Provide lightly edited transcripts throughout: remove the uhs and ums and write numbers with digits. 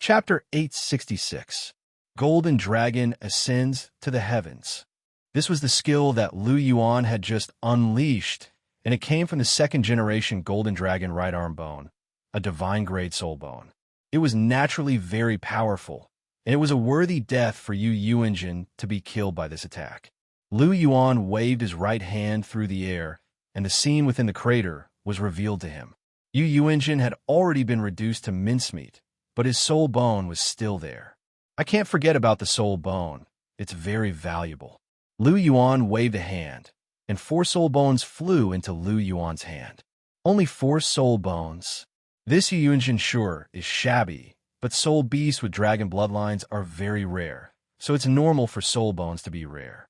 Chapter 866. Golden Dragon Ascends to the Heavens. This was the skill that Lu Yuan had just unleashed, and it came from the second-generation Golden Dragon right arm bone, a divine-grade soul bone. It was naturally very powerful, and it was a worthy death for Yu Yuanjin to be killed by this attack. Lu Yuan waved his right hand through the air, and the scene within the crater was revealed to him. Yu Yuanjin had already been reduced to mincemeat, but his soul bone was still there. I can't forget about the soul bone. It's very valuable. Lu Yuan waved a hand, and 4 soul bones flew into Lu Yuan's hand. Only 4 soul bones. This Yu Yuanjin sure is shabby, but soul beasts with dragon bloodlines are very rare, so it's normal for soul bones to be rare.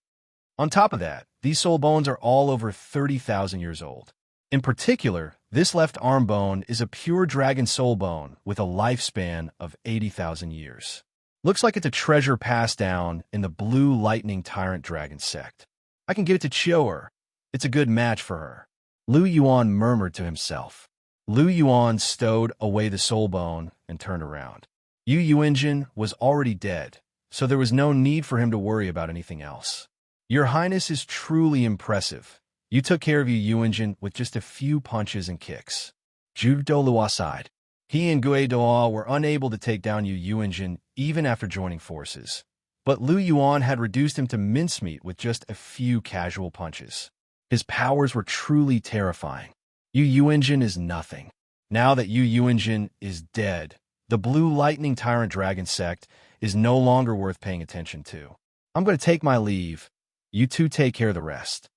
On top of that, these soul bones are all over 30,000 years old. In particular, this left arm bone is a pure dragon soul bone with a lifespan of 80,000 years. Looks like it's a treasure passed down in the Blue Lightning Tyrant Dragon sect. I can give it to Chior. It's a good match for her. Lu Yuan murmured to himself. Lu Yuan stowed away the soul bone and turned around. Yu Yuanjin was already dead, so there was no need for him to worry about anything else. Your Highness is truly impressive. You took care of Yu Yuanjin with just a few punches and kicks. Douluo sighed. He and Douluo were unable to take down Yu Yuanjin even after joining forces, but Lu Yuan had reduced him to mincemeat with just a few casual punches. His powers were truly terrifying. Yu Yuanjin is nothing. Now that Yu Yuanjin is dead, the Blue Lightning Tyrant Dragon sect is no longer worth paying attention to. I'm going to take my leave. You two take care of the rest.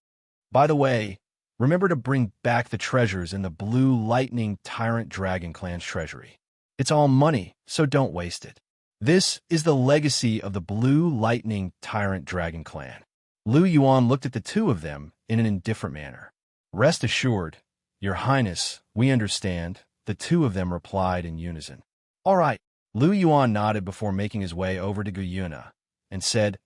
By the way, remember to bring back the treasures in the Blue Lightning Tyrant Dragon clan's treasury. It's all money, so don't waste it. This is the legacy of the Blue Lightning Tyrant Dragon clan. Lu Yuan looked at the two of them in an indifferent manner. Rest assured, Your Highness, we understand, the two of them replied in unison. All right. Lu Yuan nodded before making his way over to Gu Yuna and said,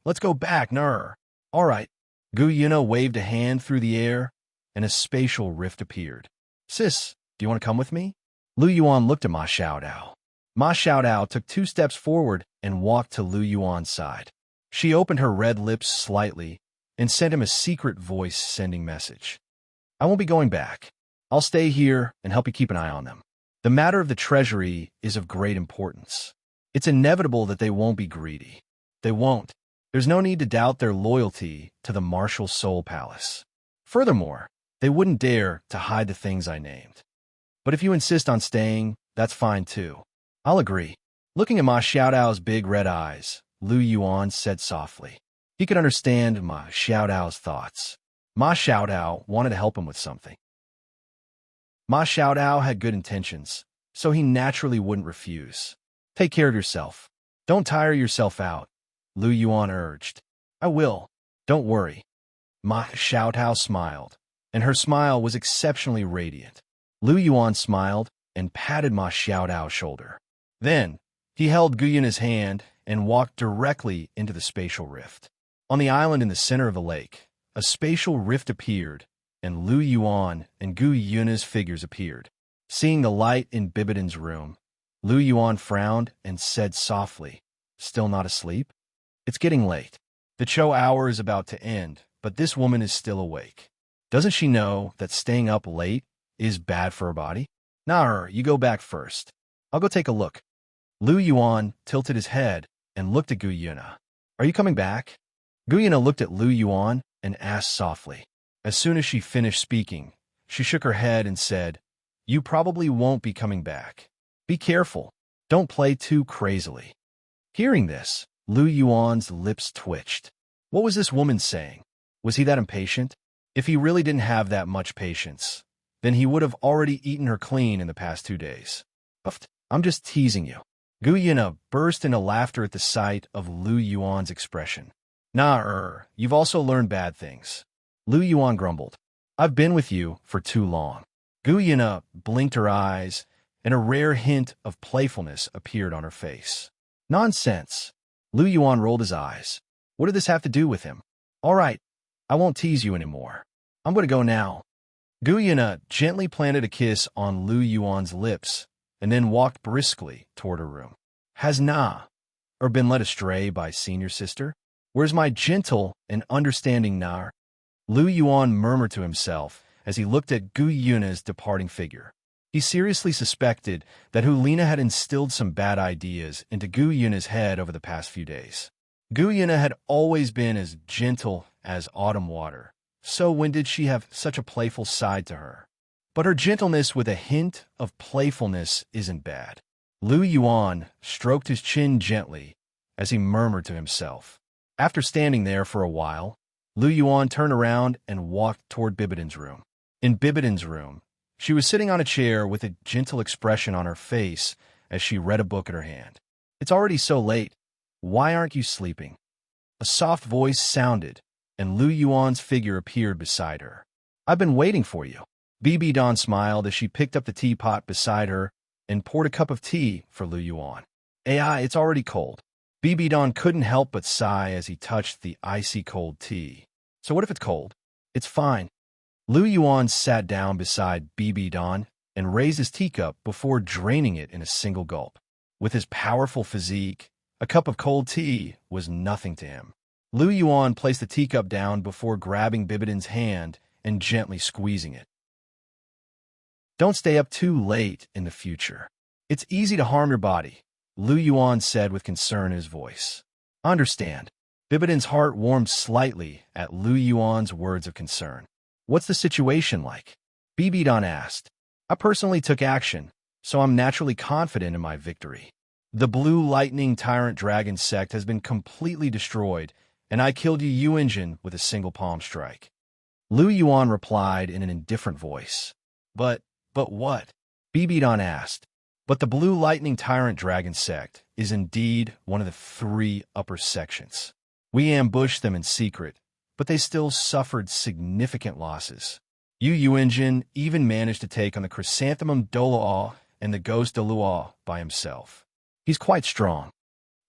Let's go back, Nur. All right. Gu Yuna waved a hand through the air, and a spatial rift appeared. Sis, do you want to come with me? Lu Yuan looked at Ma Xiaodao. Ma Xiaodao took 2 steps forward and walked to Lu Yuan's side. She opened her red lips slightly and sent him a secret voice-sending message. I won't be going back. I'll stay here and help you keep an eye on them. The matter of the treasury is of great importance. It's inevitable that they won't be greedy. They won't. There's no need to doubt their loyalty to the Martial Soul Palace. Furthermore, they wouldn't dare to hide the things I named. But if you insist on staying, that's fine too. I'll agree. Looking at Ma Xiaodao's big red eyes, Lu Yuan said softly. He could understand Ma Xiaodao's thoughts. Ma Xiaodao wanted to help him with something. Ma Xiaodao had good intentions, so he naturally wouldn't refuse. Take care of yourself. Don't tire yourself out, Lu Yuan urged. I will. Don't worry. Ma Xiaodao smiled, and her smile was exceptionally radiant. Lu Yuan smiled and patted Ma Xiaodao's shoulder. Then, he held Gu Yuna's hand and walked directly into the spatial rift. On the island in the center of the lake, a spatial rift appeared, and Lu Yuan and Gu Yuna's figures appeared. Seeing the light in Bibidan's room, Lu Yuan frowned and said softly, Still not asleep? It's getting late. The Cho hour is about to end, but this woman is still awake. Doesn't she know that staying up late is bad for her body? Nah, you go back first. I'll go take a look. Lu Yuan tilted his head and looked at Gu Yuna. Are you coming back? Gu Yuna looked at Lu Yuan and asked softly. As soon as she finished speaking, she shook her head and said, You probably won't be coming back. Be careful. Don't play too crazily. Hearing this, Lu Yuan's lips twitched. What was this woman saying? Was he that impatient? If he really didn't have that much patience, then he would have already eaten her clean in the past 2 days. I'm just teasing you. Gu Yuna burst into laughter at the sight of Lu Yuan's expression. Nah, you've also learned bad things. Lu Yuan grumbled. I've been with you for too long. Gu Yuna blinked her eyes, and a rare hint of playfulness appeared on her face. Nonsense. Lu Yuan rolled his eyes. What did this have to do with him? All right, I won't tease you anymore. I'm going to go now. Gu Yuna gently planted a kiss on Lu Yuan's lips and then walked briskly toward her room. Has or been led astray by senior sister? Where's my gentle and understanding Na? Lu Yuan murmured to himself as he looked at Gu Yuna's departing figure. He seriously suspected that Hulina had instilled some bad ideas into Gu Yuna's head over the past few days. Gu Yuna had always been as gentle as autumn water, so when did she have such a playful side to her? But her gentleness with a hint of playfulness isn't bad. Lu Yuan stroked his chin gently as he murmured to himself. After standing there for a while, Lu Yuan turned around and walked toward Bibidon's room. In Bibidon's room, she was sitting on a chair with a gentle expression on her face as she read a book in her hand. It's already so late. Why aren't you sleeping? A soft voice sounded, and Lu Yuan's figure appeared beside her. I've been waiting for you. Bibi Don smiled as she picked up the teapot beside her and poured a cup of tea for Lu Yuan. AI, it's already cold. Bibi Don couldn't help but sigh as he touched the icy cold tea. So what if it's cold? It's fine. Lu Yuan sat down beside Bibi Don and raised his teacup before draining it in a single gulp. With his powerful physique, a cup of cold tea was nothing to him. Lu Yuan placed the teacup down before grabbing Bibidon's hand and gently squeezing it. Don't stay up too late in the future. It's easy to harm your body, Lu Yuan said with concern in his voice. Understand. Bibidon's heart warmed slightly at Lu Yuan's words of concern. What's the situation like? Bibidon asked. I personally took action, so I'm naturally confident in my victory. The Blue Lightning Tyrant Dragon sect has been completely destroyed, and I killed Yu Yuanjin with a single palm strike. Lu Yuan replied in an indifferent voice. But what? Bibidon asked. But the Blue Lightning Tyrant Dragon sect is indeed one of the 3 upper sections. We ambushed them in secret, but they still suffered significant losses. Yu Yuanjin even managed to take on the Chrysanthemum Douluo and the Ghost Douluo by himself. He's quite strong.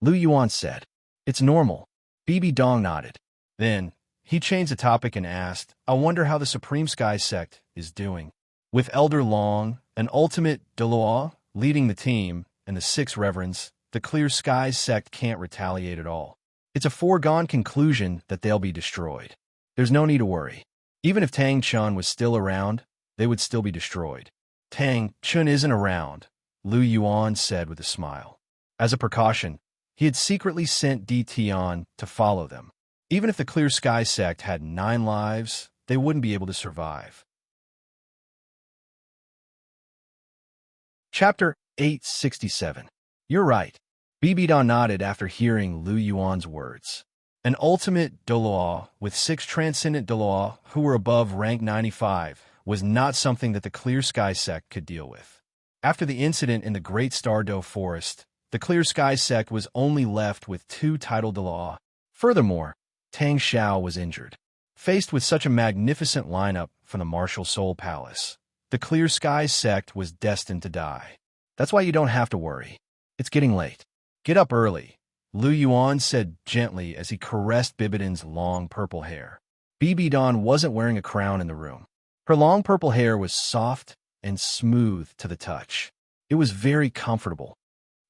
Lu Yuan said. It's normal. Bibi Dong nodded. Then, he changed the topic and asked, I wonder how the Supreme Sky sect is doing. With Elder Long, an ultimate Douluo, leading the team, and the 6 reverends, the Clear Skies sect can't retaliate at all. It's a foregone conclusion that they'll be destroyed. There's no need to worry. Even if Tang Chun was still around, they would still be destroyed. Tang Chun isn't around, Lu Yuan said with a smile. As a precaution, he had secretly sent Di Tian to follow them. Even if the Clear Sky sect had 9 lives, they wouldn't be able to survive. Chapter 867. You're right. Bibidon nodded after hearing Lu Yuan's words. An ultimate Douluo with 6 transcendent Douluo who were above rank 95 was not something that the Clear Sky sect could deal with. After the incident in the Great Stardow Forest, the Clear Sky sect was only left with 2 title Douluo. Furthermore, Tang Xiao was injured. Faced with such a magnificent lineup from the Martial Soul Palace, the Clear Sky sect was destined to die. That's why you don't have to worry. It's getting late. Get up early, Lu Yuan said gently as he caressed Bibidon's long purple hair. Bibidon wasn't wearing a crown in the room. Her long purple hair was soft and smooth to the touch. It was very comfortable.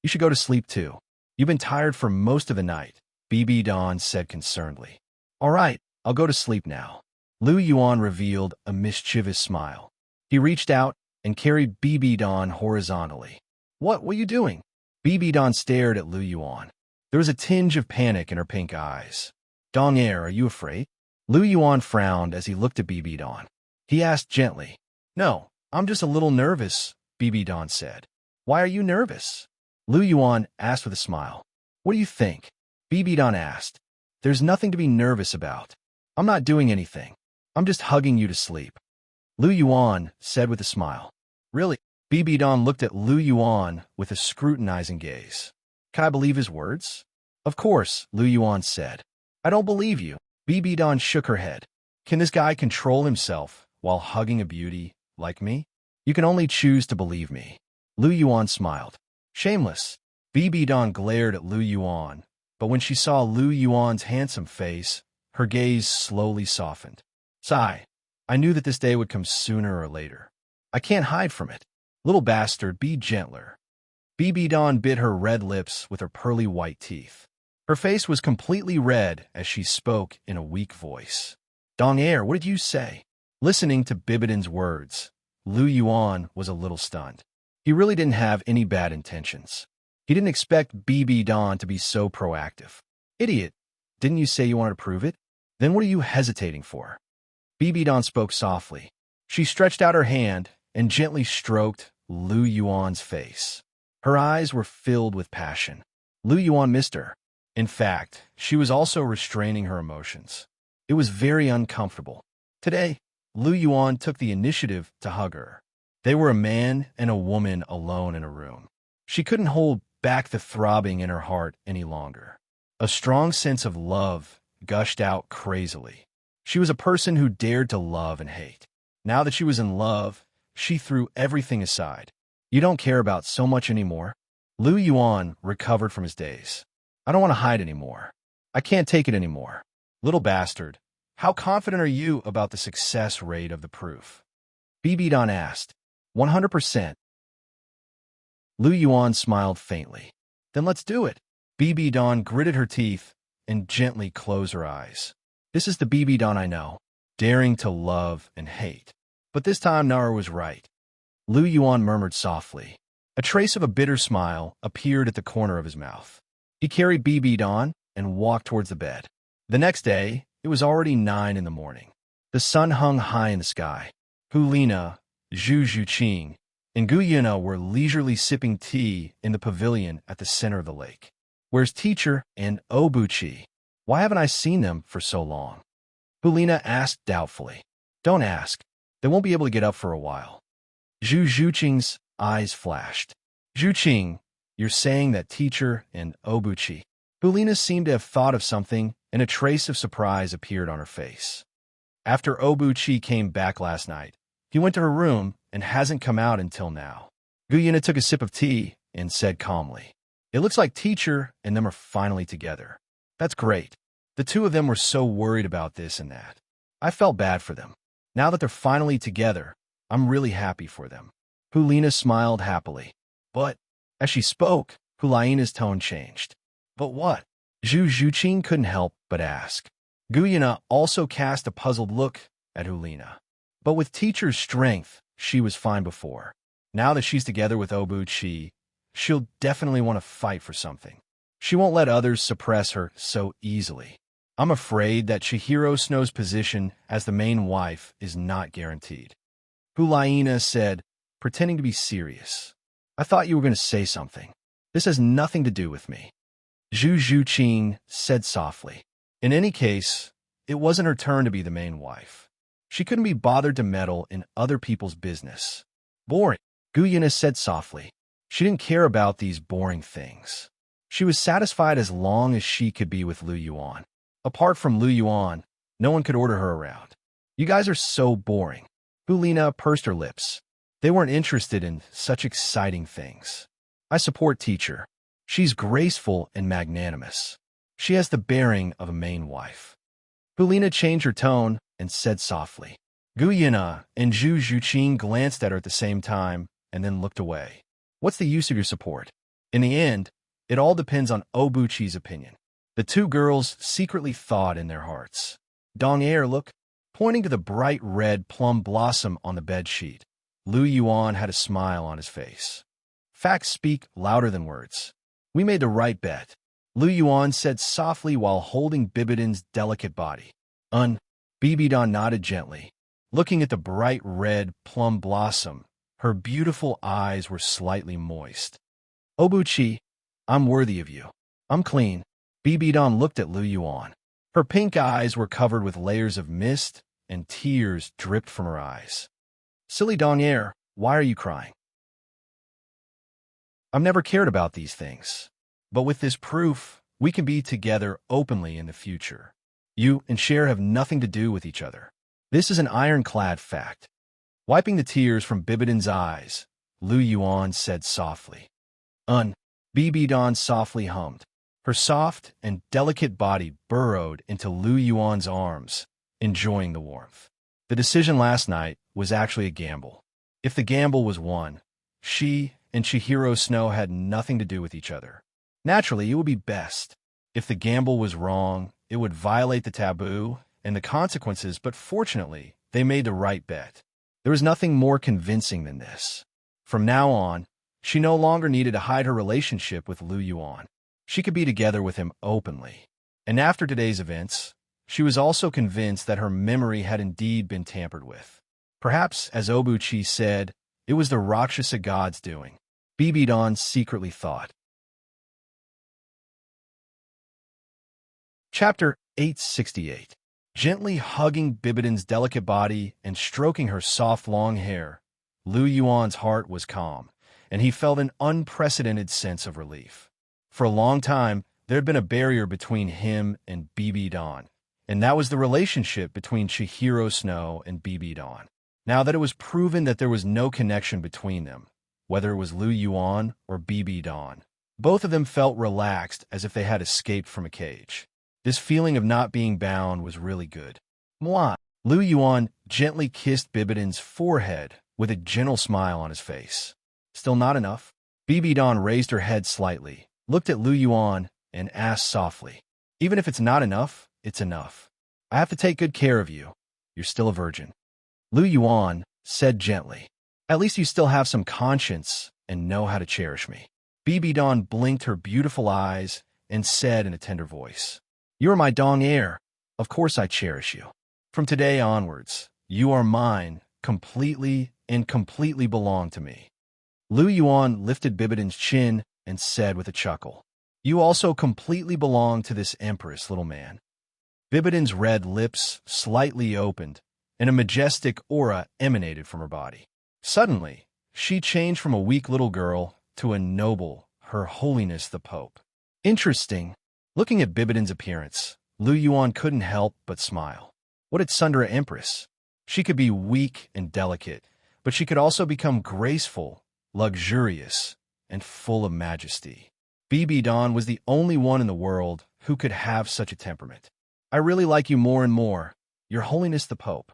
You should go to sleep too. You've been tired for most of the night, Bibidon said concernedly. All right, I'll go to sleep now. Lu Yuan revealed a mischievous smile. He reached out and carried Bibidon horizontally. What were you doing? Bibidon stared at Lu Yuan. There was a tinge of panic in her pink eyes. Dong Air, are you afraid? Lu Yuan frowned as he looked at Bibidon. He asked gently. No, I'm just a little nervous, Bibidon said. Why are you nervous? Lu Yuan asked with a smile. What do you think? Bibidon asked. There's nothing to be nervous about. I'm not doing anything. I'm just hugging you to sleep. Lu Yuan said with a smile. Really? Bibidon looked at Lu Yuan with a scrutinizing gaze. Can I believe his words? Of course, Lu Yuan said. I don't believe you. Bibidon shook her head. Can this guy control himself while hugging a beauty like me? You can only choose to believe me. Lu Yuan smiled. Shameless. Bibidon glared at Lu Yuan, but when she saw Lu Yuan's handsome face, her gaze slowly softened. Sigh. I knew that this day would come sooner or later. I can't hide from it. Little bastard, be gentler. BB Dawn bit her red lips with her pearly white teeth. Her face was completely red as she spoke in a weak voice. Dong Air, what did you say? Listening to Bibidon's words, Lu Yuan was a little stunned. He really didn't have any bad intentions. He didn't expect BB Dawn to be so proactive. Idiot, didn't you say you wanted to prove it? Then what are you hesitating for? BB Dawn spoke softly. She stretched out her hand and gently stroked Lu Yuan's face. Her eyes were filled with passion. Lu Yuan missed her. In fact, she was also restraining her emotions. It was very uncomfortable. Today, Lu Yuan took the initiative to hug her. They were a man and a woman alone in a room. She couldn't hold back the throbbing in her heart any longer. A strong sense of love gushed out crazily. She was a person who dared to love and hate. Now that she was in love, she threw everything aside. You don't care about so much anymore? Lu Yuan recovered from his daze. I don't want to hide anymore. I can't take it anymore. Little bastard, how confident are you about the success rate of the proof? BB Dawn asked. 100%. Lu Yuan smiled faintly. Then let's do it. BB Dawn gritted her teeth and gently closed her eyes. This is the BB Dawn I know, daring to love and hate. But this time Nara was right. Lu Yuan murmured softly. A trace of a bitter smile appeared at the corner of his mouth. He carried BB Dawn and walked towards the bed. The next day, it was already 9 in the morning. The sun hung high in the sky. Hulina, Zhu Zhuqing, and Guyena were leisurely sipping tea in the pavilion at the center of the lake. Where's teacher and Obuchi? Why haven't I seen them for so long? Hulina asked doubtfully. Don't ask. They won't be able to get up for a while. Zhu Zhuqing's eyes flashed. Zhuqing, you're saying that teacher and Obuchi. Hulina seemed to have thought of something, and a trace of surprise appeared on her face. After Obuchi came back last night, he went to her room and hasn't come out until now. Guyena took a sip of tea and said calmly, It looks like teacher and them are finally together. That's great. The two of them were so worried about this and that. I felt bad for them. Now that they're finally together, I'm really happy for them. Hulina smiled happily. But, as she spoke, Hulina's tone changed. But what? Zhu Zhuqing couldn't help but ask. Guyena also cast a puzzled look at Hulina. But with teacher's strength, she was fine before. Now that she's together with Obuchi, she'll definitely want to fight for something. She won't let others suppress her so easily. I'm afraid that Chihiro Snow's position as the main wife is not guaranteed. Hulina said, pretending to be serious. I thought you were going to say something. This has nothing to do with me. Zhu Zhuqing said softly. In any case, it wasn't her turn to be the main wife. She couldn't be bothered to meddle in other people's business. Boring, Guyena said softly. She didn't care about these boring things. She was satisfied as long as she could be with Lu Yuan. Apart from Lu Yuan, no one could order her around. You guys are so boring. Hulina pursed her lips. They weren't interested in such exciting things. I support teacher. She's graceful and magnanimous. She has the bearing of a main wife. Hulina changed her tone and said softly. Guyena and Zhu Zhuqing glanced at her at the same time and then looked away. What's the use of your support? In the end, it all depends on Obuchi's opinion. The two girls secretly thought in their hearts. Dong Air, look, pointing to the bright red plum blossom on the bedsheet. Lu Yuan had a smile on his face. Facts speak louder than words. We made the right bet. Lu Yuan said softly while holding Bibidon's delicate body. BB Dawn nodded gently. Looking at the bright red plum blossom, her beautiful eyes were slightly moist. Obuchi, I'm worthy of you. I'm clean. BB Dawn looked at Lu Yuan. Her pink eyes were covered with layers of mist, and tears dripped from her eyes. Silly Dong Air, why are you crying? I've never cared about these things. But with this proof, we can be together openly in the future. You and Cher have nothing to do with each other. This is an ironclad fact. Wiping the tears from Bibidon's eyes, Lu Yuan said softly. BB Dawn softly hummed. Her soft and delicate body burrowed into Lu Yuan's arms, enjoying the warmth. The decision last night was actually a gamble. If the gamble was won, she and Chihiro Snow had nothing to do with each other. Naturally, it would be best. If the gamble was wrong, it would violate the taboo and the consequences, but fortunately, they made the right bet. There was nothing more convincing than this. From now on, she no longer needed to hide her relationship with Lu Yuan. She could be together with him openly. And after today's events, she was also convinced that her memory had indeed been tampered with. Perhaps, as Obuchi said, it was the Rakshasa god's doing. Bibidon secretly thought. Chapter 868. Gently hugging Bibidon's delicate body and stroking her soft long hair, Lu Yuan's heart was calm, and he felt an unprecedented sense of relief. For a long time, there had been a barrier between him and Bibidon, and that was the relationship between Chihiro Snow and Bibidon. Now that it was proven that there was no connection between them, whether it was Lu Yuan or Bibidon, both of them felt relaxed as if they had escaped from a cage. This feeling of not being bound was really good. Mwah! Lu Yuan gently kissed Bibidon's forehead with a gentle smile on his face. Still not enough? Bibidon raised her head slightly, looked at Lu Yuan, and asked softly, "Even if it's not enough, it's enough. I have to take good care of you. You're still a virgin." Lu Yuan said gently, "At least you still have some conscience and know how to cherish me." Bibidon blinked her beautiful eyes and said in a tender voice, "You are my dong heir. Of course I cherish you. From today onwards, you are mine, completely and completely belong to me." Lu Yuan lifted Bibidon's chin and said with a chuckle, "You also completely belong to this empress, little man." Bibidon's red lips slightly opened, and a majestic aura emanated from her body. Suddenly, she changed from a weak little girl to a noble, Her Holiness the Pope. Interesting. Looking at Bibidon's appearance, Lu Yuan couldn't help but smile. What a Sundara empress! She could be weak and delicate, but she could also become graceful, luxurious, and full of majesty. Bibidon was the only one in the world who could have such a temperament. "I really like you more and more, Your Holiness the Pope."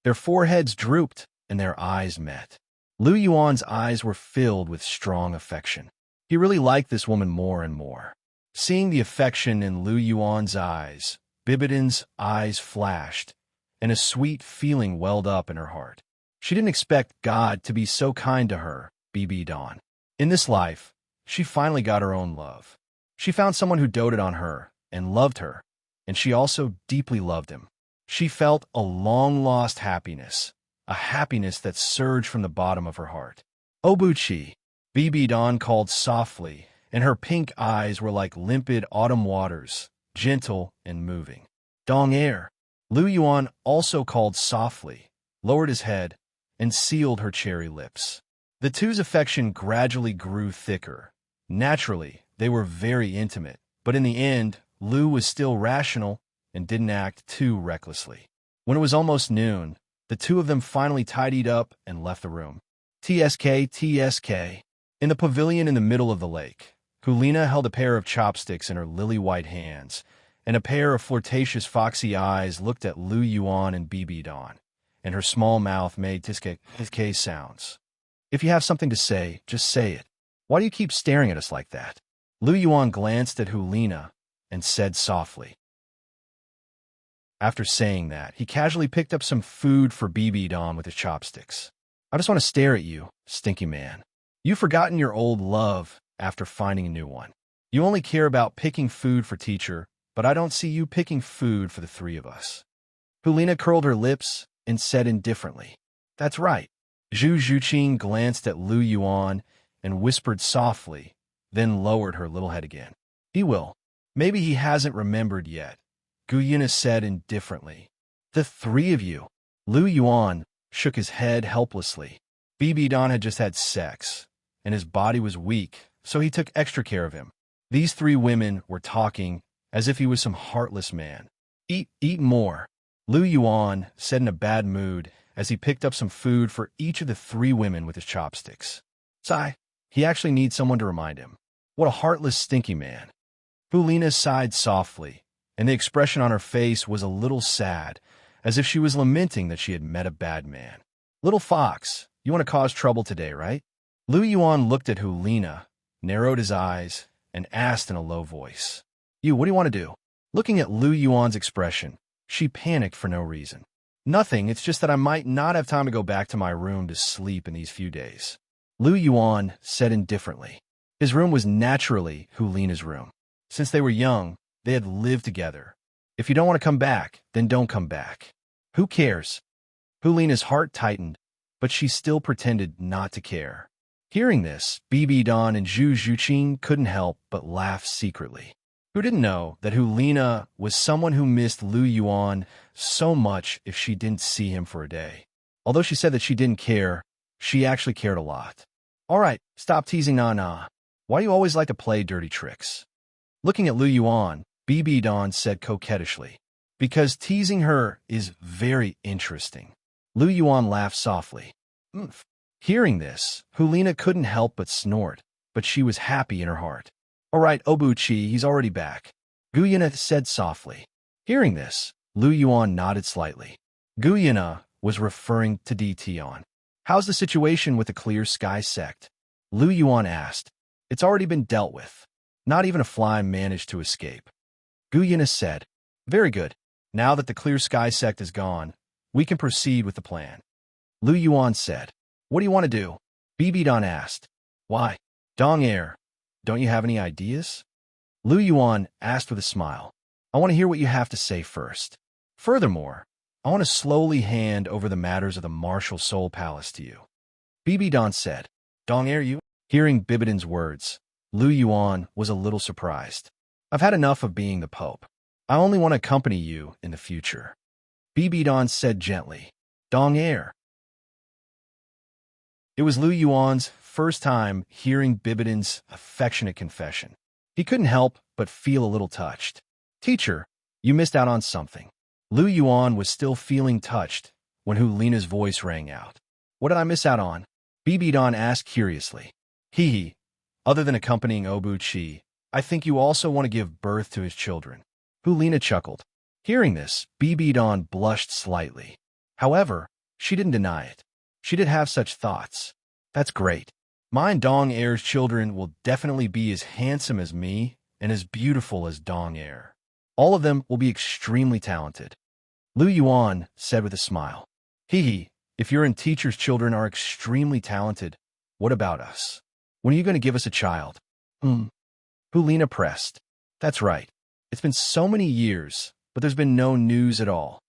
Their foreheads drooped, and their eyes met. Lu Yuan's eyes were filled with strong affection. He really liked this woman more and more. Seeing the affection in Lu Yuan's eyes, Bibidon's eyes flashed, and a sweet feeling welled up in her heart. She didn't expect God to be so kind to her, Bibidon. In this life, she finally got her own love. She found someone who doted on her and loved her, and she also deeply loved him. She felt a long-lost happiness, a happiness that surged from the bottom of her heart. "Obuchi," Bibidon called softly, and her pink eyes were like limpid autumn waters, gentle and moving. "Dong air." Lu Yuan also called softly, lowered his head, and sealed her cherry lips. The two's affection gradually grew thicker. Naturally, they were very intimate, but in the end, Lu was still rational and didn't act too recklessly. When it was almost noon, the two of them finally tidied up and left the room. TSK. In the pavilion in the middle of the lake, Hulina held a pair of chopsticks in her lily-white hands, and a pair of flirtatious foxy eyes looked at Lu Yuan and Bibidon, and her small mouth made tsk sounds. "If you have something to say, just say it. Why do you keep staring at us like that?" Lu Yuan glanced at Hulina and said softly. After saying that, he casually picked up some food for Bibidon with his chopsticks. "I just want to stare at you, stinky man. You've forgotten your old love after finding a new one. You only care about picking food for teacher, but I don't see you picking food for the three of us." Hulina curled her lips and said indifferently, "That's right." Zhu Zhuqing glanced at Lu Yuan and whispered softly, then lowered her little head again. "He will. Maybe he hasn't remembered yet," Guyina said indifferently. "The three of you." Lu Yuan shook his head helplessly. Bibidon had just had sex, and his body was weak, so he took extra care of him. These three women were talking as if he was some heartless man. Eat more," Lu Yuan said in a bad mood as he picked up some food for each of the three women with his chopsticks. Sigh, he actually needs someone to remind him. What a heartless, stinky man. Hulina sighed softly, and the expression on her face was a little sad, as if she was lamenting that she had met a bad man. "Little fox, you want to cause trouble today, right?" Lu Yuan looked at Hulina, narrowed his eyes, and asked in a low voice, what do you want to do? Looking at Lu Yuan's expression, she panicked for no reason. Nothing, it's just that I might not have time to go back to my room to sleep in these few days. Lu Yuan said indifferently. His room was naturally Hulina's room. Since they were young, they had lived together. If you don't want to come back, then don't come back. Who cares? Hulina's heart tightened, but she still pretended not to care. Hearing this, Bibi Don and Zhu Zhuqing couldn't help but laugh secretly. Who didn't know that Hulina was someone who missed Lu Yuan so much if she didn't see him for a day? Although she said that she didn't care, she actually cared a lot. All right, stop teasing Nana. Why do you always like to play dirty tricks? Looking at Lu Yuan, Bibi Don said coquettishly, because teasing her is very interesting. Lu Yuan laughed softly. Hearing this, Hulina couldn't help but snort, but she was happy in her heart. All right, Obuchi, he's already back, Guyana said softly. Hearing this, Lu Yuan nodded slightly. Guyana was referring to Tion. How's the situation with the Clear Sky sect? Lu Yuan asked. It's already been dealt with. Not even a fly managed to escape. Guyana said. Very good. Now that the Clear Sky sect is gone, we can proceed with the plan. Lu Yuan said. What do you want to do? Bibi Don asked. Why? Dong Air, don't you have any ideas? Lu Yuan asked with a smile. I want to hear what you have to say first. Furthermore, I want to slowly hand over the matters of the Martial Soul Palace to you. Bibi Don said. Dong Air, you? Hearing Bibidon's words, Lu Yuan was a little surprised. I've had enough of being the Pope. I only want to accompany you in the future. Bibi Don said gently. Dong Air. It was Lu Yuan's first time hearing Bibidon's affectionate confession. He couldn't help but feel a little touched. Teacher, you missed out on something. Lu Yuan was still feeling touched when Hulina's voice rang out. What did I miss out on? Bibi Don asked curiously. Hee. Other than accompanying Obuchi, I think you also want to give birth to his children. Hulina chuckled. Hearing this, Bibi Don blushed slightly. However, she didn't deny it. She did have such thoughts. That's great. Mine Dong Air's children will definitely be as handsome as me and as beautiful as Dong Air. All of them will be extremely talented. Lu Yuan said with a smile. Hee, if your and teacher's children are extremely talented, what about us? When are you going to give us a child? Hulina pressed. That's right. It's been so many years, but there's been no news at all.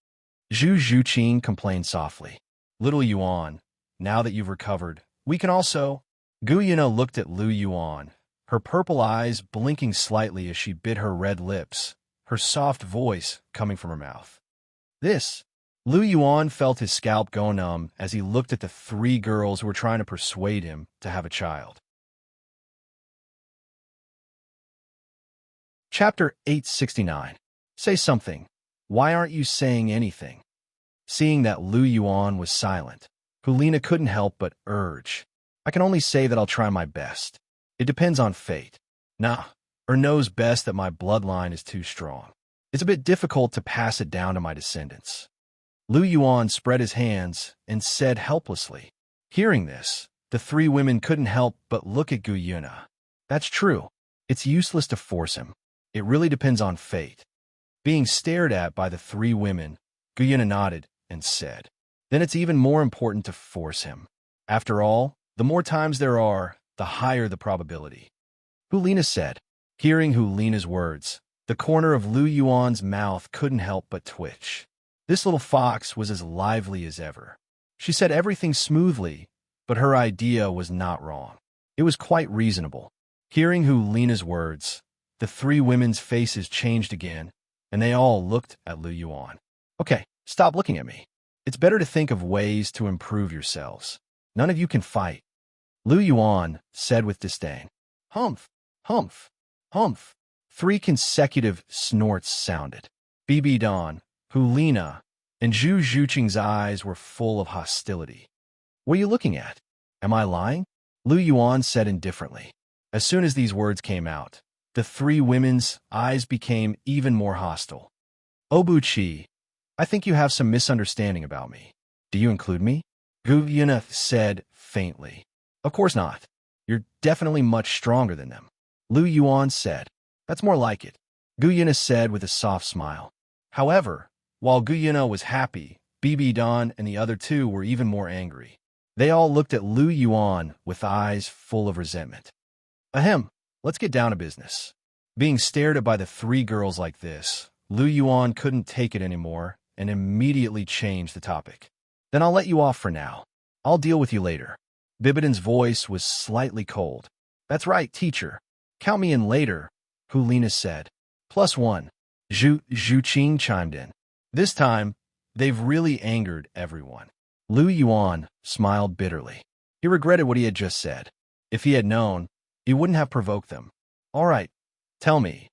Zhu Zhuqing complained softly. Little Yuan, now that you've recovered, we can also... Guyana looked at Lu Yuan, her purple eyes blinking slightly as she bit her red lips, her soft voice coming from her mouth. Lu Yuan felt his scalp go numb as he looked at the three girls who were trying to persuade him to have a child. Chapter 869. Say something. Why aren't you saying anything? Seeing that Lu Yuan was silent, Hulina couldn't help but urge. I can only say that I'll try my best. It depends on fate. Knows best that my bloodline is too strong. It's a bit difficult to pass it down to my descendants. Lu Yuan spread his hands and said helplessly. Hearing this, the three women couldn't help but look at Guyana. That's true. It's useless to force him. It really depends on fate. Being stared at by the three women, Guyana nodded and said, then it's even more important to force him. After all, the more times there are, the higher the probability. Hulina said. Hearing Hulina's words, the corner of Lu Yuan's mouth couldn't help but twitch. This little fox was as lively as ever. She said everything smoothly, but her idea was not wrong. It was quite reasonable. Hearing Hulina's words, the three women's faces changed again, and they all looked at Lu Yuan. Okay, stop looking at me. It's better to think of ways to improve yourselves. None of you can fight. Lu Yuan said with disdain. Humph, humph, humph. 3 consecutive snorts sounded. Bibi Don, Hulina, and Zhu Zhuqing's eyes were full of hostility. What are you looking at? Am I lying? Lu Yuan said indifferently. As soon as these words came out, the 3 women's eyes became even more hostile. Obuchi, I think you have some misunderstanding about me. Do you include me? Guyana said faintly. Of course not. You're definitely much stronger than them. Lu Yuan said. That's more like it, Gu Yuna said with a soft smile. However, while Gu Yuna was happy, Bibi Dan and the other two were even more angry. They all looked at Lu Yuan with eyes full of resentment. Ahem, let's get down to business. Being stared at by the three girls like this, Lu Yuan couldn't take it anymore and immediately changed the topic. Then I'll let you off for now. I'll deal with you later. Bibidan's voice was slightly cold. That's right, teacher. Count me in later, Hulina said. +1. Zhu Qing chimed in. This time, they've really angered everyone. Lu Yuan smiled bitterly. He regretted what he had just said. If he had known, he wouldn't have provoked them. All right, tell me,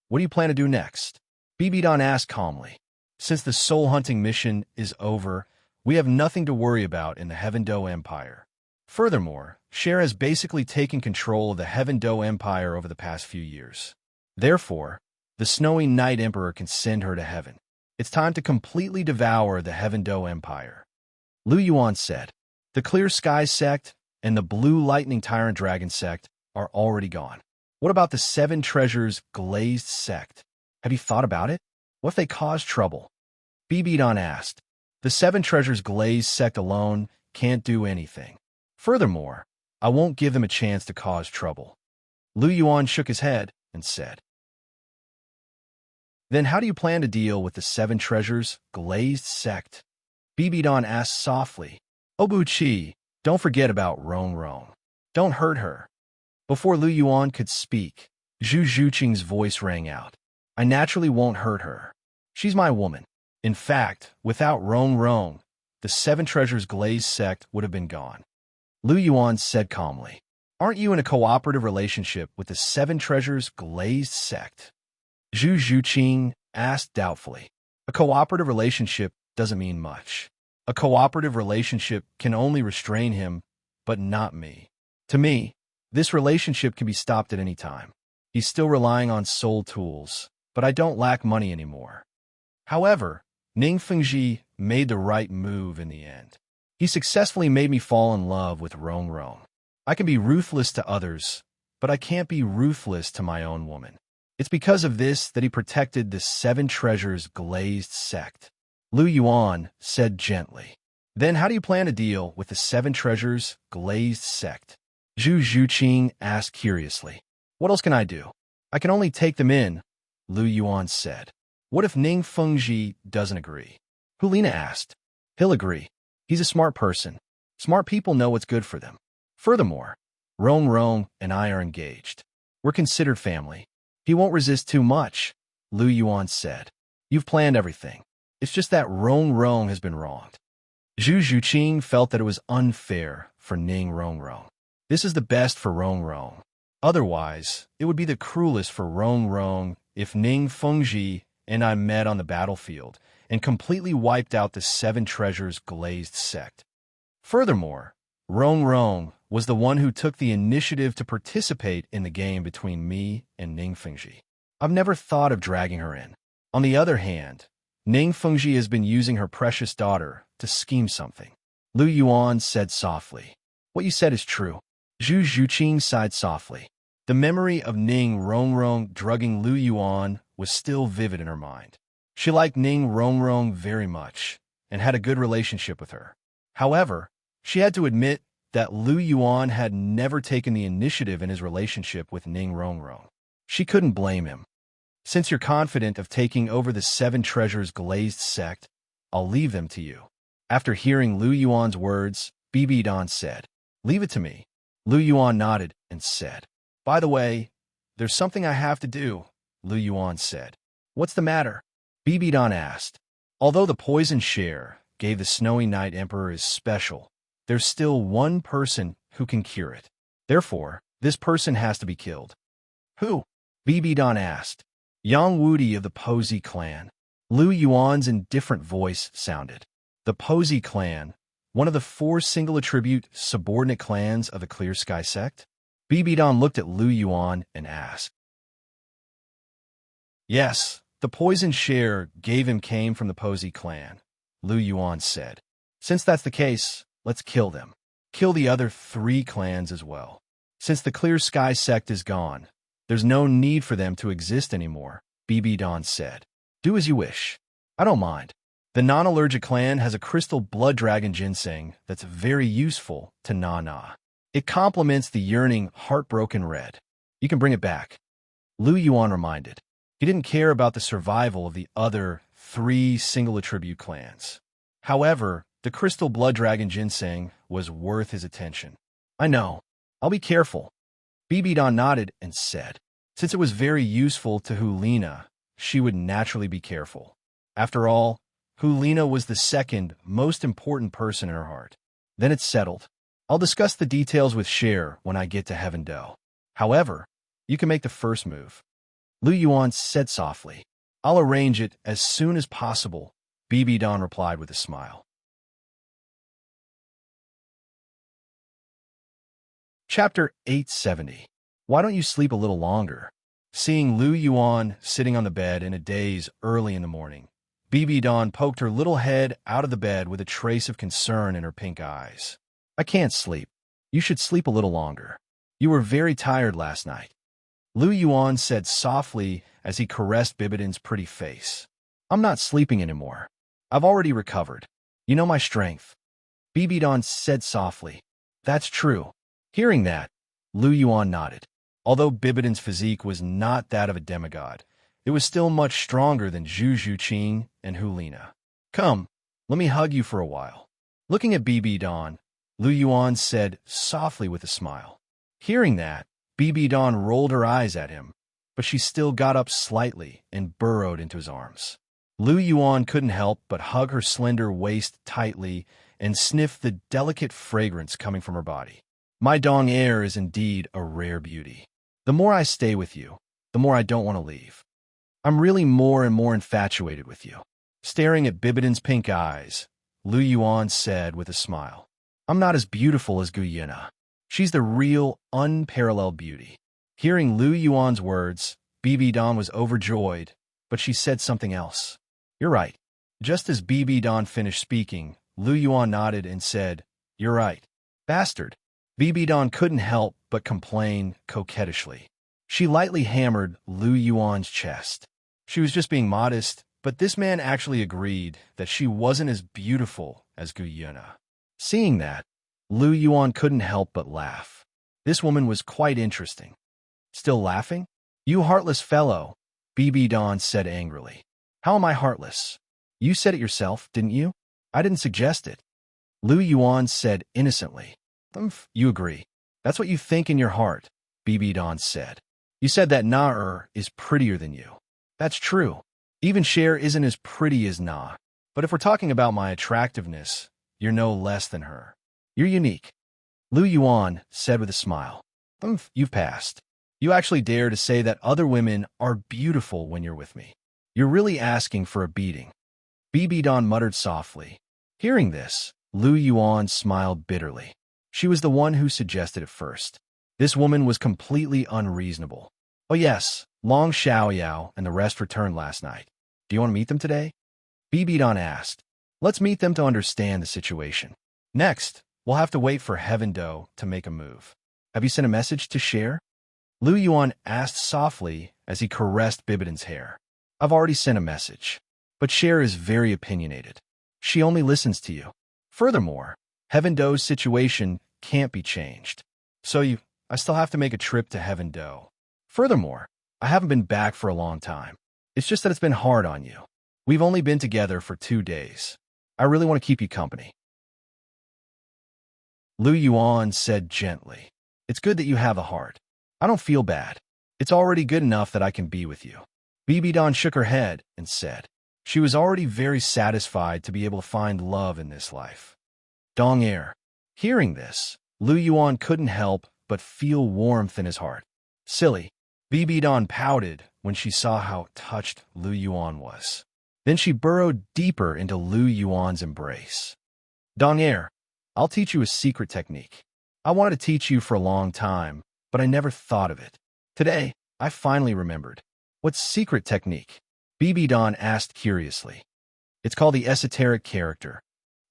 what do you plan to do next? Bibidan asked calmly. Since the soul-hunting mission is over, we have nothing to worry about in the Heaven Do Empire. Furthermore, Cher has basically taken control of the Heaven Do Empire over the past few years. Therefore, the Snowy Night Emperor can send her to heaven. It's time to completely devour the Heaven Do Empire. Lu Yuan said. The Clear Sky sect and the Blue Lightning Tyrant Dragon sect are already gone. What about the Seven Treasures Glazed sect? Have you thought about it? What if they cause trouble? Bibidan asked. The Seven Treasures Glazed sect alone can't do anything. Furthermore, I won't give them a chance to cause trouble. Lu Yuan shook his head and said. Then how do you plan to deal with the Seven Treasures Glazed sect? Bibidan asked softly. Obu Chi, don't forget about Rong Rong. Don't hurt her. Before Lu Yuan could speak, Zhu Zhuqing's voice rang out. I naturally won't hurt her. She's my woman. In fact, without Rong Rong, the Seven Treasures Glazed sect would have been gone. Lu Yuan said calmly. Aren't you in a cooperative relationship with the Seven Treasures Glazed sect? Zhu Zhuqing asked doubtfully. A cooperative relationship doesn't mean much. A cooperative relationship can only restrain him, but not me. To me, this relationship can be stopped at any time. He's still relying on soul tools, but I don't lack money anymore. However, Ning Fengji made the right move in the end. He successfully made me fall in love with Rong Rong. I can be ruthless to others, but I can't be ruthless to my own woman. It's because of this that he protected the Seven Treasures Glazed sect. Lu Yuan said gently. Then how do you plan to deal with the Seven Treasures Glazed sect? Zhu Zhuqing asked curiously. What else can I do? I can only take them in, Lu Yuan said. What if Ning Fengji doesn't agree? Hulina asked. He'll agree. He's a smart person. Smart people know what's good for them. Furthermore, Rong Rong and I are engaged. We're considered family. He won't resist too much, Lu Yuan said. You've planned everything. It's just that Rong Rong has been wronged. Zhu Zhuqing felt that it was unfair for Ning Rong Rong. This is the best for Rong Rong. Otherwise, it would be the cruelest for Rong Rong if Ning Fengji and I met on the battlefield and completely wiped out the Seven Treasures Glazed sect. Furthermore, Rong Rong was the one who took the initiative to participate in the game between me and Ning Fengji. I've never thought of dragging her in. On the other hand, Ning Fengji has been using her precious daughter to scheme something. Lu Yuan said softly. What you said is true. Zhu Zhuqing sighed softly. The memory of Ning Rong Rong drugging Lu Yuan was still vivid in her mind. She liked Ning Rong Rong very much and had a good relationship with her. However, she had to admit that Lu Yuan had never taken the initiative in his relationship with Ning Rong Rong. She couldn't blame him. Since you're confident of taking over the Seven Treasures Glazed sect, I'll leave them to you. After hearing Lu Yuan's words, Bibidan said, Leave it to me. Lu Yuan nodded and said, By the way, there's something I have to do, Lu Yuan said. What's the matter? Bibidan asked. Although the poison Cher gave the Snowy Night Emperor is special, there's still one person who can cure it. Therefore, this person has to be killed. Who? Bibidan asked. Yang Wudi of the Posey clan. Lu Yuan's indifferent voice sounded. The Posey clan, one of the 4 single-attribute subordinate clans of the Clear Sky sect? Bibidan looked at Lu Yuan and asked. Yes, the poison Cher gave him came from the Posey clan, Lu Yuan said. Since that's the case, let's kill them. Kill the other 3 clans as well. Since the Clear Sky sect is gone, there's no need for them to exist anymore, BB Dawn said. Do as you wish. I don't mind. The non-allergic clan has a crystal blood dragon ginseng that's very useful to Nana. It complements the yearning, heartbroken red. You can bring it back. Lu Yuan reminded. He didn't care about the survival of the other 3 single attribute clans. However, the crystal blood dragon ginseng was worth his attention. I know. I'll be careful. BB Dawn nodded and said, since it was very useful to Hulina, she would naturally be careful. After all, Hulina was the second most important person in her heart. Then it's settled. I'll discuss the details with Cher when I get to Heaven Do. However, you can make the first move. Lu Yuan said softly. I'll arrange it as soon as possible, BB Dawn replied with a smile. Chapter 870. Why don't you sleep a little longer? Seeing Lu Yuan sitting on the bed in a daze early in the morning, BB Dawn poked her little head out of the bed with a trace of concern in her pink eyes. I can't sleep. You should sleep a little longer. You were very tired last night. Lu Yuan said softly as he caressed Bibidon's pretty face. I'm not sleeping anymore. I've already recovered. You know my strength. BB Dawn said softly. That's true. Hearing that, Lu Yuan nodded. Although Bibidon's physique was not that of a demigod, it was still much stronger than Zhu Qing and Hulina. Come, let me hug you for a while. Looking at BB Dawn, Lu Yuan said softly with a smile. Hearing that, BB Dawn rolled her eyes at him, but she still got up slightly and burrowed into his arms. Lu Yuan couldn't help but hug her slender waist tightly and sniff the delicate fragrance coming from her body. My Dong Air is indeed a rare beauty. The more I stay with you, the more I don't want to leave. I'm really more and more infatuated with you. Staring at Bibidon's pink eyes, Lu Yuan said with a smile. I'm not as beautiful as Guyena. She's the real, unparalleled beauty. Hearing Lu Yuan's words, BB Dawn was overjoyed, but she said something else. You're right. Just as BB Dawn finished speaking, Lu Yuan nodded and said, You're right. Bastard. BB Dawn couldn't help but complain coquettishly. She lightly hammered Lu Yuan's chest. She was just being modest, but this man actually agreed that she wasn't as beautiful as Guyena. Seeing that, Lu Yuan couldn't help but laugh. This woman was quite interesting. Still laughing? You heartless fellow, BB Dawn said angrily. How am I heartless? You said it yourself, didn't you? I didn't suggest it. Lu Yuan said innocently. You agree. That's what you think in your heart, BB Dawn said. You said that Na is prettier than you. That's true. Even Cher isn't as pretty as Na. But if we're talking about my attractiveness, you're no less than her. You're unique. Lu Yuan said with a smile. You've passed. You actually dare to say that other women are beautiful when you're with me. You're really asking for a beating. BB Dawn muttered softly. Hearing this, Lu Yuan smiled bitterly. She was the one who suggested it first. This woman was completely unreasonable. Oh yes, Long Xiaoyao and the rest returned last night. Do you want to meet them today? BB Dawn asked. Let's meet them to understand the situation. Next, we'll have to wait for Heaven Do to make a move. Have you sent a message to Cher? Lu Yuan asked softly as he caressed Bibidon's hair. I've already sent a message. But Cher is very opinionated. She only listens to you. Furthermore, Heaven Do's situation can't be changed. So I still have to make a trip to Heaven Do. Furthermore, I haven't been back for a long time. It's just that it's been hard on you. We've only been together for 2 days. I really want to keep you company. Lu Yuan said gently. It's good that you have a heart. I don't feel bad. It's already good enough that I can be with you. BB Dawn shook her head and said, she was already very satisfied to be able to find love in this life. Dong Air. Hearing this, Lu Yuan couldn't help but feel warmth in his heart. Silly. BB Dawn pouted when she saw how touched Lu Yuan was. Then she burrowed deeper into Lu Yuan's embrace. Dong Air, I'll teach you a secret technique. I wanted to teach you for a long time, but I never thought of it. Today, I finally remembered. What secret technique? BB Dawn asked curiously. It's called the esoteric character.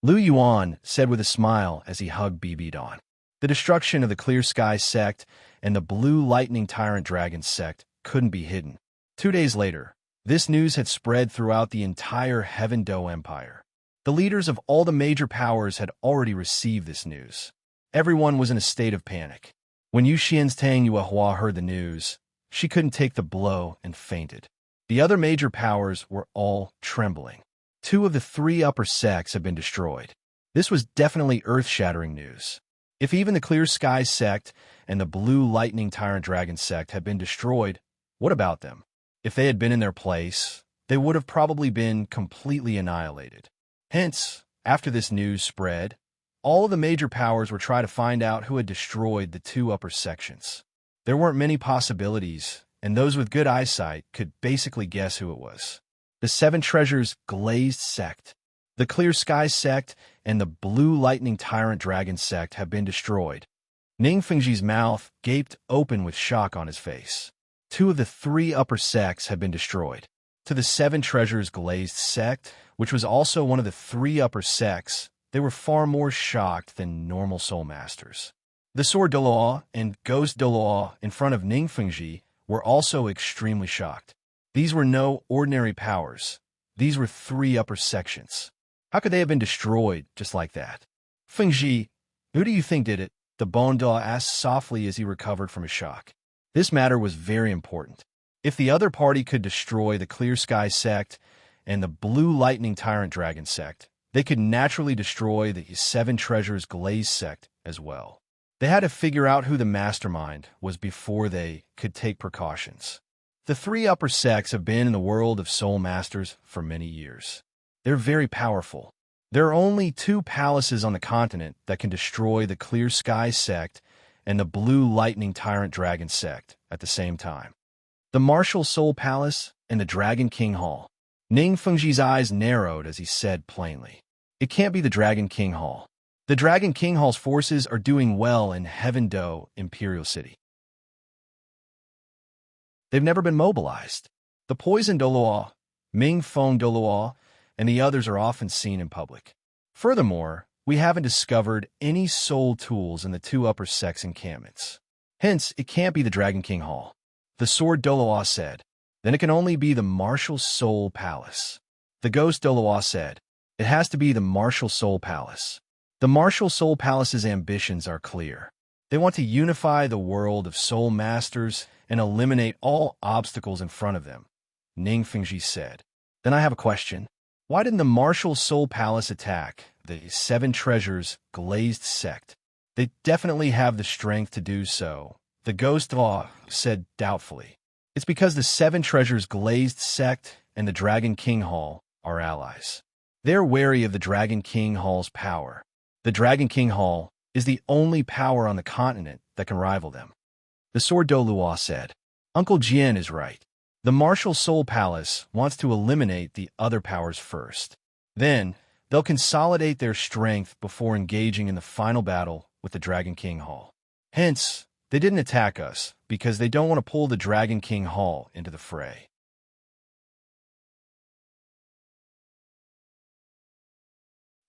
Lu Yuan said with a smile as he hugged Bibidon. The destruction of the Clear Sky sect and the Blue Lightning Tyrant Dragon sect couldn't be hidden. 2 days later, this news had spread throughout the entire Heaven Do Empire. The leaders of all the major powers had already received this news. Everyone was in a state of panic. When Yu Xian's Tang Yuehua heard the news, she couldn't take the blow and fainted. The other major powers were all trembling. 2 of the 3 upper sects had been destroyed. This was definitely earth-shattering news. If even the Clear Sky sect and the Blue Lightning Tyrant Dragon sect had been destroyed, what about them? If they had been in their place, they would have probably been completely annihilated. Hence, after this news spread, all of the major powers were trying to find out who had destroyed the 2 upper sections. There weren't many possibilities, and those with good eyesight could basically guess who it was. The 7 Treasures Glazed sect, the Clear Sky sect, and the Blue Lightning Tyrant Dragon sect have been destroyed. Ning Fengji's mouth gaped open with shock on his face. 2 of the 3 upper sects had been destroyed. To the 7 Treasures Glazed sect, which was also one of the 3 upper sects, they were far more shocked than normal soul masters. The Sword Douluo and Ghost Douluo in front of Ning Fengji were also extremely shocked. These were no ordinary powers. These were 3 upper sections. How could they have been destroyed just like that? Fengji, who do you think did it? The Bonda asked softly as he recovered from his shock. This matter was very important. If the other party could destroy the Clear Sky sect and the Blue Lightning Tyrant Dragon sect, they could naturally destroy the 7 Treasures Glazed sect as well. They had to figure out who the mastermind was before they could take precautions. The 3 upper sects have been in the world of soul masters for many years. They're very powerful. There are only 2 palaces on the continent that can destroy the Clear Sky sect and the Blue Lightning Tyrant Dragon sect at the same time. The Martial Soul Palace and the Dragon King Hall. Ning Fengji's eyes narrowed as he said plainly, "It can't be the Dragon King Hall. The Dragon King Hall's forces are doing well in Heaven Do Imperial City. They've never been mobilized. The Poison Douluo, Ming Feng Douluo, and the others are often seen in public. Furthermore, we haven't discovered any soul tools in the 2 upper sects encampments. Hence, it can't be the Dragon King Hall." The Sword Douluo said. "Then it can only be the Martial Soul Palace." The Ghost Douluo said. "It has to be the Martial Soul Palace." The Martial Soul Palace's ambitions are clear. They want to unify the world of soul masters and eliminate all obstacles in front of them, Ning Fengji said. "Then I have a question. Why didn't the Martial Soul Palace attack the 7 Treasures Glazed sect? They definitely have the strength to do so," the Ghost Law said doubtfully. "It's because the 7 Treasures Glazed sect and the Dragon King Hall are allies. They're wary of the Dragon King Hall's power. The Dragon King Hall is the only power on the continent that can rival them." The Sword Douluo said. "Uncle Jian is right. The Martial Soul Palace wants to eliminate the other powers first. Then, they'll consolidate their strength before engaging in the final battle with the Dragon King Hall. Hence, they didn't attack us because they don't want to pull the Dragon King Hall into the fray."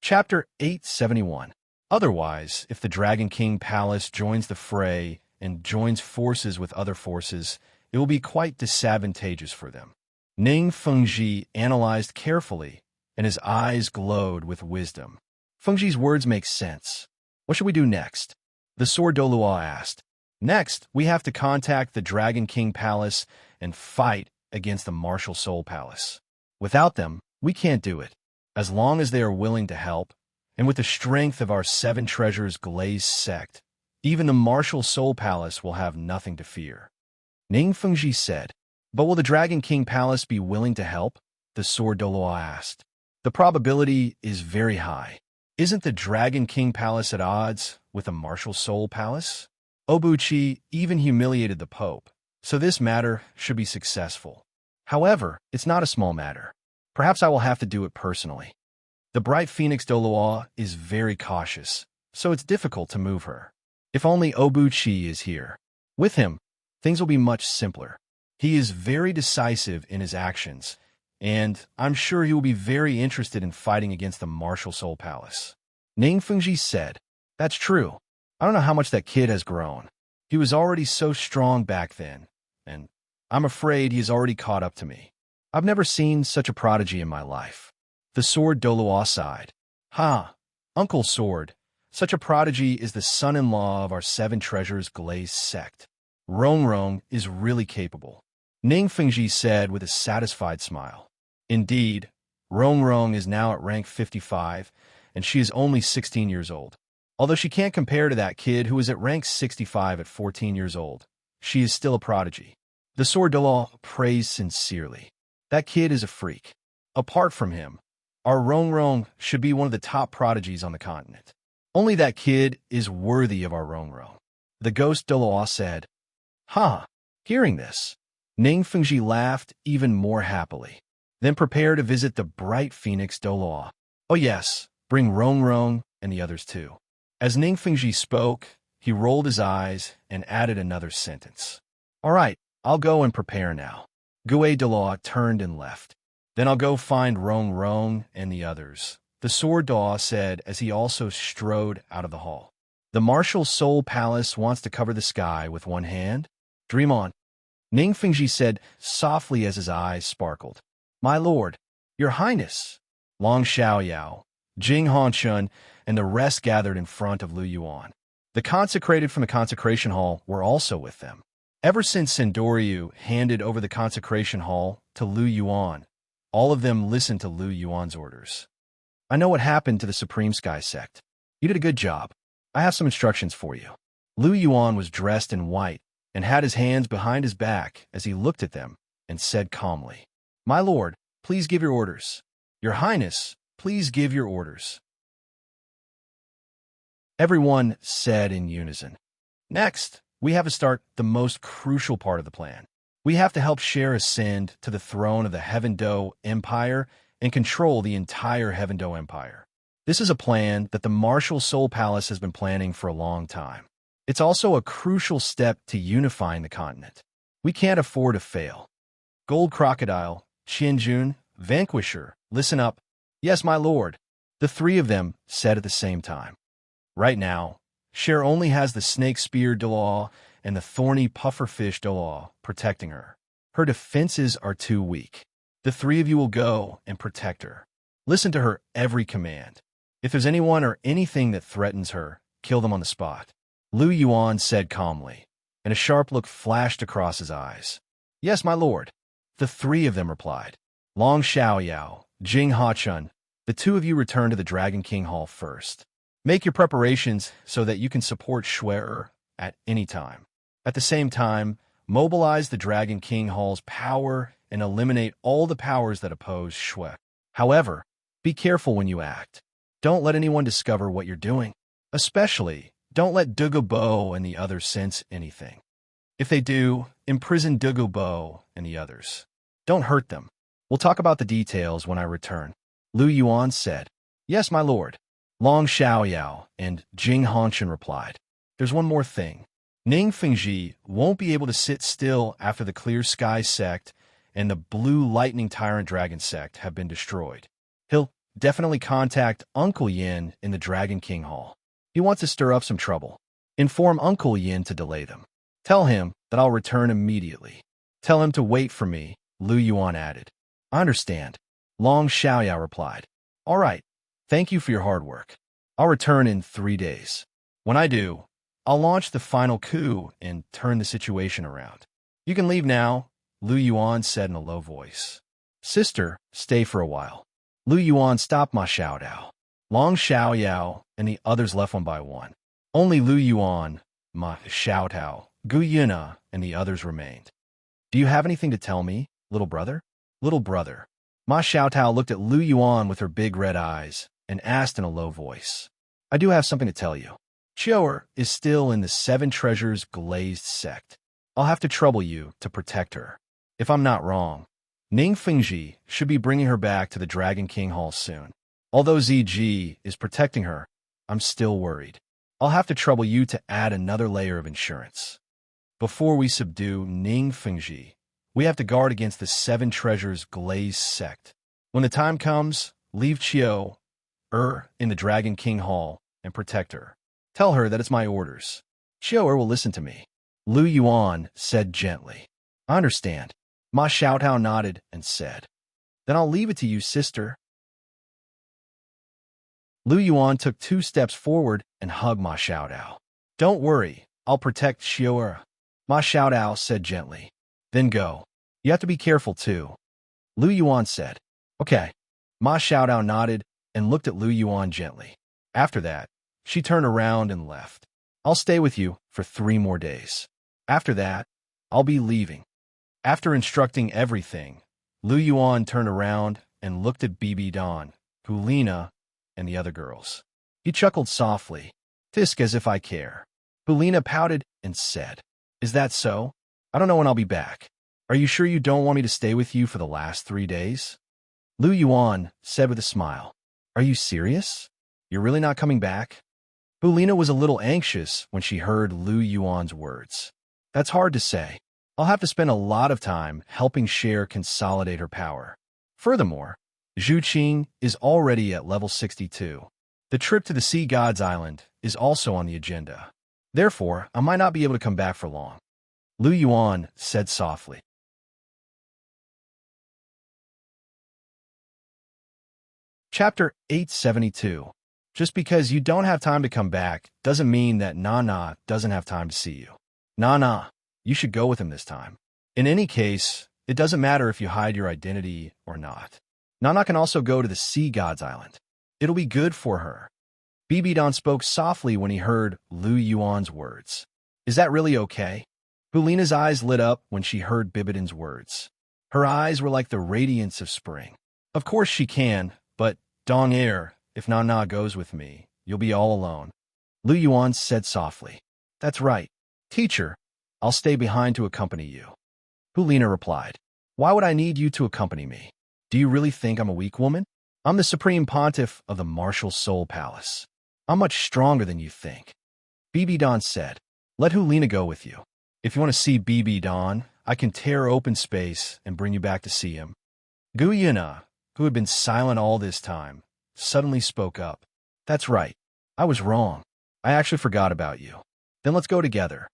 Chapter 871. Otherwise, if the Dragon King Palace joins the fray and joins forces with other forces, it will be quite disadvantageous for them. Ning Fengji analyzed carefully, and his eyes glowed with wisdom. Fengji's words make sense. What should we do next? The Sword Douluo asked. Next, we have to contact the Dragon King Palace and fight against the Martial Soul Palace. Without them, we can't do it. As long as they are willing to help, and with the strength of our 7 Treasures Glazed sect, even the Martial Soul Palace will have nothing to fear. Ning Fengji said. But will the Dragon King Palace be willing to help? The Sword Douluo asked. The probability is very high. Isn't the Dragon King Palace at odds with the Martial Soul Palace? Obuchi even humiliated the Pope, so this matter should be successful. However, it's not a small matter. Perhaps I will have to do it personally. The Bright Phoenix Douluo is very cautious, so it's difficult to move her. If only Obuchi is here. With him, things will be much simpler. He is very decisive in his actions, and I'm sure he will be very interested in fighting against the Martial Soul Palace. Ning Fengji said, "That's true. I don't know how much that kid has grown. He was already so strong back then, and I'm afraid he has already caught up to me. I've never seen such a prodigy in my life." The sword Douluo sighed. "Ha, Uncle Sword, such a prodigy is the son-in-law of our Seven Treasures Glazed sect. Rong is really capable," Ning Fengji said with a satisfied smile. Indeed, Rong is now at rank 55, and she is only 16 years old. Although she can't compare to that kid who was at rank 65 at 14 years old, she is still a prodigy. The sword Douluo praised sincerely. That kid is a freak. Apart from him, our Rong should be one of the top prodigies on the continent. Only that kid is worthy of our Rong. The ghost Douluo said. "Ha!" Hearing this, Ning Fengji laughed even more happily. Then prepare to visit the bright phoenix Douluo. "Oh yes, bring Rong and the others too." As Ning Fengji spoke, he rolled his eyes and added another sentence. "All right, I'll go and prepare now." Gue Douluo turned and left. "Then I'll go find Rong and the others," the sword Douluo said as he also strode out of the hall. "The Martial Soul Palace wants to cover the sky with one hand? Dream on," Ning Fengji said softly as his eyes sparkled. "My lord, your highness." Long Xiaoyao, Jing Hanshun, and the rest gathered in front of Lu Yuan. The consecrated from the consecration hall were also with them. Ever since Sendoryu handed over the consecration hall to Lu Yuan, all of them listened to Lu Yuan's orders. "I know what happened to the Supreme Sky Sect. You did a good job. I have some instructions for you." Lu Yuan was dressed in white and had his hands behind his back as he looked at them and said calmly, "My lord, please give your orders." "Your Highness, please give your orders." Everyone said in unison. "Next, we have to start the most crucial part of the plan. We have to help Cher ascend to the throne of the Heaven Do Empire and control the entire Heaven Do Empire. This is a plan that the Martial Soul Palace has been planning for a long time. It's also a crucial step to unifying the continent. We can't afford to fail." Gold Crocodile, Qianjun, Vanquisher, listen up. "Yes, my lord," the three of them said at the same time. Right now, Cher only has the Snake Spear Douluo and the Thorny Pufferfish Douluo protecting her. Her defenses are too weak. The three of you will go and protect her. Listen to her every command. If there's anyone or anything that threatens her, kill them on the spot." Lu Yuan said calmly, and a sharp look flashed across his eyes. "Yes, my lord," the three of them replied. Long Xiaoyao, Jing Hachun, the two of you return to the Dragon King Hall first. Make your preparations so that you can support Schwerer at any time. At the same time, mobilize the Dragon King Hall's power and eliminate all the powers that oppose Schwe. However, be careful when you act. Don't let anyone discover what you're doing. Especially, don't let Douluo and the others sense anything. If they do, imprison Douluo and the others. Don't hurt them. We'll talk about the details when I return." Lu Yuan said. "Yes, my lord." Long Xiaoyao and Jing Hanshun replied. "There's one more thing. Ning Fengji won't be able to sit still after the Clear Sky sect and the Blue Lightning Tyrant Dragon sect have been destroyed. He'll definitely contact Uncle Yin in the Dragon King Hall. He wants to stir up some trouble. Inform Uncle Yin to delay them. Tell him that I'll return immediately. Tell him to wait for me," Lu Yuan added. "I understand," Long Xiaoyao replied. "All right. Thank you for your hard work. I'll return in 3 days. When I do, I'll launch the final coup and turn the situation around. You can leave now," Lu Yuan said in a low voice. "Sister, stay for a while." Lu Yuan stopped Ma Xiaodao. Long Xiaoyao and the others left one by one. Only Lu Yuan, Ma Xiaotao, Gu Yuna, and the others remained. "Do you have anything to tell me, little brother?" "Little brother." Ma Xiaotao looked at Lu Yuan with her big red eyes and asked in a low voice. "I do have something to tell you. Qiu'er is still in the Seven Treasures Glazed sect. I'll have to trouble you to protect her. If I'm not wrong, Ning Fengji should be bringing her back to the Dragon King Hall soon. Although ZG is protecting her, I'm still worried. I'll have to trouble you to add another layer of insurance. Before we subdue Ning Fengji, We have to guard against the 7 treasures glazed sect. When the time comes, leave Chiao in the Dragon King Hall and protect her. Tell her that it's my orders. Chiao will listen to me. Lu Yuan said gently. I understand. Ma Xiaotao nodded and said, Then I'll leave it to you, sister. Lu Yuan took 2 steps forward and hugged Ma Xiaotao. Don't worry, I'll protect Chiao. Ma Xiaotao said gently. Then go. You have to be careful too. Lu Yuan said. Okay. Ma Xiaotao nodded and looked at Lu Yuan gently. After that, she turned around and left. I'll stay with you for 3 more days. After that, I'll be leaving. After instructing everything, Lu Yuan turned around and looked at Bibi Don, Hulina, and the other girls. He chuckled softly. Tisk as if I care. Hulina pouted and said, Is that so? I don't know when I'll be back. Are you sure you don't want me to stay with you for the last 3 days? Lu Yuan said with a smile. Are you serious? You're really not coming back? Hulina was a little anxious when she heard Lu Yuan's words. That's hard to say. I'll have to spend a lot of time helping Cher consolidate her power. Furthermore, Zhu Qing is already at level 62. The trip to the Sea God's Island is also on the agenda. Therefore, I might not be able to come back for long. Lu Yuan said softly. Chapter 872. Just because you don't have time to come back doesn't mean that Nana doesn't have time to see you. Nana, you should go with him this time. In any case, it doesn't matter if you hide your identity or not. Nana can also go to the Sea God's Island. It'll be good for her. Bibidon spoke softly when he heard Lu Yuan's words. Is that really okay? Hulina's eyes lit up when she heard Bibidon's words. Her eyes were like the radiance of spring. Of course she can, but Dong if Nana goes with me, you'll be all alone. Lu Yuan said softly. That's right. Teacher, I'll stay behind to accompany you. Hulina replied. Why would I need you to accompany me? Do you really think I'm a weak woman? I'm the Supreme Pontiff of the Martial Soul Palace. I'm much stronger than you think. Bibidon said. Let Hulina go with you. If you want to see Bibidon, I can tear open space and bring you back to see him. Guyana, who had been silent all this time, suddenly spoke up. That's right. I was wrong. I actually forgot about you. Then let's go together.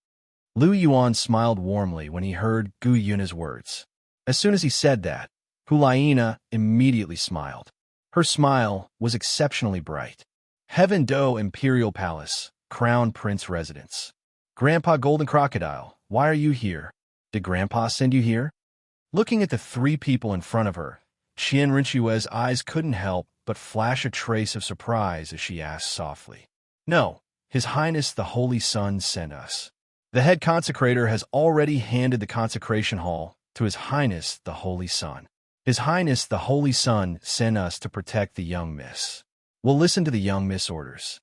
Lu Yuan smiled warmly when he heard Gu Yuna's words. As soon as he said that, Hulaina immediately smiled. Her smile was exceptionally bright. Heaven Do Imperial Palace, Crown Prince Residence. Grandpa Golden Crocodile, why are you here? Did Grandpa send you here? Looking at the 3 people in front of her, Qian Rinchue's eyes couldn't help but flash a trace of surprise as she asked softly. No, His Highness the Holy Sun sent us. The head consecrator has already handed the consecration hall to His Highness the Holy Sun. His Highness the Holy Sun sent us to protect the young miss. We'll listen to the young miss orders.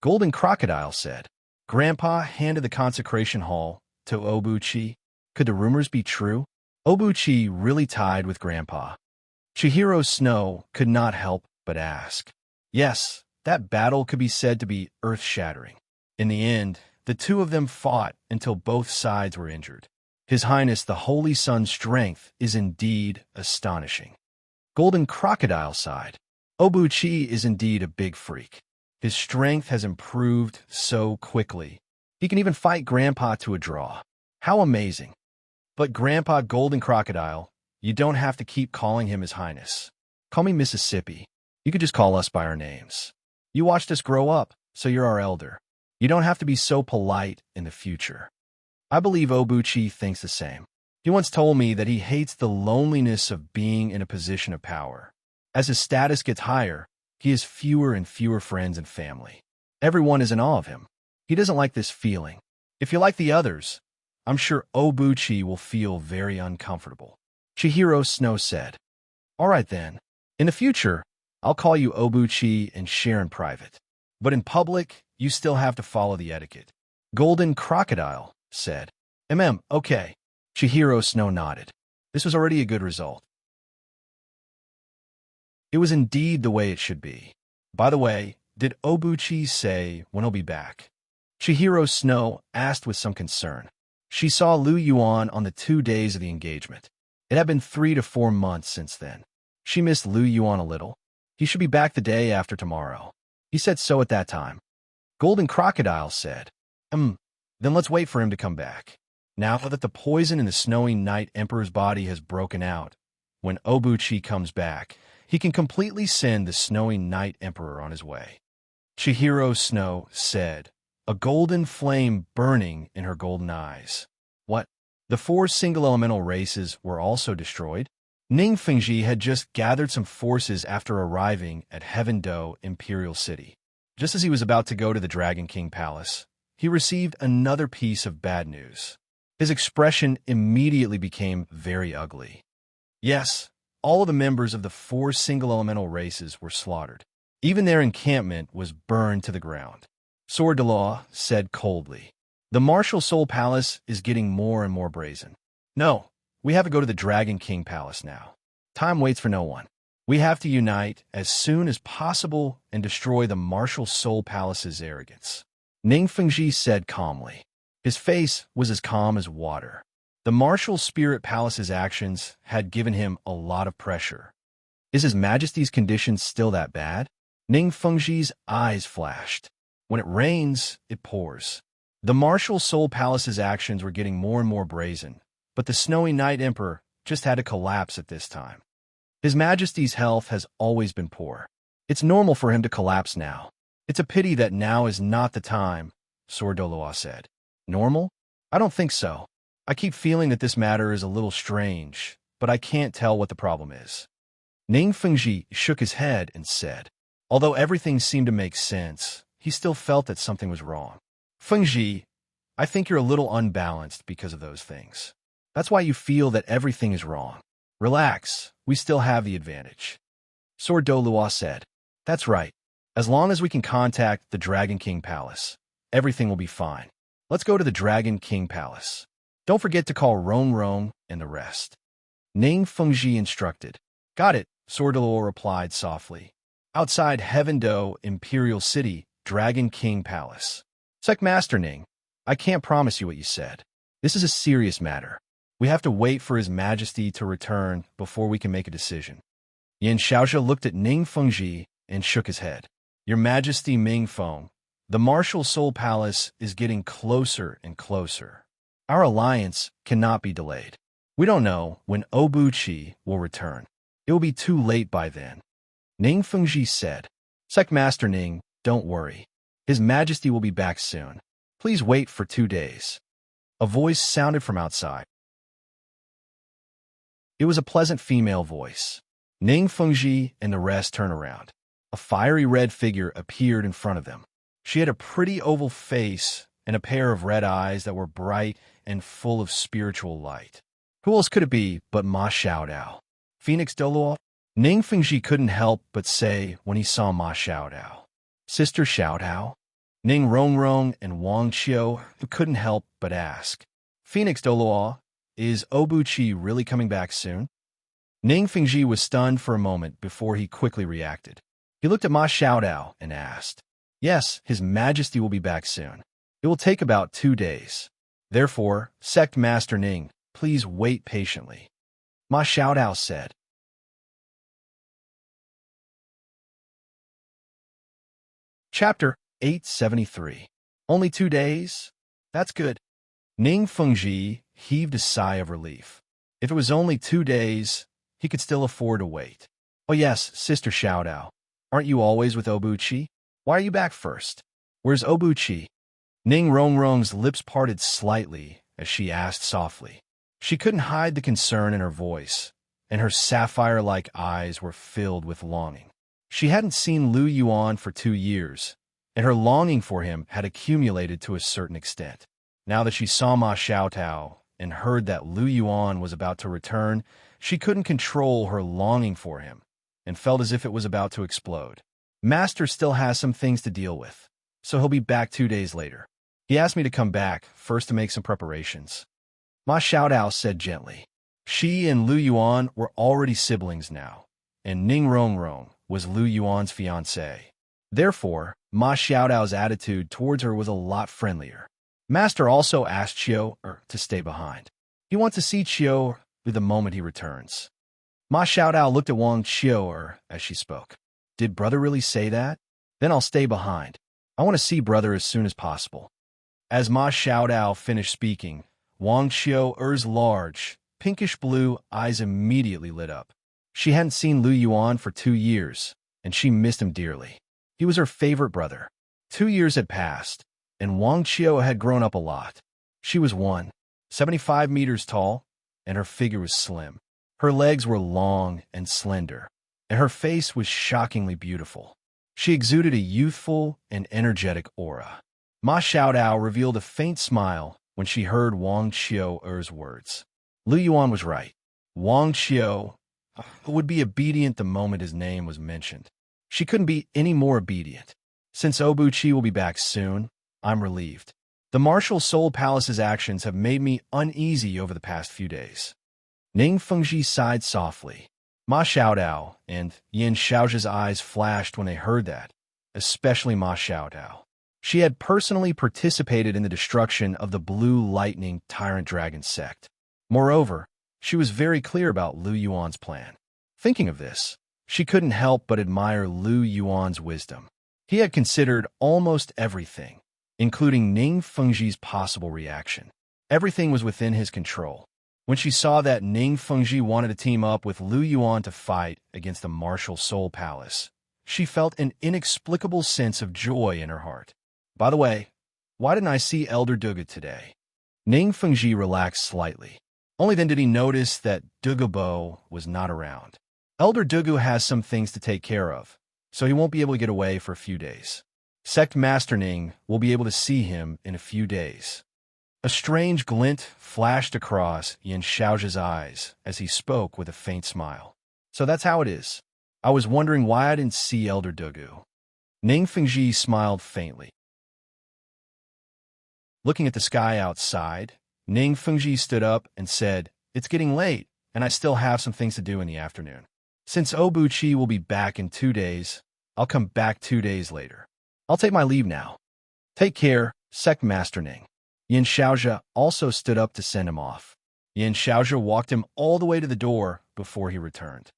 Golden Crocodile said. Grandpa handed the consecration hall to Obuchi. Could the rumors be true? Obuchi really tied with Grandpa. Chihiro Snow could not help but ask. Yes, that battle could be said to be earth-shattering. In the end, the 2 of them fought until both sides were injured. His Highness the Holy Sun's strength is indeed astonishing. Golden Crocodile sighed. Obuchi is indeed a big freak. His strength has improved so quickly. He can even fight Grandpa to a draw. How amazing. But Grandpa Golden Crocodile, you don't have to keep calling him His Highness. Call me Mississippi. You could just call us by our names. You watched us grow up, so you're our elder. You don't have to be so polite in the future. I believe Obuchi thinks the same. He once told me that he hates the loneliness of being in a position of power. As his status gets higher, he has fewer and fewer friends and family. Everyone is in awe of him. He doesn't like this feeling. If you like the others, I'm sure Obuchi will feel very uncomfortable. Chihiro Snow said. All right then. In the future, I'll call you Obuchi and share in private. But in public, you still have to follow the etiquette. Golden Crocodile said. Okay. Chihiro Snow nodded. This was already a good result. It was indeed the way it should be. By the way, did Obuchi say when he'll be back? Chihiro Snow asked with some concern. She saw Lu Yuan on the 2 days of the engagement. It had been 3 to 4 months since then. She missed Lu Yuan a little. He should be back the day after tomorrow. He said so at that time. Golden Crocodile said, then let's wait for him to come back. Now that the poison in the snowy Night Emperor's body has broken out, when Obuchi comes back, he can completely send the snowy Night Emperor on his way. Chihiro Snow said, a golden flame burning in her golden eyes. What? The 4 single elemental races were also destroyed? Ning Fengji had just gathered some forces after arriving at Heaven Do Imperial City. Just as he was about to go to the Dragon King Palace, he received another piece of bad news. His expression immediately became very ugly. Yes, all of the members of the 4 single elemental races were slaughtered. Even their encampment was burned to the ground. Douluo said coldly, the Martial Soul Palace is getting more and more brazen. No, we have to go to the Dragon King Palace now. Time waits for no one. We have to unite as soon as possible and destroy the Martial Soul Palace's arrogance. Ning Fengji said calmly. His face was as calm as water. The Martial Spirit Palace's actions had given him a lot of pressure. Is His Majesty's condition still that bad? Ning Fengji's eyes flashed. When it rains, it pours. The Martial Soul Palace's actions were getting more and more brazen, but the Snowy Night Emperor just had to collapse at this time. His Majesty's health has always been poor. It's normal for him to collapse now. It's a pity that now is not the time, Douluo said. Normal? I don't think so. I keep feeling that this matter is a little strange, but I can't tell what the problem is. Ning Fengji shook his head and said, although everything seemed to make sense, he still felt that something was wrong. Fengji, I think you're a little unbalanced because of those things. That's why you feel that everything is wrong. Relax, we still have the advantage. Douluo said, that's right. As long as we can contact the Dragon King Palace, everything will be fine. Let's go to the Dragon King Palace. Don't forget to call Rong Rong and the rest. Ning Fengji instructed. Got it, Douluo replied softly. Outside Heaven Do Imperial City, Dragon King Palace. Master Ning, I can't promise you what you said. This is a serious matter. We have to wait for His Majesty to return before we can make a decision. Yin Xiaozhe looked at Ning Fengji and shook his head. Your Majesty Ming Feng, the Martial Soul Palace is getting closer and closer. Our alliance cannot be delayed. We don't know when Obuchi will return. It will be too late by then. Ning Fengji said, Master Ning, don't worry. His Majesty will be back soon. Please wait for 2 days. A voice sounded from outside. It was a pleasant female voice. Ning Fengji and the rest turned around. A fiery red figure appeared in front of them. She had a pretty oval face and a pair of red eyes that were bright and full of spiritual light. Who else could it be but Ma Xiaodao? Phoenix Douluo? Ning Fengji couldn't help but say when he saw Ma Xiaodao. Sister Xiaodao? Ning Rongrong and Wang Qiu couldn't help but ask. Phoenix Douluo, is Obuchi really coming back soon? Ning Fengji was stunned for a moment before he quickly reacted. He looked at Ma Xiaodao and asked, Yes, His Majesty will be back soon. It will take about 2 days. Therefore, Sect Master Ning, please wait patiently. Ma Xiaodao said. Chapter 873. Only 2 days? That's good. Ning Fengji heaved a sigh of relief. If it was only 2 days, he could still afford to wait. Oh yes, Sister Xiaodao. Aren't you always with Obuchi? Why are you back first? Where's Obuchi? Ning Rongrong's lips parted slightly as she asked softly. She couldn't hide the concern in her voice, and her sapphire-like eyes were filled with longing. She hadn't seen Lu Yuan for 2 years, and her longing for him had accumulated to a certain extent. Now that she saw Ma Xiaotao and heard that Lu Yuan was about to return, she couldn't control her longing for him and felt as if it was about to explode. Master still has some things to deal with, so he'll be back 2 days later. He asked me to come back first to make some preparations. Ma Xiaodao said gently. She and Lu Yuan were already siblings now, and Ning Rongrong was Lu Yuan's fiancée. Therefore, Ma Xiaodao's attitude towards her was a lot friendlier. Master also asked Qiu to stay behind. He wants to see Qiu the moment he returns. Ma Xiaodao looked at Wang Qiu'er as she spoke. Did brother really say that? Then I'll stay behind. I want to see brother as soon as possible. As Ma Xiaodao finished speaking, Wang Qiu'er's large, pinkish-blue eyes immediately lit up. She hadn't seen Lu Yuan for 2 years, and she missed him dearly. He was her favorite brother. 2 years had passed, and Wang Qiu had grown up a lot. She was 175 meters tall, and her figure was slim. Her legs were long and slender, and her face was shockingly beautiful. She exuded a youthful and energetic aura. Ma Xiaodao revealed a faint smile when she heard Wang Qiu'er's words. Lu Yuan was right. Wang Qiu would be obedient the moment his name was mentioned. She couldn't be any more obedient. Since Obuchi will be back soon, I'm relieved. The Martial Soul Palace's actions have made me uneasy over the past few days. Ning Fengji sighed softly. Ma Xiaodao and Yin Xiaozha's eyes flashed when they heard that, especially Ma Xiaodao. She had personally participated in the destruction of the Blue Lightning Tyrant Dragon sect. Moreover, she was very clear about Lu Yuan's plan. Thinking of this, she couldn't help but admire Lu Yuan's wisdom. He had considered almost everything, including Ning Fengji's possible reaction. Everything was within his control. When she saw that Ning Fengji wanted to team up with Lu Yuan to fight against the Martial Soul Palace, she felt an inexplicable sense of joy in her heart. By the way, why didn't I see Elder Dugu today? Ning Fengji relaxed slightly. Only then did he notice that Dugubo was not around. Elder Dugu has some things to take care of, so he won't be able to get away for a few days. Sect Master Ning will be able to see him in a few days. A strange glint flashed across Yin Xiaozha's eyes as he spoke with a faint smile. So that's how it is. I was wondering why I didn't see Elder Dugu. Ning Fengji smiled faintly. Looking at the sky outside, Ning Fengji stood up and said, "It's getting late, and I still have some things to do in the afternoon. Since Obuchi will be back in 2 days, I'll come back 2 days later. I'll take my leave now. Take care, Sect Master Ning." Yin Xiaozha also stood up to send him off. Yin Xiaozha walked him all the way to the door before he returned.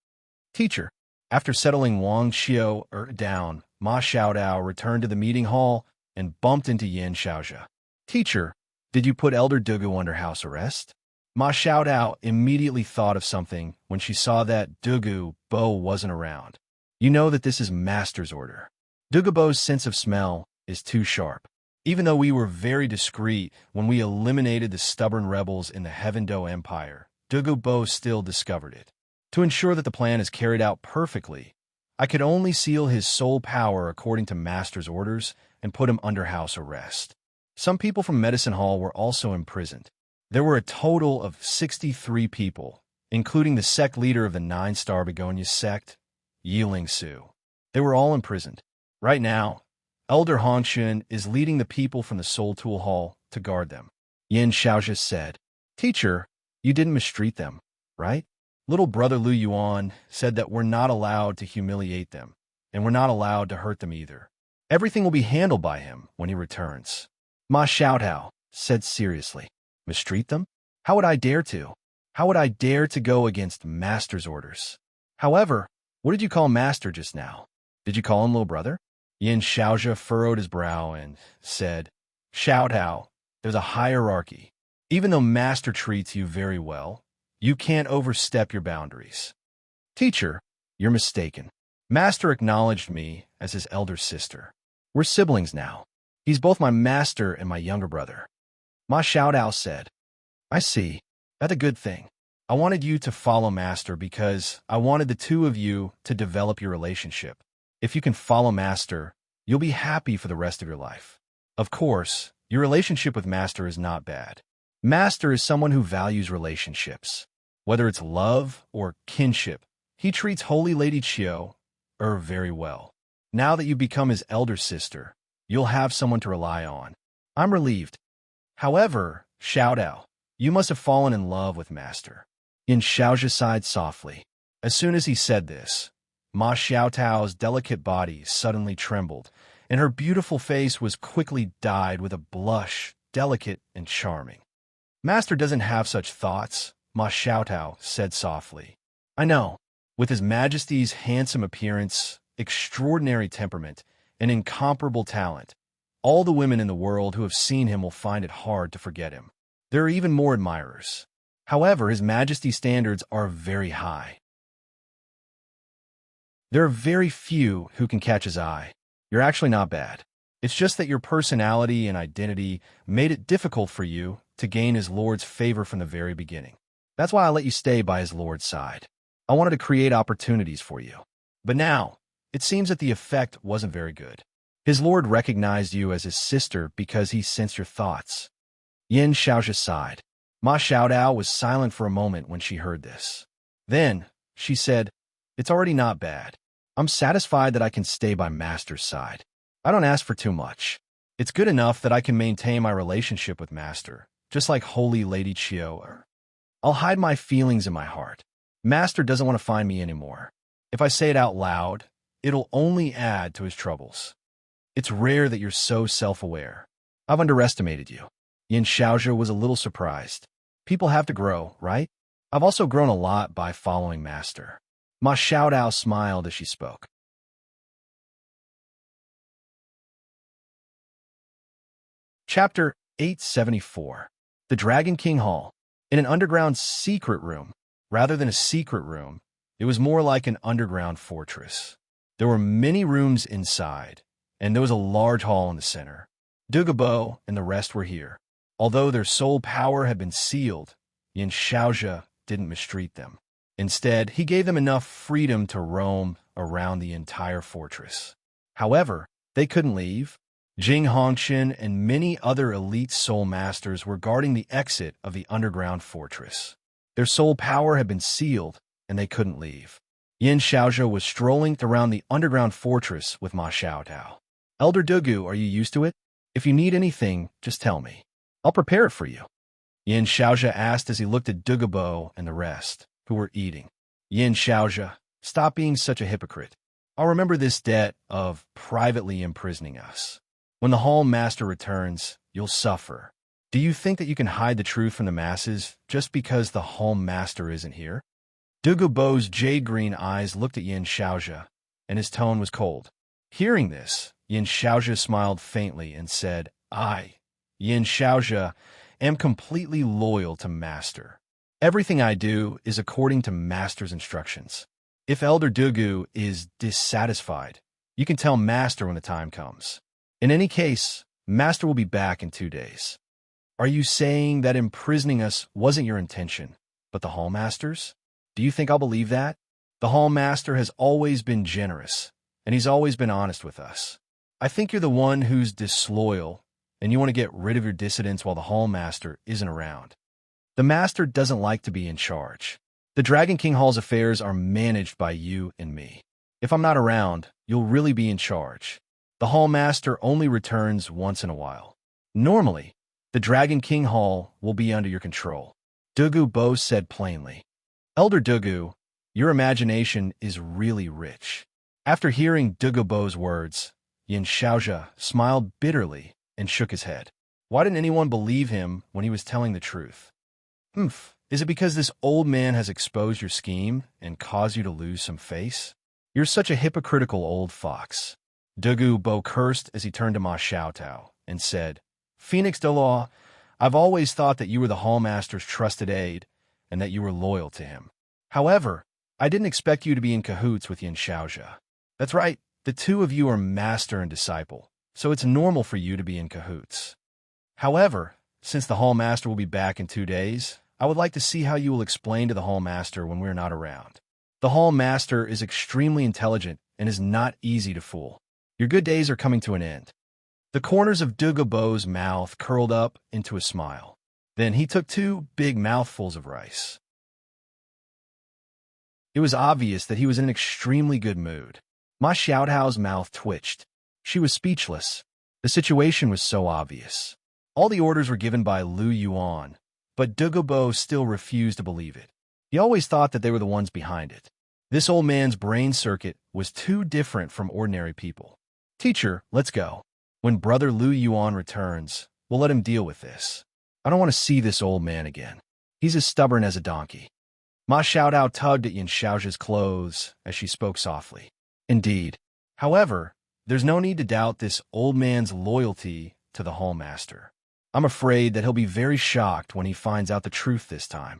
Teacher, after settling Wang Qiu'er down, Ma Xiaodao returned to the meeting hall and bumped into Yin Xiaozha. Teacher, did you put Elder Dugu under house arrest? Ma Xiaodao immediately thought of something when she saw that Dugu Bo wasn't around. You know that this is Master's order. Dugu Bo's sense of smell is too sharp. Even though we were very discreet when we eliminated the stubborn rebels in the Heaven Do Empire, Dugu Bo still discovered it. To ensure that the plan is carried out perfectly, I could only seal his soul power according to Master's orders and put him under house arrest. Some people from Medicine Hall were also imprisoned. There were a total of 63 people, including the sect leader of the 9-star Begonia sect, Yiling Su. They were all imprisoned. Right now, Elder Hongxun is leading the people from the Soul Tool Hall to guard them. Yin Xiaozha said, Teacher, you didn't mistreat them, right? Little brother Lu Yuan said that we're not allowed to humiliate them, and we're not allowed to hurt them either. Everything will be handled by him when he returns. Ma Xiaodao said seriously, Mistreat them? How would I dare to? How would I dare to go against Master's orders? However, what did you call Master just now? Did you call him little brother? Yin Xiaozha furrowed his brow and said, Xiaodao, there's a hierarchy. Even though Master treats you very well, you can't overstep your boundaries. Teacher, you're mistaken. Master acknowledged me as his elder sister. We're siblings now. He's both my master and my younger brother. Ma Xiaodao said, I see. That's a good thing. I wanted you to follow Master because I wanted the two of you to develop your relationship. If you can follow Master, you'll be happy for the rest of your life. Of course, your relationship with Master is not bad. Master is someone who values relationships. Whether it's love or kinship, he treats Holy Lady Qiu very well. Now that you've become his elder sister, you'll have someone to rely on. I'm relieved. However, Xiaodao, you must have fallen in love with Master. Yin Xiaozha sighed softly. As soon as he said this, Ma Xiaotao's delicate body suddenly trembled, and her beautiful face was quickly dyed with a blush, delicate and charming. Master doesn't have such thoughts, Ma Xiaotao said softly. I know. With His Majesty's handsome appearance, extraordinary temperament, and incomparable talent, all the women in the world who have seen him will find it hard to forget him. There are even more admirers. However, His Majesty's standards are very high. There are very few who can catch his eye. You're actually not bad. It's just that your personality and identity made it difficult for you to gain his lord's favor from the very beginning. That's why I let you stay by his lord's side. I wanted to create opportunities for you. But now, it seems that the effect wasn't very good. His lord recognized you as his sister because he sensed your thoughts. Yin Xiaozhi sighed. Ma Xiaodao was silent for a moment when she heard this. Then, she said, It's already not bad. I'm satisfied that I can stay by Master's side. I don't ask for too much. It's good enough that I can maintain my relationship with Master, just like Holy Lady Chio. I'll hide my feelings in my heart. Master doesn't want to find me anymore. If I say it out loud, it'll only add to his troubles. It's rare that you're so self-aware. I've underestimated you. Yin Xiaozhi was a little surprised. People have to grow, right? I've also grown a lot by following Master. Ma Xiaodao smiled as she spoke. Chapter 874. The Dragon King Hall. In an underground secret room, rather than a secret room, it was more like an underground fortress. There were many rooms inside, and there was a large hall in the center. Douluo and the rest were here. Although their soul power had been sealed, Yin Xiaozhi didn't mistreat them. Instead, he gave them enough freedom to roam around the entire fortress. However, they couldn't leave. Jing Hongqian and many other elite soul masters were guarding the exit of the underground fortress. Their soul power had been sealed, and they couldn't leave. Yin Xiaozhi was strolling around the underground fortress with Ma Xiaotao. Elder Douluo, are you used to it? If you need anything, just tell me. I'll prepare it for you. Yin Xiaozhi asked as he looked at Douluo and the rest, who were eating. Yin Xiaozhi, stop being such a hypocrite. I'll remember this debt of privately imprisoning us. When the Hall Master returns, you'll suffer. Do you think that you can hide the truth from the masses just because the Hall Master isn't here? Douluo's jade-green eyes looked at Yin Xiaozhi, and his tone was cold. Hearing this, Yin Xiaozhi smiled faintly and said, I, Yin Xiaozhi, am completely loyal to Master. Everything I do is according to Master's instructions. If Elder Douluo is dissatisfied, you can tell Master when the time comes. In any case, Master will be back in 2 days. Are you saying that imprisoning us wasn't your intention, but the Hall Master's? Do you think I'll believe that? The Hall Master has always been generous, and he's always been honest with us. I think you're the one who's disloyal, and you want to get rid of your dissidents while the Hall Master isn't around. The Master doesn't like to be in charge. The Dragon King Hall's affairs are managed by you and me. If I'm not around, you'll really be in charge. The Hall Master only returns once in a while. Normally, the Dragon King Hall will be under your control. Douluo said plainly. Elder Douluo, your imagination is really rich. After hearing Douluo's words, Yin Xiaozhi smiled bitterly and shook his head. Why didn't anyone believe him when he was telling the truth? Is it because this old man has exposed your scheme and caused you to lose some face? You're such a hypocritical old fox. Douluo cursed as he turned to Ma Xiaotao and said, Phoenix Douluo, I've always thought that you were the Hall Master's trusted aide and that you were loyal to him. However, I didn't expect you to be in cahoots with Yin Xiaozhi. That's right, the two of you are master and disciple, so it's normal for you to be in cahoots. However, since the Hall Master will be back in 2 days, I would like to see how you will explain to the Hall Master when we're not around. The Hall Master is extremely intelligent and is not easy to fool. Your good days are coming to an end. The corners of Douluo's mouth curled up into a smile. Then he took 2 big mouthfuls of rice. It was obvious that he was in an extremely good mood. Ma Xiaotao's mouth twitched. She was speechless. The situation was so obvious. All the orders were given by Lu Yuan, but Douluo still refused to believe it. He always thought that they were the ones behind it. This old man's brain circuit was too different from ordinary people. Teacher, let's go. When Brother Lu Yuan returns, we'll let him deal with this. I don't want to see this old man again. He's as stubborn as a donkey. Ma Xiaodao tugged at Yin Xiaoxia's clothes as she spoke softly. Indeed. However, there's no need to doubt this old man's loyalty to the hallmaster. I'm afraid that he'll be very shocked when he finds out the truth this time.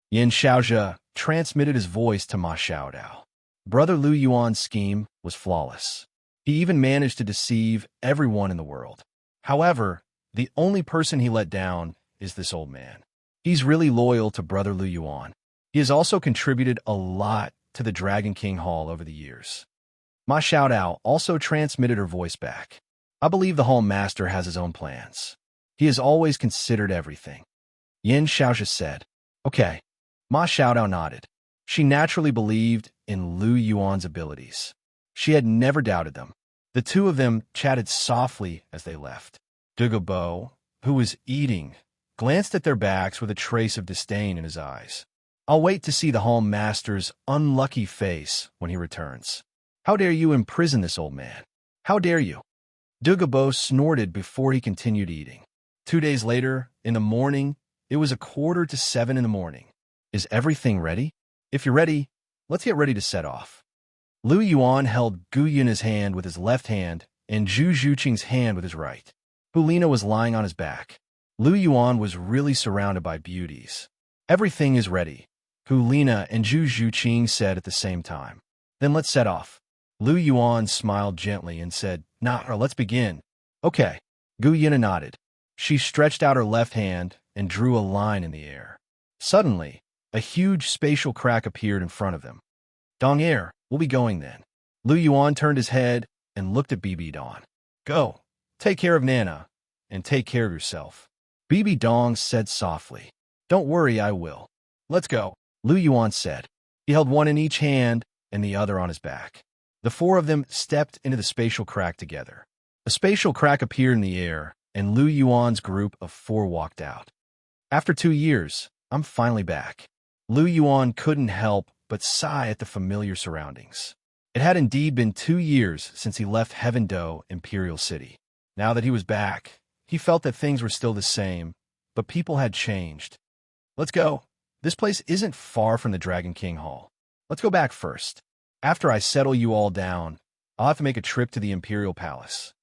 Yin Xiaoxia transmitted his voice to Ma Xiaodao. Brother Lu Yuan's scheme was flawless. He even managed to deceive everyone in the world. However, the only person he let down is this old man. He's really loyal to Brother Lu Yuan. He has also contributed a lot to the Dragon King Hall over the years. Ma Xiaodao also transmitted her voice back. I believe the Hall Master has his own plans. He has always considered everything. Yin Xiaoxia said, Okay. Ma Xiaodao nodded. She naturally believed in Lu Yuan's abilities. She had never doubted them. The two of them chatted softly as they left. Douluo, who was eating, glanced at their backs with a trace of disdain in his eyes. I'll wait to see the Hall Master's unlucky face when he returns. How dare you imprison this old man? How dare you? Douluo snorted before he continued eating. 2 days later, in the morning, it was 6:45 in the morning. Is everything ready? If you're ready, let's get ready to set off. Lu Yuan held Gu Yun's hand with his left hand and Zhu Zhuqing's hand with his right. Hulina was lying on his back. Lu Yuan was really surrounded by beauties. Everything is ready, Hulina and Zhu Zhuqing said at the same time. Then let's set off. Lu Yuan smiled gently and said, let's begin. Okay. Gu Yun nodded. She stretched out her left hand and drew a line in the air. Suddenly, a huge spatial crack appeared in front of them. Dong Air, we'll be going then. Lu Yuan turned his head and looked at Bibi Dong. Go. Take care of Nana, and take care of yourself. Bibi Dong said softly. Don't worry, I will. Let's go, Lu Yuan said. He held one in each hand and the other on his back. The four of them stepped into the spatial crack together. A spatial crack appeared in the air, and Lu Yuan's group of four walked out. After 2 years, I'm finally back. Lu Yuan couldn't help but sigh at the familiar surroundings. It had indeed been 2 years since he left Heaven Do Imperial City. Now that he was back, he felt that things were still the same, but people had changed. Let's go. This place isn't far from the Dragon King Hall. Let's go back first. After I settle you all down, I'll have to make a trip to the Imperial Palace.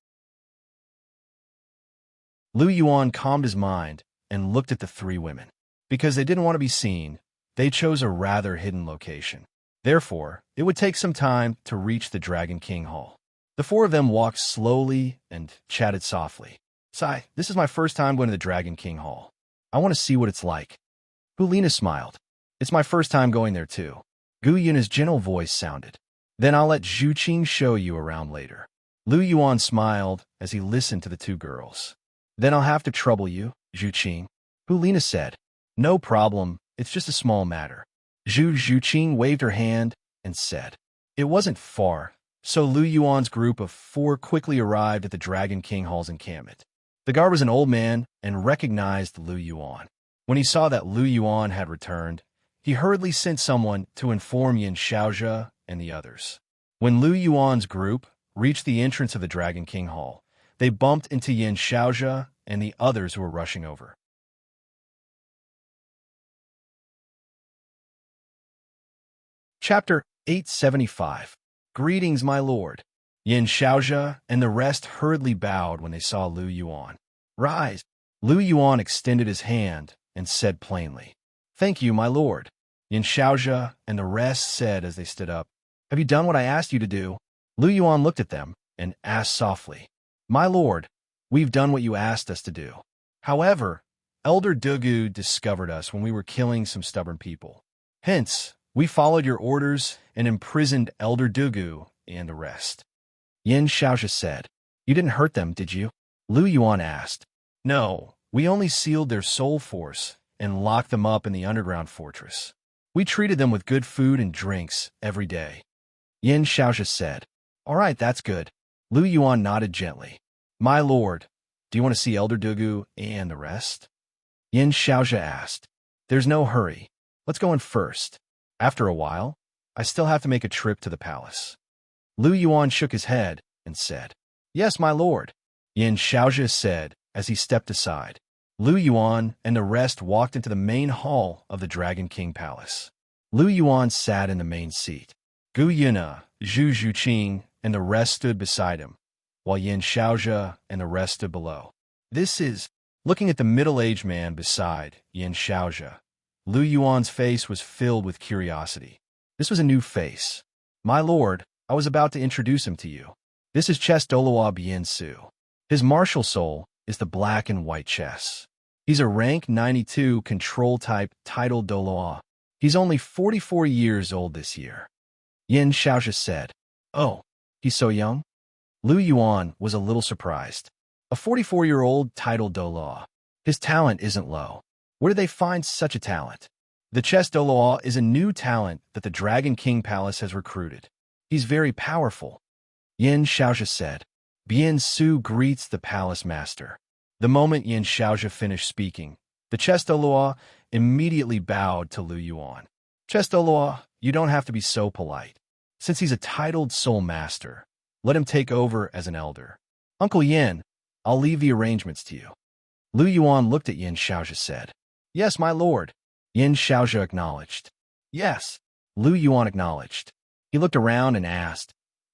Lu Yuan calmed his mind and looked at the three women. Because they didn't want to be seen, they chose a rather hidden location. Therefore, it would take some time to reach the Dragon King Hall. The four of them walked slowly and chatted softly. Sai, this is my first time going to the Dragon King Hall. I want to see what it's like. Hulina smiled. It's my first time going there too. Gu Yun's gentle voice sounded. Then I'll let Zhu Qing show you around later. Lu Yuan smiled as he listened to the two girls. Then I'll have to trouble you, Zhu Qing. Hulina said. No problem, it's just a small matter. Zhu Zhuqing waved her hand and said. It wasn't far, so Lu Yuan's group of four quickly arrived at the Dragon King Hall's encampment. The guard was an old man and recognized Lu Yuan. When he saw that Lu Yuan had returned, he hurriedly sent someone to inform Yin Xiaoxia and the others. When Lu Yuan's group reached the entrance of the Dragon King Hall, they bumped into Yin Xiaoxia and the others who were rushing over. Chapter 875. Greetings, my lord. Yin Xiaoxia and the rest hurriedly bowed when they saw Lu Yuan. Rise. Lu Yuan extended his hand and said plainly, Thank you, my lord. Yin Xiaoxia and the rest said as they stood up, Have you done what I asked you to do? Lu Yuan looked at them and asked softly, My lord, we've done what you asked us to do. However, Elder Douluo discovered us when we were killing some stubborn people. Hence, we followed your orders and imprisoned Elder Douluo and the rest. Yin Xiaoxia said, You didn't hurt them, did you? Lu Yuan asked. No, we only sealed their soul force and locked them up in the underground fortress. We treated them with good food and drinks every day. Yin Xiaoxia said, All right, that's good. Lu Yuan nodded gently. My lord, do you want to see Elder Douluo and the rest? Yin Xiaoxia asked. There's no hurry. Let's go in first. After a while, I still have to make a trip to the palace. Lu Yuan shook his head and said, Yes, my lord. Yin Xiaoxia said as he stepped aside. Lu Yuan and the rest walked into the main hall of the Dragon King Palace. Lu Yuan sat in the main seat. Gu Yuna, Zhu Zhuqing, and the rest stood beside him, while Yin Xiaozhe and the rest stood below. Looking at the middle-aged man beside Yin Xiaozhe, Lu Yuan's face was filled with curiosity. This was a new face. My lord, I was about to introduce him to you. This is chess Douluo Bien Su. His martial soul is the black and white chess. He's a rank 92 control type titled Douluo. He's only 44 years old this year. Yin Xiaozhe said, "Oh, he's so young?" Lu Yuan was a little surprised. A 44-year-old titled Douluo. His talent isn't low. Where did they find such a talent? The chess Douluo is a new talent that the Dragon King Palace has recruited. He's very powerful. Yin Xiaozhe said. Bien Su greets the palace master. The moment Yin Xiaozhe finished speaking, the chess Douluo immediately bowed to Lu Yuan. Chess Douluo, you don't have to be so polite. Since he's a titled soul master, let him take over as an elder. Uncle Yin, I'll leave the arrangements to you. Lu Yuan looked at Yin Xiaozhe said. Yes, my lord. Yin Xiaozhe acknowledged. Yes. Lu Yuan acknowledged. He looked around and asked,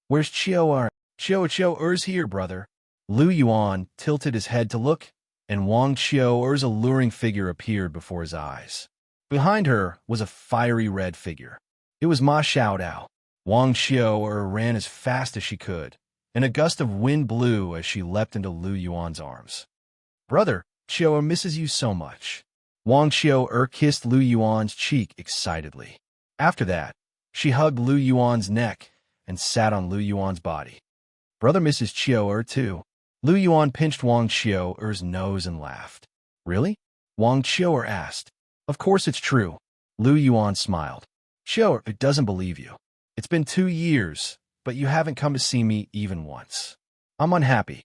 Where's Qiao? Qiao here, brother. Lu Yuan tilted his head to look, and Wang Qiao's alluring figure appeared before his eyes. Behind her was a fiery red figure. It was Ma Xiaodao. Wang Qiao ran as fast as she could, and a gust of wind blew as she leapt into Lu Yuan's arms. Brother, Qiao misses you so much. Wang Qiao kissed Lu Yuan's cheek excitedly. After that, she hugged Lu Yuan's neck and sat on Lu Yuan's body. Brother misses Qiao too. Lu Yuan pinched Wang Qiao's nose and laughed. Really? Wang Qiao asked. Of course it's true. Lu Yuan smiled. Qiao doesn't believe you. It's been 2 years, but you haven't come to see me even once. I'm unhappy.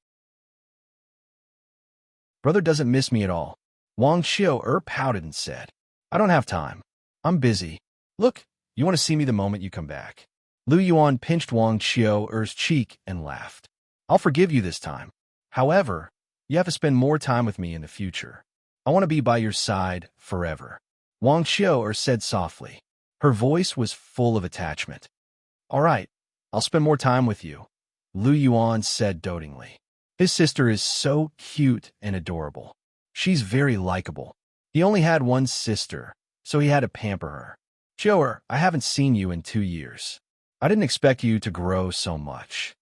Brother doesn't miss me at all. Wang Qiao pouted and said, I don't have time. I'm busy. Look, you want to see me the moment you come back. Lu Yuan pinched Wang Qiao's cheek and laughed. I'll forgive you this time. However, you have to spend more time with me in the future. I want to be by your side forever. Wang Qiao said softly. Her voice was full of attachment. All right, I'll spend more time with you, Lu Yuan said dotingly. His sister is so cute and adorable. She's very likable. He only had one sister, so he had to pamper her. Qiao, I haven't seen you in 2 years. I didn't expect you to grow so much.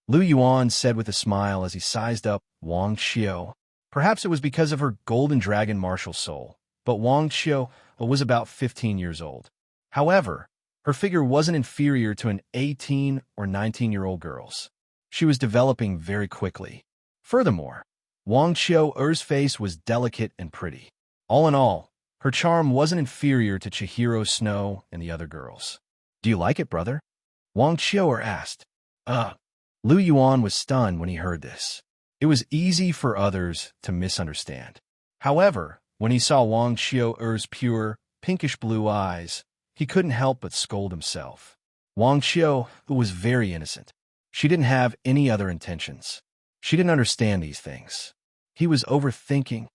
Lu Yuan said with a smile as he sized up Wang Qiao. Perhaps it was because of her golden dragon martial soul, but Wang Qiao was about 15 years old. However, her figure wasn't inferior to an 18 or 19-year-old girl's. She was developing very quickly. Furthermore, Wang Qiao's face was delicate and pretty. All in all, her charm wasn't inferior to Chihiro Snow and the other girls. Do you like it, brother? Wang Qiao asked. Lu Yuan was stunned when he heard this. It was easy for others to misunderstand. However, when he saw Wang Qiao's pure, pinkish-blue eyes, he couldn't help but scold himself. Wang Qiao was very innocent. She didn't have any other intentions. She didn't understand these things. He was overthinking.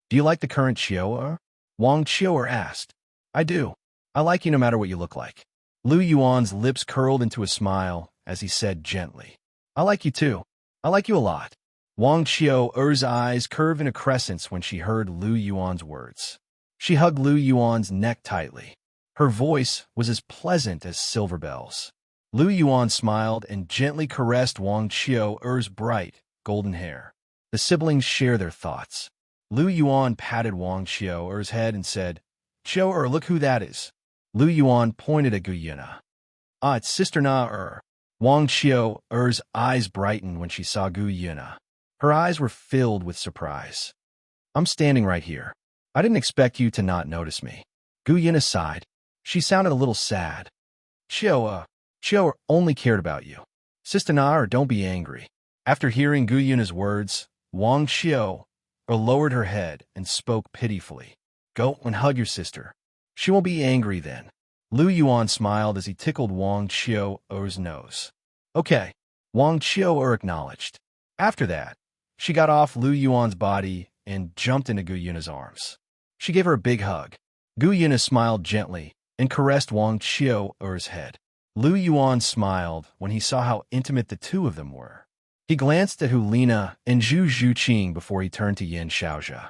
Do you like the current Qiao? Wang Qiao asked. I do. I like you no matter what you look like. Lu Yuan's lips curled into a smile as he said gently. I like you too. I like you a lot. Wang Qiao's eyes curved in a crescent when she heard Lu Yuan's words. She hugged Lu Yuan's neck tightly. Her voice was as pleasant as silver bells. Lu Yuan smiled and gently caressed Wang Qiao's bright, golden hair. The siblings share their thoughts. Lu Yuan patted Wang Qiao's head and said, Qiao, look who that is. Lu Yuan pointed at Gu Yuna. It's Sister Na. Wang Qiao's eyes brightened when she saw Gu Yuna. Her eyes were filled with surprise. I'm standing right here. I didn't expect you to not notice me. Gu Yuna sighed. She sounded a little sad. Qiao only cared about you. Sister Na, don't be angry. After hearing Gu Yuna's words, Wang Qiao lowered her head and spoke pitifully. Go and hug your sister. She won't be angry then. Lu Yuan smiled as he tickled Wang Qiao's nose. Okay, Wang Qiao acknowledged. After that, she got off Lu Yuan's body and jumped into Gu Yuna's arms. She gave her a big hug. Gu Yuna smiled gently and caressed Wang Qiuer's head. Lu Yuan smiled when he saw how intimate the two of them were. He glanced at Hulina and Zhu Zhuqing before he turned to Yin Xiaojia.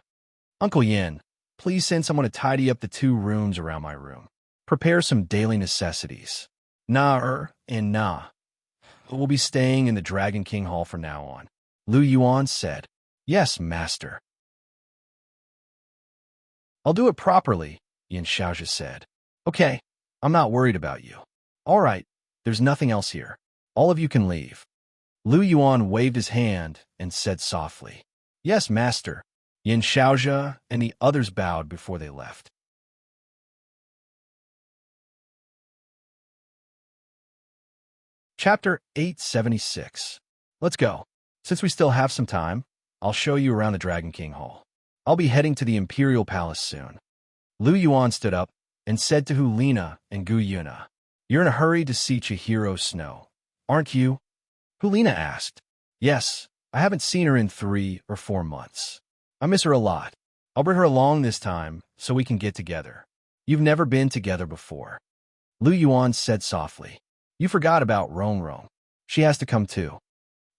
Uncle Yin, please send someone to tidy up the 2 rooms around my room. Prepare some daily necessities. Na and Na. We'll be staying in the Dragon King Hall from now on. Lu Yuan said. Yes, master. I'll do it properly, Yin Xiaojia said. Okay, I'm not worried about you. All right, there's nothing else here. All of you can leave. Lu Yuan waved his hand and said softly, Yes, master. Yin Xiaojia and the others bowed before they left. Chapter 876. Let's go. Since we still have some time, I'll show you around the Dragon King Hall. I'll be heading to the Imperial Palace soon. Lu Yuan stood up and said to Hulina and Gu Yuna, You're in a hurry to see Chihiro Snow, aren't you? Hulina asked. Yes, I haven't seen her in 3 or 4 months. I miss her a lot. I'll bring her along this time so we can get together. You've never been together before. Lu Yuan said softly. You forgot about Rong. She has to come too.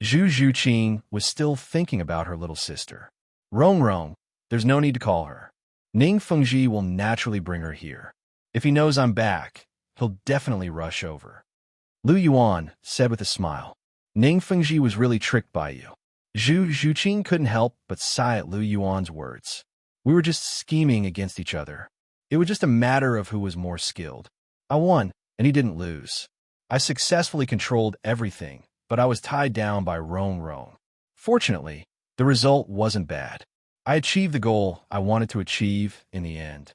Zhu Zhuqing was still thinking about her little sister. Rong, there's no need to call her. Ning Fengji will naturally bring her here. If he knows I'm back, he'll definitely rush over. Lu Yuan said with a smile. Ning Fengji was really tricked by you. Zhu Zhuqing couldn't help but sigh at Lu Yuan's words. We were just scheming against each other. It was just a matter of who was more skilled. I won, and he didn't lose. I successfully controlled everything, but I was tied down by Rong. Fortunately, the result wasn't bad. I achieved the goal I wanted to achieve in the end.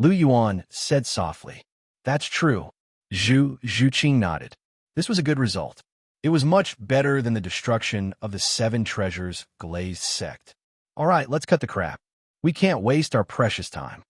Lu Yuan said softly. That's true. Zhu Zhuqing nodded. This was a good result. It was much better than the destruction of the 7 treasures glazed sect. All right, let's cut the crap. We can't waste our precious time.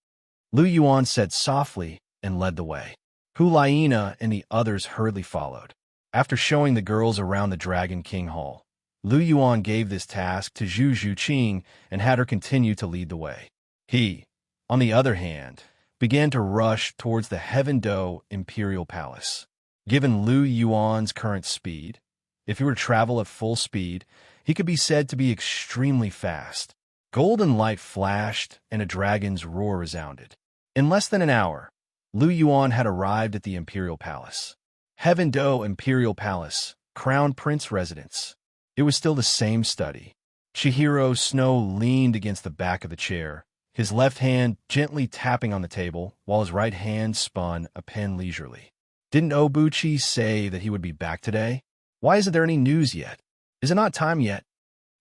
Lu Yuan said softly and led the way. Hulina and the others hurriedly followed. After showing the girls around the Dragon King Hall, Lu Yuan gave this task to Zhu Zhuqing and had her continue to lead the way. He, on the other hand, began to rush towards the Heaven Do Imperial Palace. Given Lu Yuan's current speed, if he were to travel at full speed, he could be said to be extremely fast. Golden light flashed and a dragon's roar resounded. In less than an hour, Lu Yuan had arrived at the Imperial Palace. Heaven Do Imperial Palace, Crown Prince residence. It was still the same study. Chihiro Snow leaned against the back of the chair, his left hand gently tapping on the table, while his right hand spun a pen leisurely. Didn't Obuchi say that he would be back today? Why isn't there any news yet? Is it not time yet?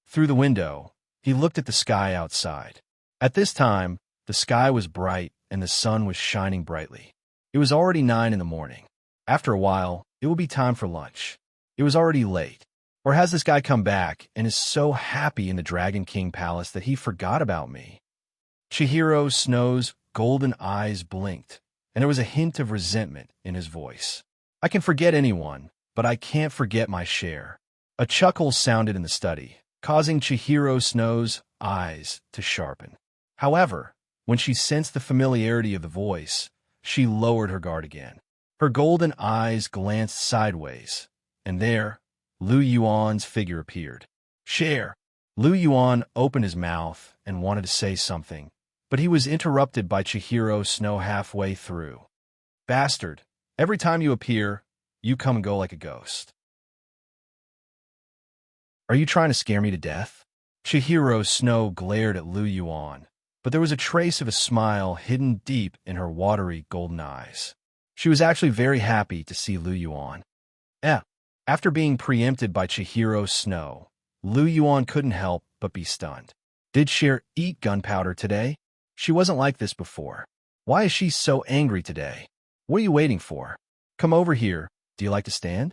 Through the window, he looked at the sky outside. At this time, the sky was bright and the sun was shining brightly. It was already 9 in the morning. After a while, it would be time for lunch. It was already late. Or has this guy come back and is so happy in the Dragon King Palace that he forgot about me? Chihiro Snow's golden eyes blinked, and there was a hint of resentment in his voice. I can forget anyone, but I can't forget my share. A chuckle sounded in the study, causing Chihiro Snow's eyes to sharpen. However, when she sensed the familiarity of the voice, she lowered her guard again. Her golden eyes glanced sideways, and there, Lu Yuan's figure appeared. Share! Lu Yuan opened his mouth and wanted to say something, but he was interrupted by Chihiro Snow halfway through. Bastard, every time you appear, you come and go like a ghost. Are you trying to scare me to death? Chihiro Snow glared at Lu Yuan, but there was a trace of a smile hidden deep in her watery golden eyes. She was actually very happy to see Lu Yuan. After being preempted by Chihiro Snow, Lu Yuan couldn't help but be stunned. Did Cher eat gunpowder today? She wasn't like this before. Why is she so angry today? What are you waiting for? Come over here. Do you like to stand?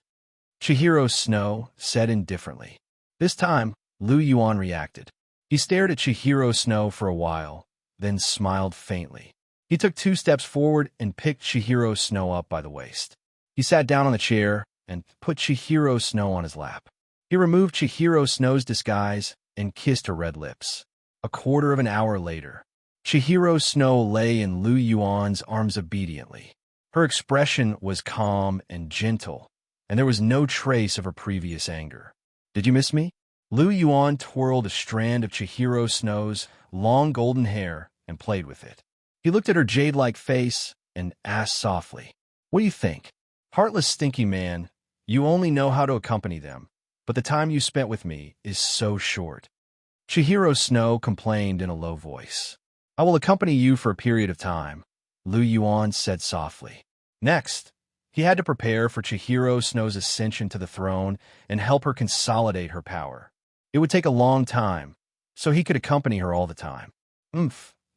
Chihiro Snow said indifferently. This time, Lu Yuan reacted. He stared at Chihiro Snow for a while, then smiled faintly. He took 2 steps forward and picked Chihiro Snow up by the waist. He sat down on the chair and put Chihiro Snow on his lap. He removed Chihiro Snow's disguise and kissed her red lips. A quarter of an hour later, Chihiro Snow lay in Lu Yuan's arms obediently. Her expression was calm and gentle, and there was no trace of her previous anger. "Did you miss me?" Lu Yuan twirled a strand of Chihiro Snow's long golden hair and played with it. He looked at her jade-like face and asked softly, "What do you think? Heartless stinky man, you only know how to accompany them, but the time you spent with me is so short." Chihiro Snow complained in a low voice. "I will accompany you for a period of time," Lu Yuan said softly. Next, he had to prepare for Chihiro Snow's ascension to the throne and help her consolidate her power. It would take a long time, so he could accompany her all the time.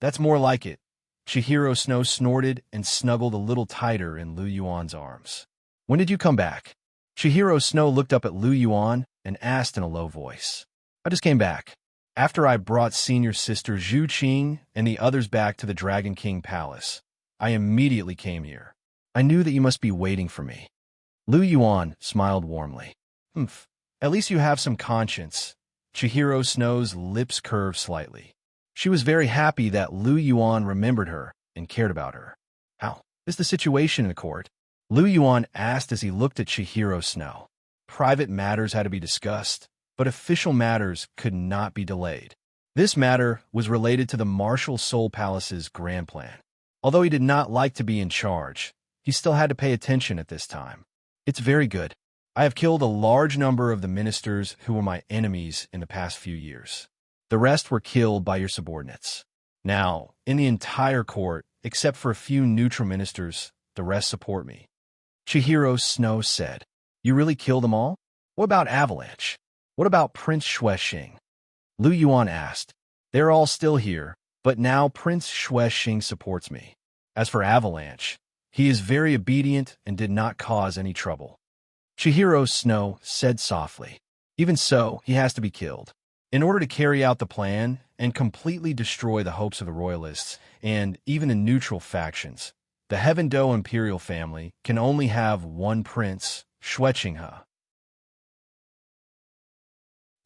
That's more like it." Chihiro Snow snorted and snuggled a little tighter in Lu Yuan's arms. "When did you come back?" Chihiro Snow looked up at Lu Yuan and asked in a low voice. "I just came back. After I brought senior sister Zhu Qing and the others back to the Dragon King Palace, I immediately came here. I knew that you must be waiting for me." Lu Yuan smiled warmly. At least you have some conscience." Chihiro Snow's lips curved slightly. She was very happy that Lu Yuan remembered her and cared about her. "How is the situation in the court?" Lu Yuan asked as he looked at Chihiro Snow. Private matters had to be discussed, but official matters could not be delayed. This matter was related to the Martial Soul Palace's grand plan. Although he did not like to be in charge, he still had to pay attention at this time. "It's very good. I have killed a large number of the ministers who were my enemies in the past few years. The rest were killed by your subordinates. Now, in the entire court, except for a few neutral ministers, the rest support me." Chihiro Snow said, "You really killed them all? What about Avalanche? What about Prince Xuexing?" Lu Yuan asked. "They're all still here, but now Prince Xuexing supports me. As for Avalanche, he is very obedient and did not cause any trouble." Chihiro Snow said softly, "Even so, he has to be killed. In order to carry out the plan and completely destroy the hopes of the Royalists and even the neutral factions, the Heaven Do imperial family can only have one prince, Xuexing.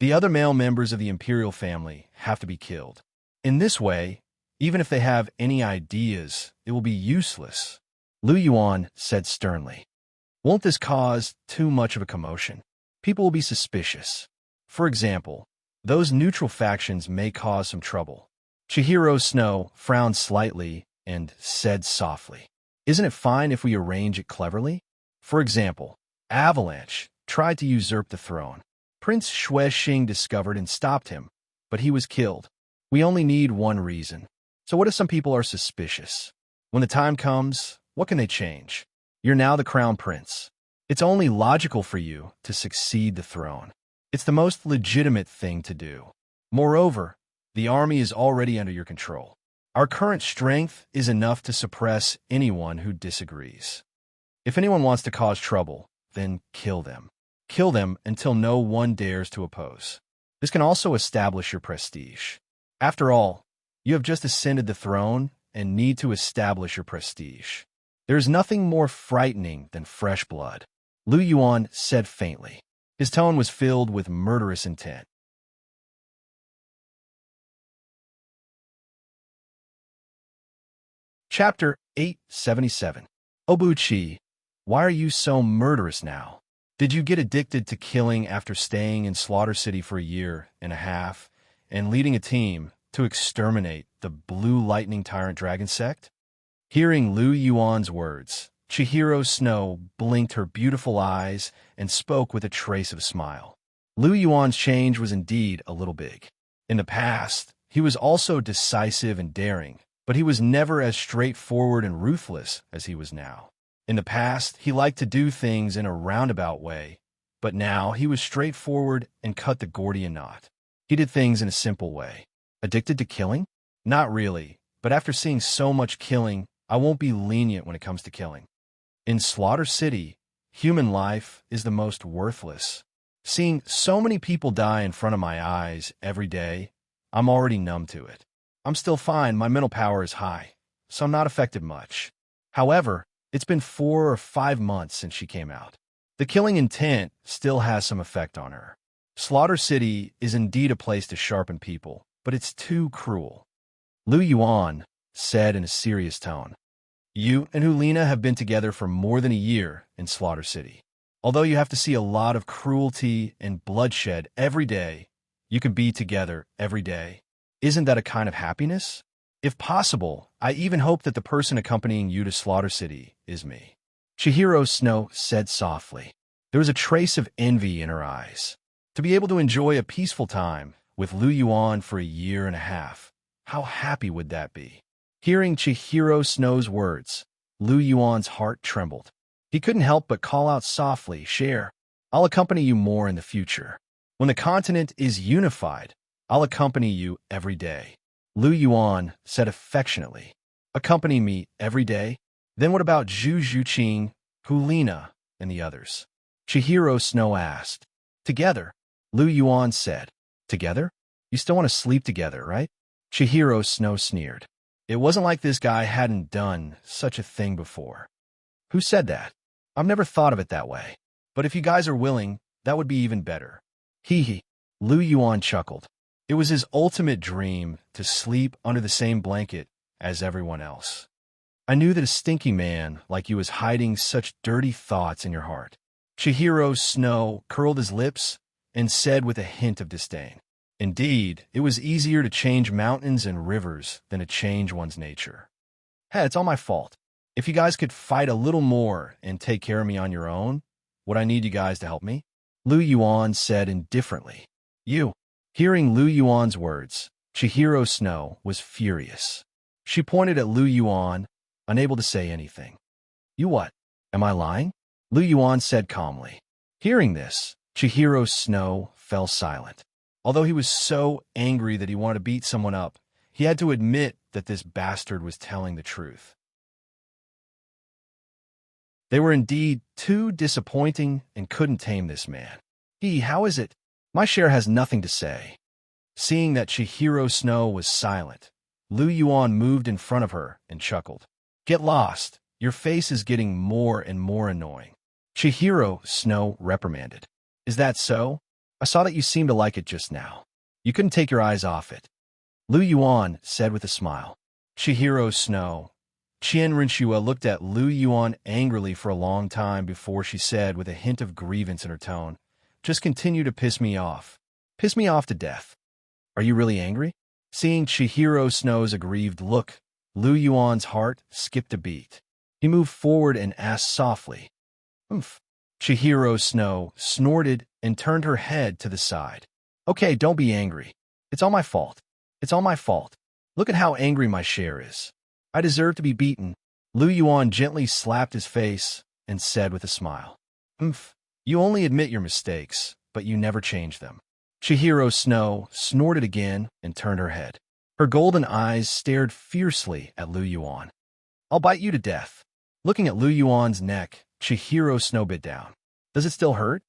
The other male members of the imperial family have to be killed. In this way, even if they have any ideas, it will be useless." Lu Yuan said sternly. "Won't this cause too much of a commotion? People will be suspicious. For example, those neutral factions may cause some trouble." Chihiro Snow frowned slightly and said softly, "Isn't it fine if we arrange it cleverly? For example, Avalanche tried to usurp the throne. Prince Xuexing discovered and stopped him, but he was killed. We only need one reason. So what if some people are suspicious? When the time comes, what can they change? You're now the crown prince. It's only logical for you to succeed the throne. It's the most legitimate thing to do. Moreover, the army is already under your control. Our current strength is enough to suppress anyone who disagrees. If anyone wants to cause trouble, then kill them. Kill them until no one dares to oppose. This can also establish your prestige. After all, you have just ascended the throne and need to establish your prestige. There is nothing more frightening than fresh blood," Lu Yuan said faintly. His tone was filled with murderous intent. Chapter 877. Obuchi, why are you so murderous now? Did you get addicted to killing after staying in Slaughter City for a year and a half and leading a team to exterminate the Blue Lightning Tyrant Dragon Sect? Hearing Lu Yuan's words, Chihiro Snow blinked her beautiful eyes and spoke with a trace of a smile. Lu Yuan's change was indeed a little big. In the past, he was also decisive and daring, but he was never as straightforward and ruthless as he was now. In the past, he liked to do things in a roundabout way, but now he was straightforward and cut the Gordian knot. He did things in a simple way. Addicted to killing? Not really, but after seeing so much killing, I won't be lenient when it comes to killing. In Slaughter City, human life is the most worthless. Seeing so many people die in front of my eyes every day, I'm already numb to it. I'm still fine, my mental power is high, so I'm not affected much. However, it's been 4 or 5 months since she came out. The killing intent still has some effect on her. Slaughter City is indeed a place to sharpen people, but it's too cruel. Lu Yuan said in a serious tone. You and Hulina have been together for more than a year in Slaughter City. Although you have to see a lot of cruelty and bloodshed every day, you can be together every day. Isn't that a kind of happiness? If possible, I even hope that the person accompanying you to Slaughter City is me. Chihiro Snow said softly. There was a trace of envy in her eyes. To be able to enjoy a peaceful time with Lu Yuan for a year and a half, how happy would that be? Hearing Chihiro Snow's words, Lu Yuan's heart trembled. He couldn't help but call out softly, "Share, I'll accompany you more in the future. When the continent is unified, I'll accompany you every day." Lu Yuan said affectionately, "Accompany me every day? Then what about Zhu Zhuqing, Hulina, and the others?" Chihiro Snow asked. "Together," Lu Yuan said. "Together? You still want to sleep together, right?" Chihiro Snow sneered. It wasn't like this guy hadn't done such a thing before. "Who said that? I've never thought of it that way. But if you guys are willing, that would be even better." Hee hee. Lu Yuan chuckled. It was his ultimate dream to sleep under the same blanket as everyone else. "I knew that a stinky man like you was hiding such dirty thoughts in your heart." Chihiro Snow curled his lips and said with a hint of disdain, "Indeed, it was easier to change mountains and rivers than to change one's nature. Hey, it's all my fault. If you guys could fight a little more and take care of me on your own, would I need you guys to help me?" Lu Yuan said indifferently. "You." Hearing Lu Yuan's words, Chihiro Snow was furious. She pointed at Lu Yuan, unable to say anything. "You what? Am I lying?" Lu Yuan said calmly. Hearing this, Chihiro Snow fell silent. Although he was so angry that he wanted to beat someone up, he had to admit that this bastard was telling the truth. They were indeed too disappointing and couldn't tame this man. How is it? My share has nothing to say." Seeing that Chihiro Snow was silent, Lu Yuan moved in front of her and chuckled. "Get lost. Your face is getting more and more annoying." Chihiro Snow reprimanded. "Is that so? I saw that you seemed to like it just now. You couldn't take your eyes off it." Lu Yuan said with a smile. Chihiro Snow. Qian Rinshua looked at Lu Yuan angrily for a long time before she said with a hint of grievance in her tone, "Just continue to piss me off. Piss me off to death." "Are you really angry?" Seeing Chihiro Snow's aggrieved look, Lu Yuan's heart skipped a beat. He moved forward and asked softly, "Oomph." Chihiro Snow snorted and turned her head to the side. "Okay, don't be angry. It's all my fault. It's all my fault. Look at how angry my share is. I deserve to be beaten." Lu Yuan gently slapped his face and said with a smile, "Oomph. You only admit your mistakes, but you never change them." Chihiro Snow snorted again and turned her head. Her golden eyes stared fiercely at Lu Yuan. "I'll bite you to death." Looking at Lu Yuan's neck, Chihiro Snow bit down. "Does it still hurt?"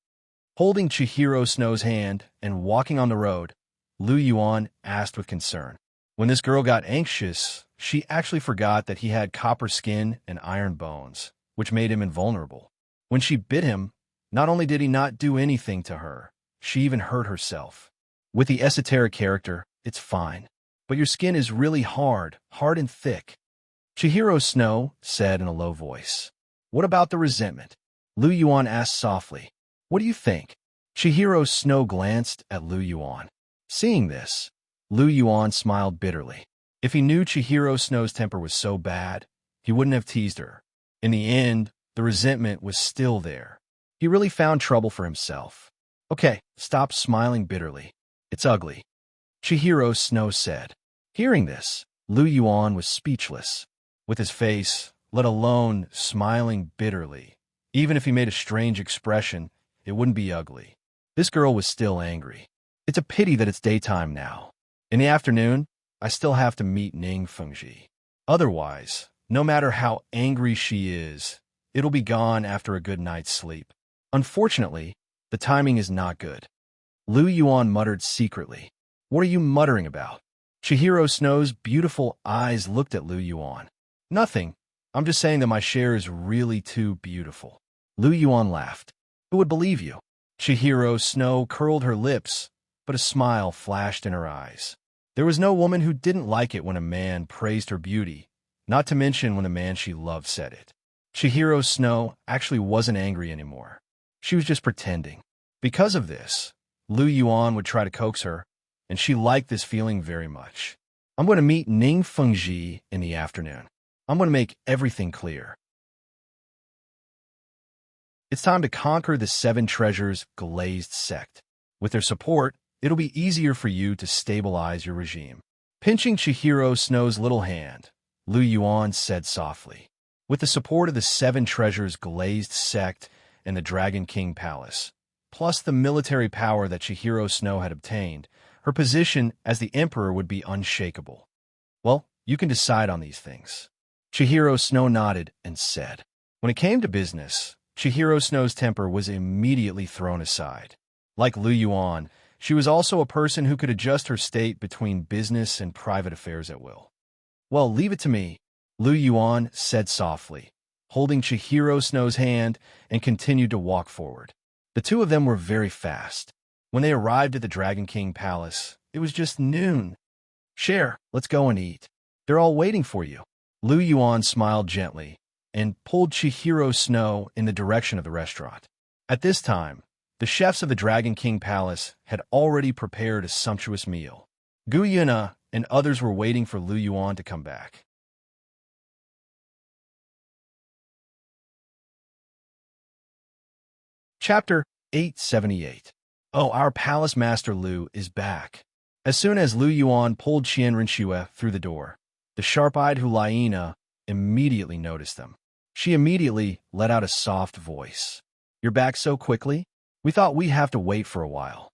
Holding Chihiro Snow's hand and walking on the road, Lu Yuan asked with concern. When this girl got anxious, she actually forgot that he had copper skin and iron bones, which made him invulnerable. When she bit him, not only did he not do anything to her, she even hurt herself. With the esoteric character, it's fine. But your skin is really hard and thick. Chihiro Snow said in a low voice. "What about the resentment?" Lu Yuan asked softly. "What do you think?" Chihiro Snow glanced at Lu Yuan. Seeing this, Lu Yuan smiled bitterly. If he knew Chihiro Snow's temper was so bad, he wouldn't have teased her. In the end, the resentment was still there. He really found trouble for himself. "Okay, stop smiling bitterly. It's ugly," Chihiro Snow said. Hearing this, Lu Yuan was speechless. With his face, let alone smiling bitterly, even if he made a strange expression, it wouldn't be ugly. This girl was still angry. It's a pity that it's daytime now. In the afternoon, I still have to meet Ning Fengji. Otherwise, no matter how angry she is, it'll be gone after a good night's sleep. Unfortunately, the timing is not good. Lu Yuan muttered secretly. "What are you muttering about?" Chihiro Snow's beautiful eyes looked at Lu Yuan. "Nothing. I'm just saying that my share is really too beautiful." Lu Yuan laughed. "Who would believe you?" Chihiro Snow curled her lips, but a smile flashed in her eyes. There was no woman who didn't like it when a man praised her beauty, not to mention when the man she loved said it. Chihiro Snow actually wasn't angry anymore. She was just pretending. Because of this, Lu Yuan would try to coax her, and she liked this feeling very much. I'm going to meet Ning Fengji in the afternoon. I'm going to make everything clear. It's time to conquer the Seven Treasures glazed sect. With their support, it'll be easier for you to stabilize your regime. Pinching Chihiro Snow's little hand, Lu Yuan said softly. With the support of the Seven Treasures glazed sect and the Dragon King Palace, plus the military power that Chihiro Snow had obtained, her position as the emperor would be unshakable. Well, you can decide on these things. Chihiro Snow nodded and said. When it came to business, Chihiro Snow's temper was immediately thrown aside. Like Lu Yuan, she was also a person who could adjust her state between business and private affairs at will. Well, leave it to me, Lu Yuan said softly, holding Chihiro Snow's hand and continued to walk forward. The two of them were very fast. When they arrived at the Dragon King Palace, it was just noon. Share, let's go and eat. They're all waiting for you. Lu Yuan smiled gently and pulled Chihiro Snow in the direction of the restaurant. At this time, the chefs of the Dragon King Palace had already prepared a sumptuous meal. Gu Yuna and others were waiting for Lu Yuan to come back. Chapter 878. Oh, our palace master Lu is back. As soon as Lu Yuan pulled Qian Rinxue through the door, the sharp-eyed Hulaina immediately noticed them. She immediately let out a soft voice. You're back so quickly? We thought we'd have to wait for a while.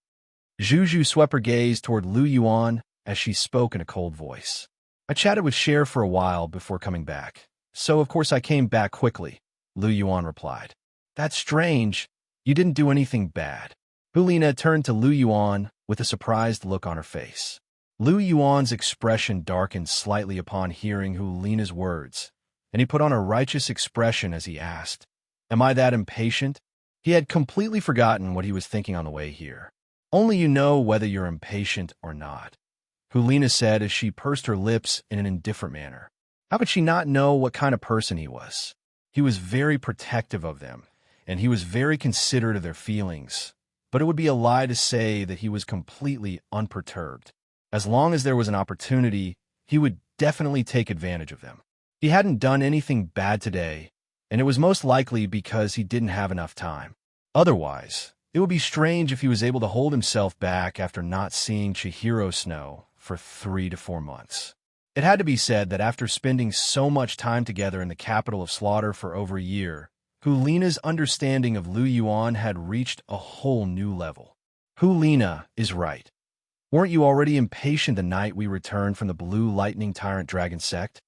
Zhu swept her gaze toward Lu Yuan as she spoke in a cold voice. I chatted with Cher for a while before coming back, so of course I came back quickly, Lu Yuan replied. That's strange. You didn't do anything bad. Hulina turned to Lu Yuan with a surprised look on her face. Lu Yuan's expression darkened slightly upon hearing Hulina's words, and he put on a righteous expression as he asked, Am I that impatient? He had completely forgotten what he was thinking on the way here. Only you know whether you're impatient or not, Hulina said as she pursed her lips in an indifferent manner. How could she not know what kind of person he was? He was very protective of them, and he was very considerate of their feelings, but it would be a lie to say that he was completely unperturbed. As long as there was an opportunity, he would definitely take advantage of them. He hadn't done anything bad today, and it was most likely because he didn't have enough time. Otherwise, it would be strange if he was able to hold himself back after not seeing Chihiro Snow for 3 to 4 months. It had to be said that after spending so much time together in the capital of slaughter for over a year, Hulina's understanding of Lu Yuan had reached a whole new level. Hulina is right. Weren't you already impatient the night we returned from the Blue Lightning Tyrant Dragon sect?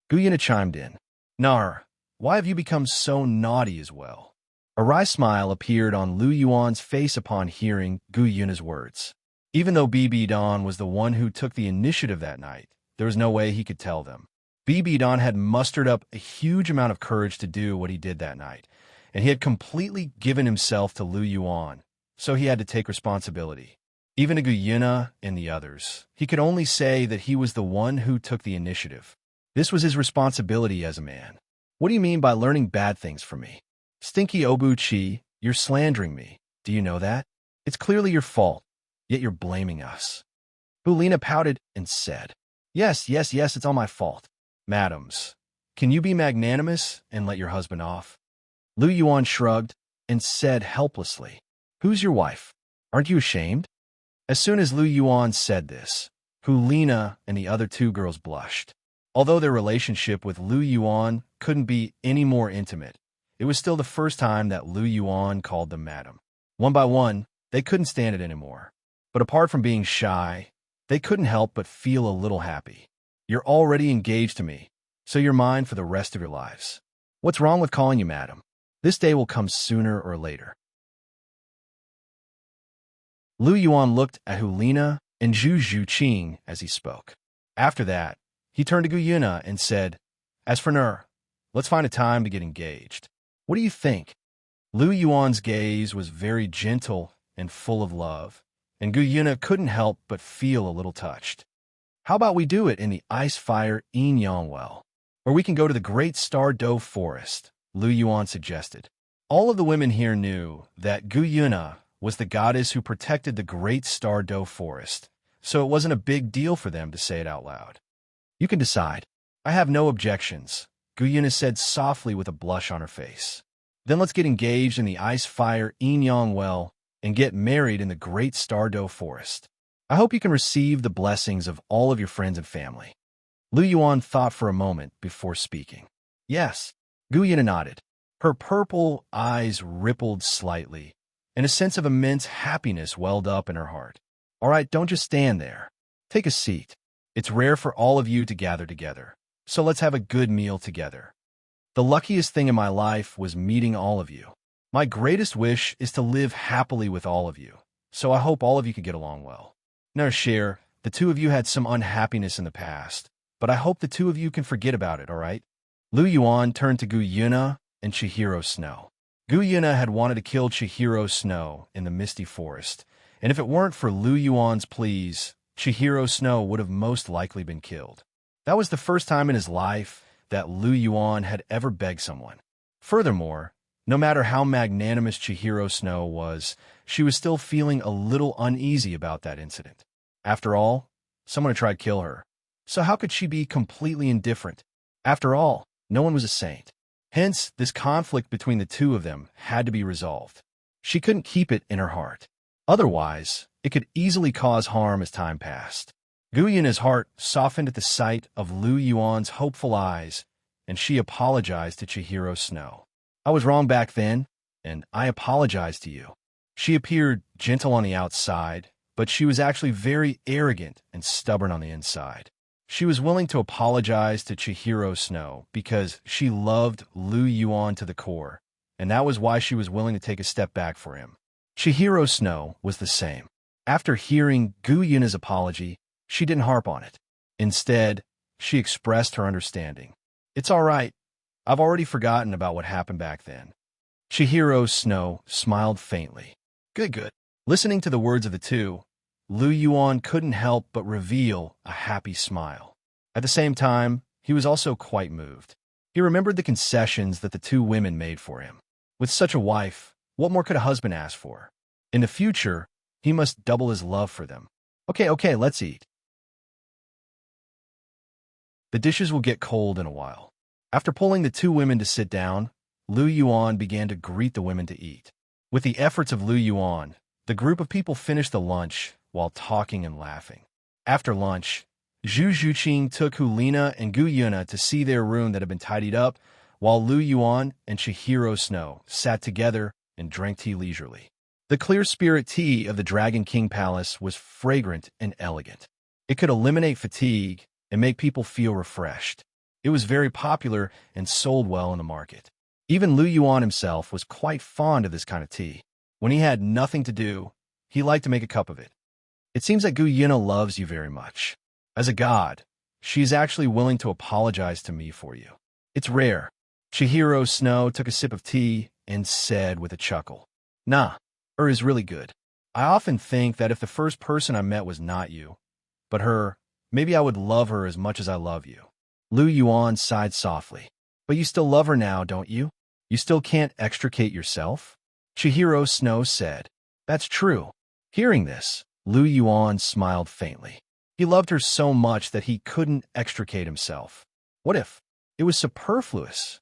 Guyuna chimed in. Nar, why have you become so naughty as well? A wry smile appeared on Lu Yuan's face upon hearing Guyuna's words. Even though Bibi Don was the one who took the initiative that night, there was no way he could tell them. Bibi Don had mustered up a huge amount of courage to do what he did that night, and he had completely given himself to Lu Yuan, so he had to take responsibility. Even to Guyuna and the others, he could only say that he was the one who took the initiative. This was his responsibility as a man. What do you mean by learning bad things from me? Stinky Obuchi, you're slandering me. Do you know that? It's clearly your fault, yet you're blaming us. Hulina pouted and said, Yes, it's all my fault. Madams, can you be magnanimous and let your husband off? Lu Yuan shrugged and said helplessly, Who's your wife? Aren't you ashamed? As soon as Lu Yuan said this, Hulina and the other 2 girls blushed. Although their relationship with Lu Yuan couldn't be any more intimate, it was still the first time that Lu Yuan called them madam. One by one, they couldn't stand it anymore. But apart from being shy, they couldn't help but feel a little happy. You're already engaged to me, so you're mine for the rest of your lives. What's wrong with calling you madam? This day will come sooner or later. Lu Yuan looked at Hulina and Zhu Qing as he spoke. After that, he turned to Guyuna and said, As for Nur, let's find a time to get engaged. What do you think? Lu Yuan's gaze was very gentle and full of love, and Guyuna couldn't help but feel a little touched. How about we do it in the ice fire well? Or we can go to the great star doe forest, Lu Yuan suggested. All of the women here knew that Gu Yuna was the goddess who protected the great star doe forest, so it wasn't a big deal for them to say it out loud. You can decide. I have no objections, Gu Yuna said softly with a blush on her face. Then let's get engaged in the ice fire well and get married in the great star doe forest. I hope you can receive the blessings of all of your friends and family. Lu Yuan thought for a moment before speaking. Yes, Gu Yuna nodded. Her purple eyes rippled slightly, and a sense of immense happiness welled up in her heart. All right, don't just stand there. Take a seat. It's rare for all of you to gather together, so let's have a good meal together. The luckiest thing in my life was meeting all of you. My greatest wish is to live happily with all of you, so I hope all of you can get along well. Now, share, the two of you had some unhappiness in the past, but I hope the two of you can forget about it, all right? Lu Yuan turned to Gu Yuna and Chihiro Snow. Gu Yuna had wanted to kill Chihiro Snow in the misty forest, and if it weren't for Lu Yuan's pleas, Chihiro Snow would have most likely been killed. That was the first time in his life that Lu Yuan had ever begged someone. Furthermore, no matter how magnanimous Chihiro Snow was, she was still feeling a little uneasy about that incident. After all, someone had tried to kill her. So how could she be completely indifferent? After all, no one was a saint. Hence, this conflict between the two of them had to be resolved. She couldn't keep it in her heart. Otherwise, it could easily cause harm as time passed. Gu Yuna's heart softened at the sight of Lu Yuan's hopeful eyes, and she apologized to Chihiro Snow. I was wrong back then, and I apologize to you. She appeared gentle on the outside, but she was actually very arrogant and stubborn on the inside. She was willing to apologize to Chihiro Snow because she loved Lu Yuan to the core, and that was why she was willing to take a step back for him. Chihiro Snow was the same. After hearing Gu Yuna's apology, she didn't harp on it. Instead, she expressed her understanding. It's all right. I've already forgotten about what happened back then. Chihiro Snow smiled faintly. Good. Listening to the words of the two, Lu Yuan couldn't help but reveal a happy smile. At the same time, he was also quite moved. He remembered the concessions that the two women made for him. With such a wife, what more could a husband ask for? In the future, he must double his love for them. Okay, let's eat. The dishes will get cold in a while. After pulling the two women to sit down, Lu Yuan began to greet the women to eat. With the efforts of Lu Yuan, the group of people finished the lunch while talking and laughing. After lunch, Zhu Zhuqing took Hulina and Gu Yuna to see their room that had been tidied up, while Lu Yuan and Chihiro Snow sat together and drank tea leisurely. The clear spirit tea of the Dragon King Palace was fragrant and elegant. It could eliminate fatigue and make people feel refreshed. It was very popular and sold well in the market. Even Lu Yuan himself was quite fond of this kind of tea. When he had nothing to do, he liked to make a cup of it. It seems that Gu Yuna loves you very much. As a god, she is actually willing to apologize to me for you. It's rare. Chihiro Snow took a sip of tea and said with a chuckle, Nah, her is really good. I often think that if the first person I met was not you, but her, maybe I would love her as much as I love you. Lu Yuan sighed softly. But you still love her now, don't you? You still can't extricate yourself? Chihiro Snow said. That's true. Hearing this, Lu Yuan smiled faintly. He loved her so much that he couldn't extricate himself. What if it was superfluous?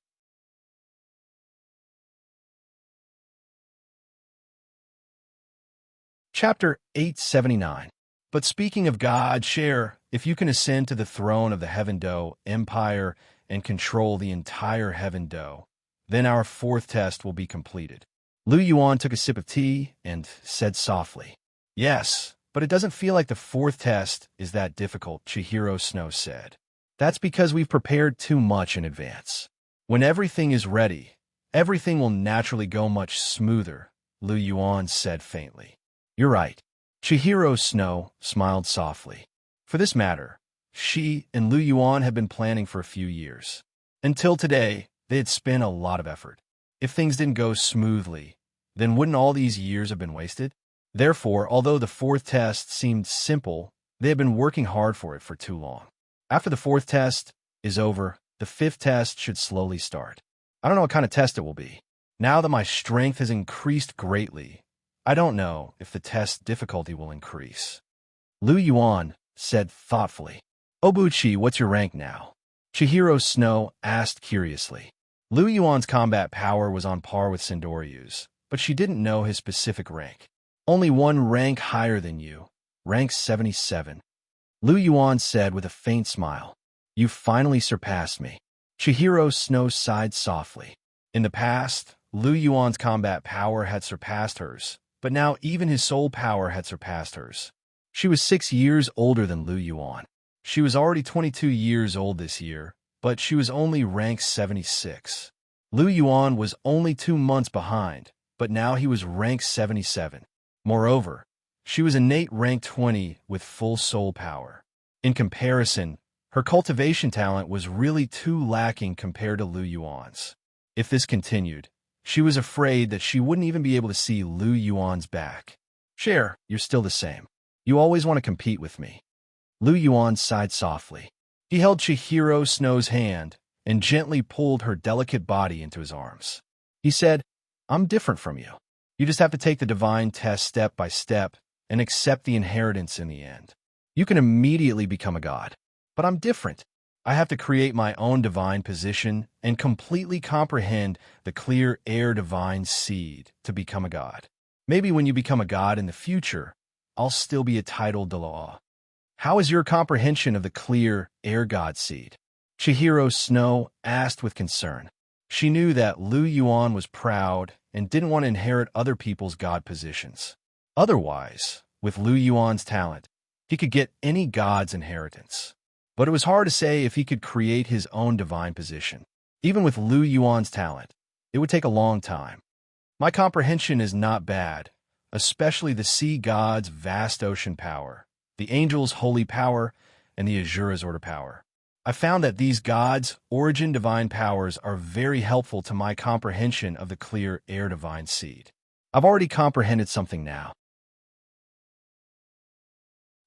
Chapter 879. But speaking of God, share, if you can ascend to the throne of the Heaven Do Empire and control the entire Heaven Do, then our fourth test will be completed. Lu Yuan took a sip of tea and said softly, Yes, but it doesn't feel like the fourth test is that difficult, Chihiro Snow said. That's because we've prepared too much in advance. When everything is ready, everything will naturally go much smoother, Lu Yuan said faintly. You're right. Chihiro Snow smiled softly. For this matter, she and Lu Yuan had been planning for a few years. Until today, they had spent a lot of effort. If things didn't go smoothly, then wouldn't all these years have been wasted? Therefore, although the fourth test seemed simple, They had been working hard for it for too long. After the fourth test is over, the fifth test should slowly start. I don't know what kind of test it will be. Now that my strength has increased greatly, I don't know if the test difficulty will increase. Lu Yuan said thoughtfully. Obuchi, what's your rank now? Chihiro Snow asked curiously. Lu Yuan's combat power was on par with Sindoryu's, but she didn't know his specific rank. Only one rank higher than you, rank 77. Lu Yuan said with a faint smile. You finally surpassed me. Chihiro Snow sighed softly. In the past, Lu Yuan's combat power had surpassed hers, but now even his soul power had surpassed hers. She was 6 years older than Lu Yuan. She was already 22 years old this year, but she was only rank 76. Lu Yuan was only 2 months behind, but now he was rank 77. Moreover, she was innate rank 20 with full soul power. In comparison, her cultivation talent was really too lacking compared to Lu Yuan's. If this continued, she was afraid that she wouldn't even be able to see Lu Yuan's back. Cher, you're still the same. You always want to compete with me. Lu Yuan sighed softly. He held Chihiro Snow's hand and gently pulled her delicate body into his arms. He said, I'm different from you. You just have to take the divine test step by step and accept the inheritance in the end. You can immediately become a god. But I'm different. I have to create my own divine position and completely comprehend the clear air divine seed to become a god. Maybe when you become a god in the future, I'll still be a titled Douluo. How is your comprehension of the clear air god seed? Chihiro Snow asked with concern. She knew that Lu Yuan was proud and didn't want to inherit other people's god positions. Otherwise, with Lu Yuan's talent, he could get any god's inheritance. But it was hard to say if he could create his own divine position. Even with Lu Yuan's talent, it would take a long time. My comprehension is not bad, especially the sea god's vast ocean power, the angel's holy power, and the Azura's order power. I found that these gods' origin divine powers are very helpful to my comprehension of the clear air divine seed. I've already comprehended something now.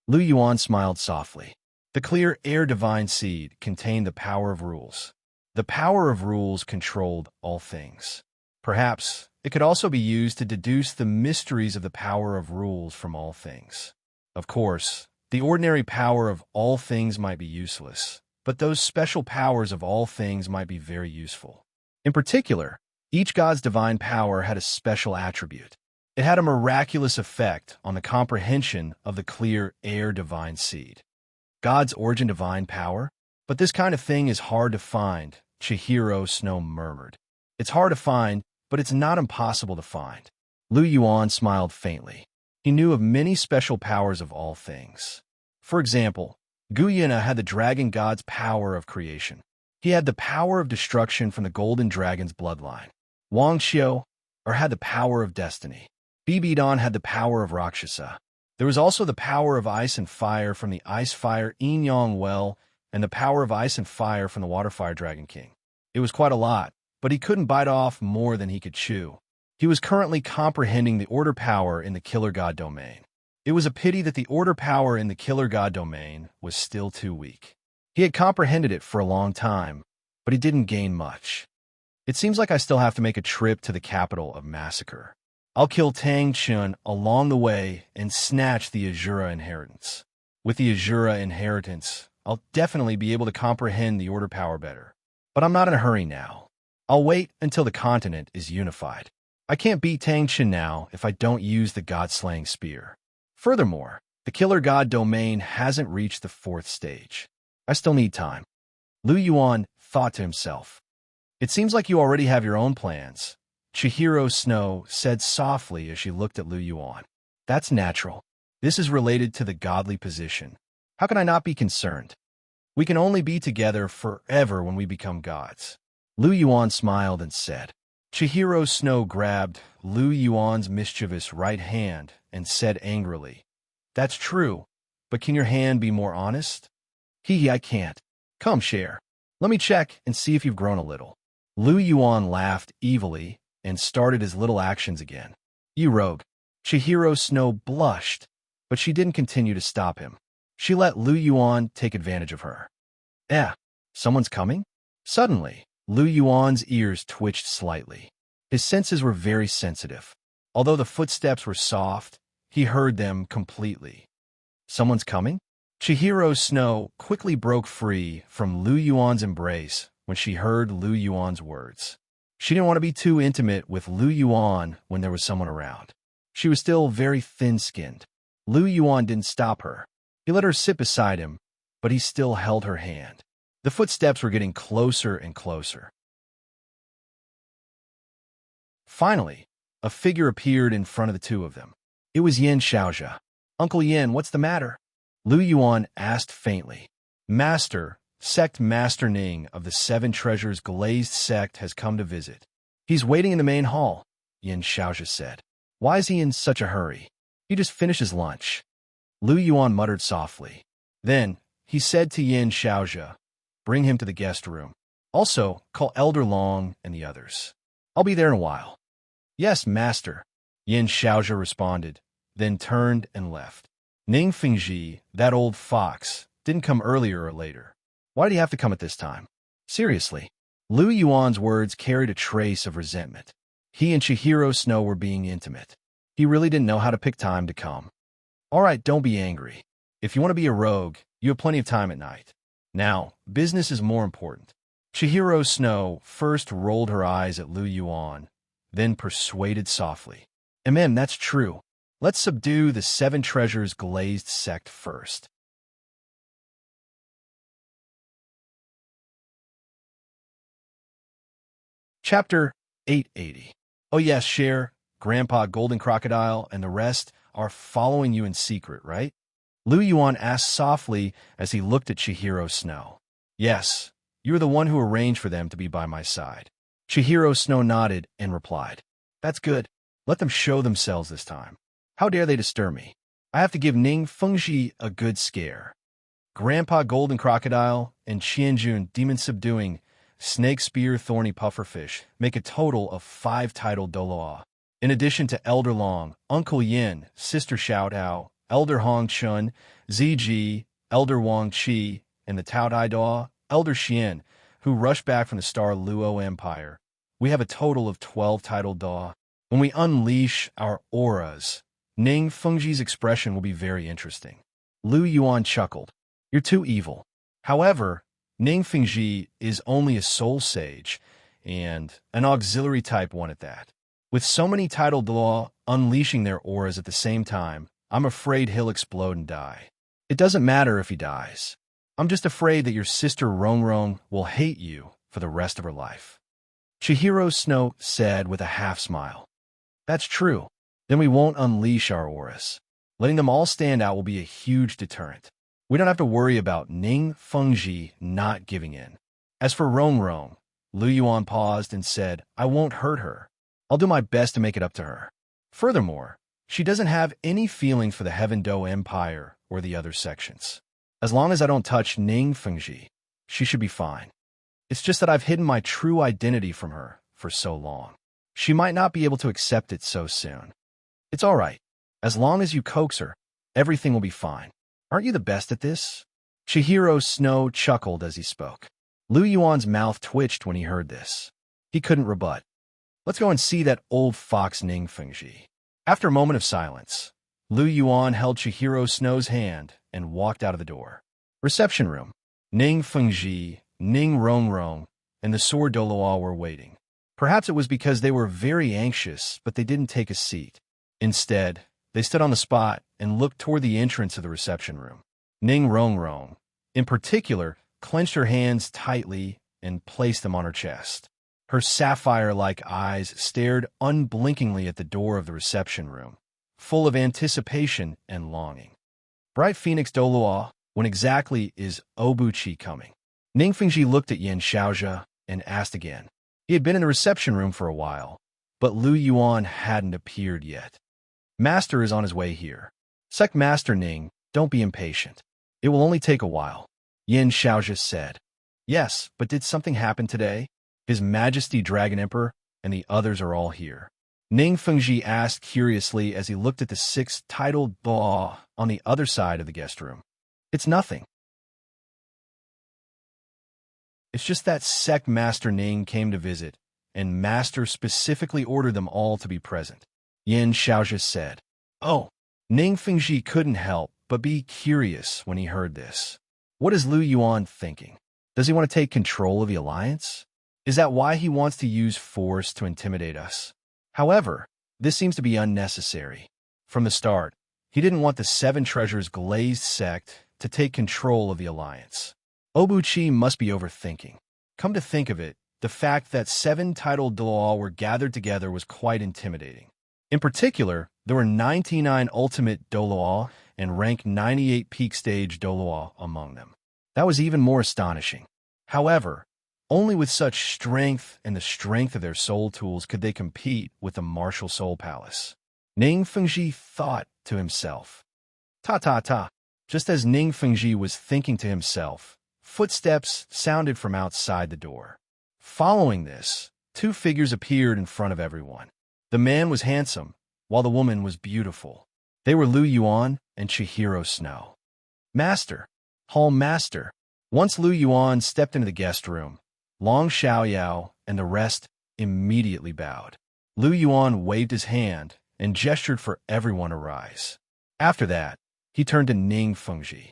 Lu Yuan smiled softly. The clear air divine seed contained the power of rules. The power of rules controlled all things. Perhaps it could also be used to deduce the mysteries of the power of rules from all things. Of course, the ordinary power of all things might be useless, but those special powers of all things might be very useful. In particular, each god's divine power had a special attribute. It had a miraculous effect on the comprehension of the clear air divine seed. God's origin divine power? But this kind of thing is hard to find, Chihiro Snow murmured. It's hard to find, but it's not impossible to find. Lu Yuan smiled faintly. He knew of many special powers of all things. For example, Guyena had the dragon god's power of creation. He had the power of destruction from the golden dragon's bloodline. Wang Xiu had the power of destiny. Bibidon had the power of Rakshasa. There was also the power of ice and fire from the ice fire Yin-Yang well and the power of ice and fire from the water fire dragon king. It was quite a lot, but he couldn't bite off more than he could chew. He was currently comprehending the order power in the killer god domain. It was a pity that the order power in the killer god domain was still too weak. He had comprehended it for a long time, but he didn't gain much. It seems like I still have to make a trip to the capital of Massacre. I'll kill Tang Chun along the way and snatch the Azura inheritance. With the Azura inheritance, I'll definitely be able to comprehend the order power better. But I'm not in a hurry now. I'll wait until the continent is unified. I can't beat Tang Chun now if I don't use the god-slaying spear. Furthermore, the killer god domain hasn't reached the 4th stage. I still need time. Lu Yuan thought to himself. It seems like you already have your own plans. Chihiro Snow said softly as she looked at Lu Yuan. That's natural. This is related to the godly position. How can I not be concerned? We can only be together forever when we become gods. Lu Yuan smiled and said. Chihiro Snow grabbed Lu Yuan's mischievous right hand and said angrily, That's true, but can your hand be more honest? I can't. Come, Cher. Let me check and see if you've grown a little. Lu Yuan laughed evilly and started his little actions again. You rogue. Chihiro Snow blushed, but she didn't continue to stop him. She let Lu Yuan take advantage of her. Eh, someone's coming? Suddenly, Lu Yuan's ears twitched slightly. His senses were very sensitive. Although the footsteps were soft, he heard them completely. Someone's coming? Chihiro Snow quickly broke free from Lu Yuan's embrace when she heard Lu Yuan's words. She didn't want to be too intimate with Lu Yuan when there was someone around. She was still very thin-skinned. Lu Yuan didn't stop her. He let her sit beside him, but he still held her hand. The footsteps were getting closer and closer. Finally, a figure appeared in front of the two of them. It was Yin Xiaozhe. "Uncle Yin, what's the matter?" Lu Yuan asked faintly. "Master, Sect Master Ning of the Seven Treasures Glazed Sect has come to visit. He's waiting in the main hall," Yin Xiaozhe said. "Why is he in such a hurry? He just finished his lunch." Lu Yuan muttered softly. Then, he said to Yin Xiaozhe, "Bring him to the guest room. Also, call Elder Long and the others. I'll be there in a while." "Yes, master," Yin Xiaozhe responded, then turned and left. Ning Fengji, that old fox, didn't come earlier or later. Why did he have to come at this time? Seriously. Lu Yuan's words carried a trace of resentment. He and Chihiro Snow were being intimate. He really didn't know how to pick time to come. "All right, don't be angry. If you want to be a rogue, you have plenty of time at night. Now, business is more important." Chihiro Snow first rolled her eyes at Lu Yuan, then persuaded softly. That's true. Let's subdue the Seven Treasures Glazed Sect first." Chapter 880. "Oh yes, Cher, Grandpa Golden Crocodile, and the rest are following you in secret, right?" Lu Yuan asked softly as he looked at Chihiro Snow. "Yes, you are the one who arranged for them to be by my side." Chihiro Snow nodded and replied, "That's good. Let them show themselves this time. How dare they disturb me? I have to give Ning Fengji a good scare." Grandpa Golden Crocodile and Qianjun Demon Subduing Snake Spear Thorny Pufferfish make a total of 5 titled Douluo. In addition to Elder Long, Uncle Yin, Sister Xiaotao, Elder Hong Chun, Ziji, Elder Wang Qi, and the Tao Dai Daw, Elder Xian, who rushed back from the Star Luo Empire, we have a total of 12 titled Daw. When we unleash our auras, Ning Fengji's expression will be very interesting. Lu Yuan chuckled. "You're too evil." However, Ning Fengji is only a soul sage, and an auxiliary type one at that. With so many titled law unleashing their auras at the same time, I'm afraid he'll explode and die. It doesn't matter if he dies. I'm just afraid that your sister Rongrong will hate you for the rest of her life." Chihiro Snow said with a half-smile. "That's true. Then we won't unleash our auras. Letting them all stand out will be a huge deterrent. We don't have to worry about Ning Fengji not giving in. As for Rongrong," Lu Yuan paused and said, "I won't hurt her. I'll do my best to make it up to her. Furthermore, she doesn't have any feelings for the Heaven Do Empire or the other sections. As long as I don't touch Ning Fengji, she should be fine. It's just that I've hidden my true identity from her for so long. She might not be able to accept it so soon. It's all right. As long as you coax her, everything will be fine. Aren't you the best at this?" Chihiro Snow chuckled as he spoke. Lu Yuan's mouth twitched when he heard this. He couldn't rebut. "Let's go and see that old fox Ning Fengji." After a moment of silence, Lu Yuan held Chihiro Snow's hand and walked out of the door. Reception room. Ning Fengji, Ning Rongrong, and the Sword Douluo were waiting. Perhaps it was because they were very anxious, but they didn't take a seat. Instead, they stood on the spot and looked toward the entrance of the reception room. Ning Rongrong, in particular, clenched her hands tightly and placed them on her chest. Her sapphire-like eyes stared unblinkingly at the door of the reception room, full of anticipation and longing. "Bright Phoenix Douluo, when exactly is Obuchi coming?" Ning Fengji looked at Yin Xiaozhe and asked again. He had been in the reception room for a while, but Lu Yuan hadn't appeared yet. "Master is on his way here." "Sect Master Ning, don't be impatient. It will only take a while," Yin Xiaozhe said. "Yes, but did something happen today? His Majesty Dragon Emperor and the others are all here." Ning Fengji asked curiously as he looked at the 6 titled Daw on the other side of the guest room. It's nothing. It's just that sect Master Ning came to visit, and Master specifically ordered them all to be present. Yin Xiaozhi said. Oh, Ning Fengji couldn't help but be curious when he heard this. What is Lu Yuan thinking? Does he want to take control of the alliance? Is that why he wants to use force to intimidate us? However, this seems to be unnecessary. From the start, he didn't want the Seven Treasures glazed sect to take control of the alliance. Obuchi must be overthinking. Come to think of it, the fact that 7 titled Douluo were gathered together was quite intimidating. In particular, there were 99 ultimate Douluo and rank 98 peak stage Douluo among them. That was even more astonishing. However, only with such strength and the strength of their soul tools could they compete with the martial soul palace. Ning Fengji thought to himself. Ta. Just as Ning Fengji was thinking to himself, footsteps sounded from outside the door. Following this, 2 figures appeared in front of everyone. The man was handsome, while the woman was beautiful. They were Lu Yuan and Chihiro Snow. Master, Hall Master. Once Lu Yuan stepped into the guest room, Long Xiaoyao and the rest immediately bowed. Lu Yuan waved his hand and gestured for everyone to rise. After that, he turned to Ning Fengji.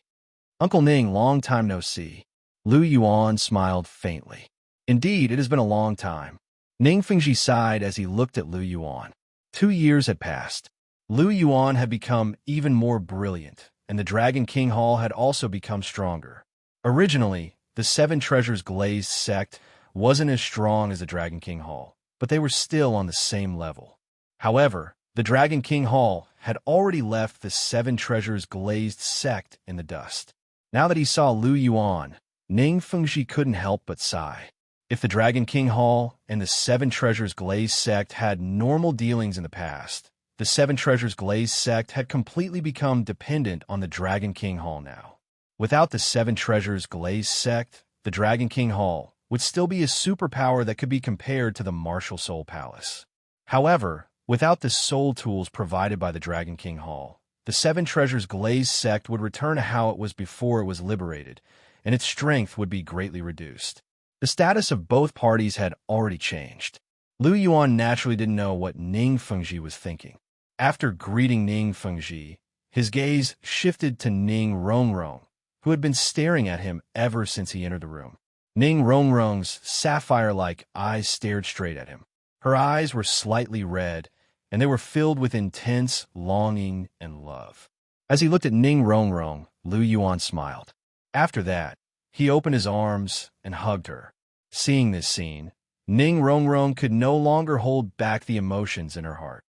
Uncle Ning, long time no see. Lu Yuan smiled faintly. Indeed, it has been a long time. Ning Fengji sighed as he looked at Lu Yuan. 2 years had passed. Lu Yuan had become even more brilliant, and the Dragon King Hall had also become stronger. Originally, the 7 Treasures glazed sect wasn't as strong as the Dragon King Hall, but they were still on the same level. However, the Dragon King Hall had already left the 7 Treasures glazed sect in the dust. Now that he saw Lu Yuan, Ning Fengji couldn't help but sigh. If the Dragon King Hall and the 7 Treasures glazed sect had normal dealings in the past, the 7 Treasures glazed sect had completely become dependent on the Dragon King Hall now. Without the 7 Treasures glazed sect, the Dragon King Hall would still be a superpower that could be compared to the Martial Soul Palace. However, without the soul tools provided by the Dragon King Hall, the 7 Treasures glazed sect would return to how it was before it was liberated, and its strength would be greatly reduced. The status of both parties had already changed. Lu Yuan naturally didn't know what Ning Fengji was thinking. After greeting Ning Fengji, his gaze shifted to Ning Rongrong, who had been staring at him ever since he entered the room. Ning Rongrong's sapphire-like eyes stared straight at him. Her eyes were slightly red, and they were filled with intense longing and love. As he looked at Ning Rongrong, Lu Yuan smiled. After that, he opened his arms and hugged her. Seeing this scene, Ning Rongrong could no longer hold back the emotions in her heart.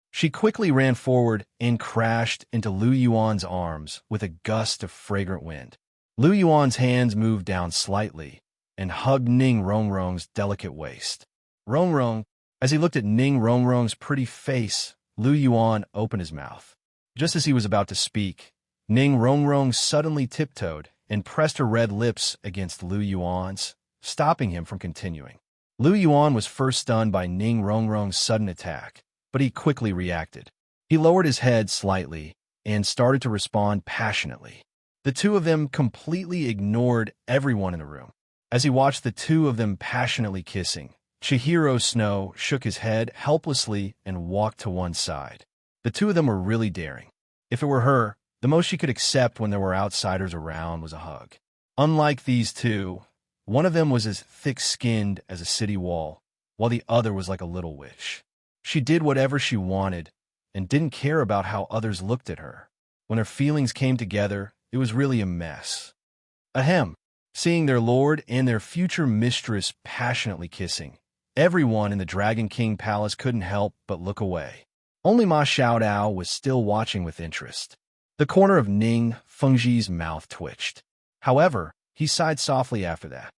She quickly ran forward and crashed into Lu Yuan's arms with a gust of fragrant wind. Lu Yuan's hands moved down slightly and hugged Ning Rongrong's delicate waist. Rongrong, as he looked at Ning Rongrong's pretty face, Lu Yuan opened his mouth. Just as he was about to speak, Ning Rongrong suddenly tiptoed and pressed her red lips against Lu Yuan's, stopping him from continuing. Lu Yuan was first stunned by Ning Rongrong's sudden attack, but he quickly reacted. He lowered his head slightly and started to respond passionately. The two of them completely ignored everyone in the room. As he watched the two of them passionately kissing, Chihiro Snow shook his head helplessly and walked to one side. The two of them were really daring. If it were her, the most she could accept when there were outsiders around was a hug. Unlike these two, one of them was as thick-skinned as a city wall, while the other was like a little witch. She did whatever she wanted and didn't care about how others looked at her. When her feelings came together, it was really a mess. Ahem. Seeing their lord and their future mistress passionately kissing, everyone in the Dragon King Palace couldn't help but look away. Only Ma Xiaodao was still watching with interest. The corner of Ning Fengji's mouth twitched. However, he sighed softly after that.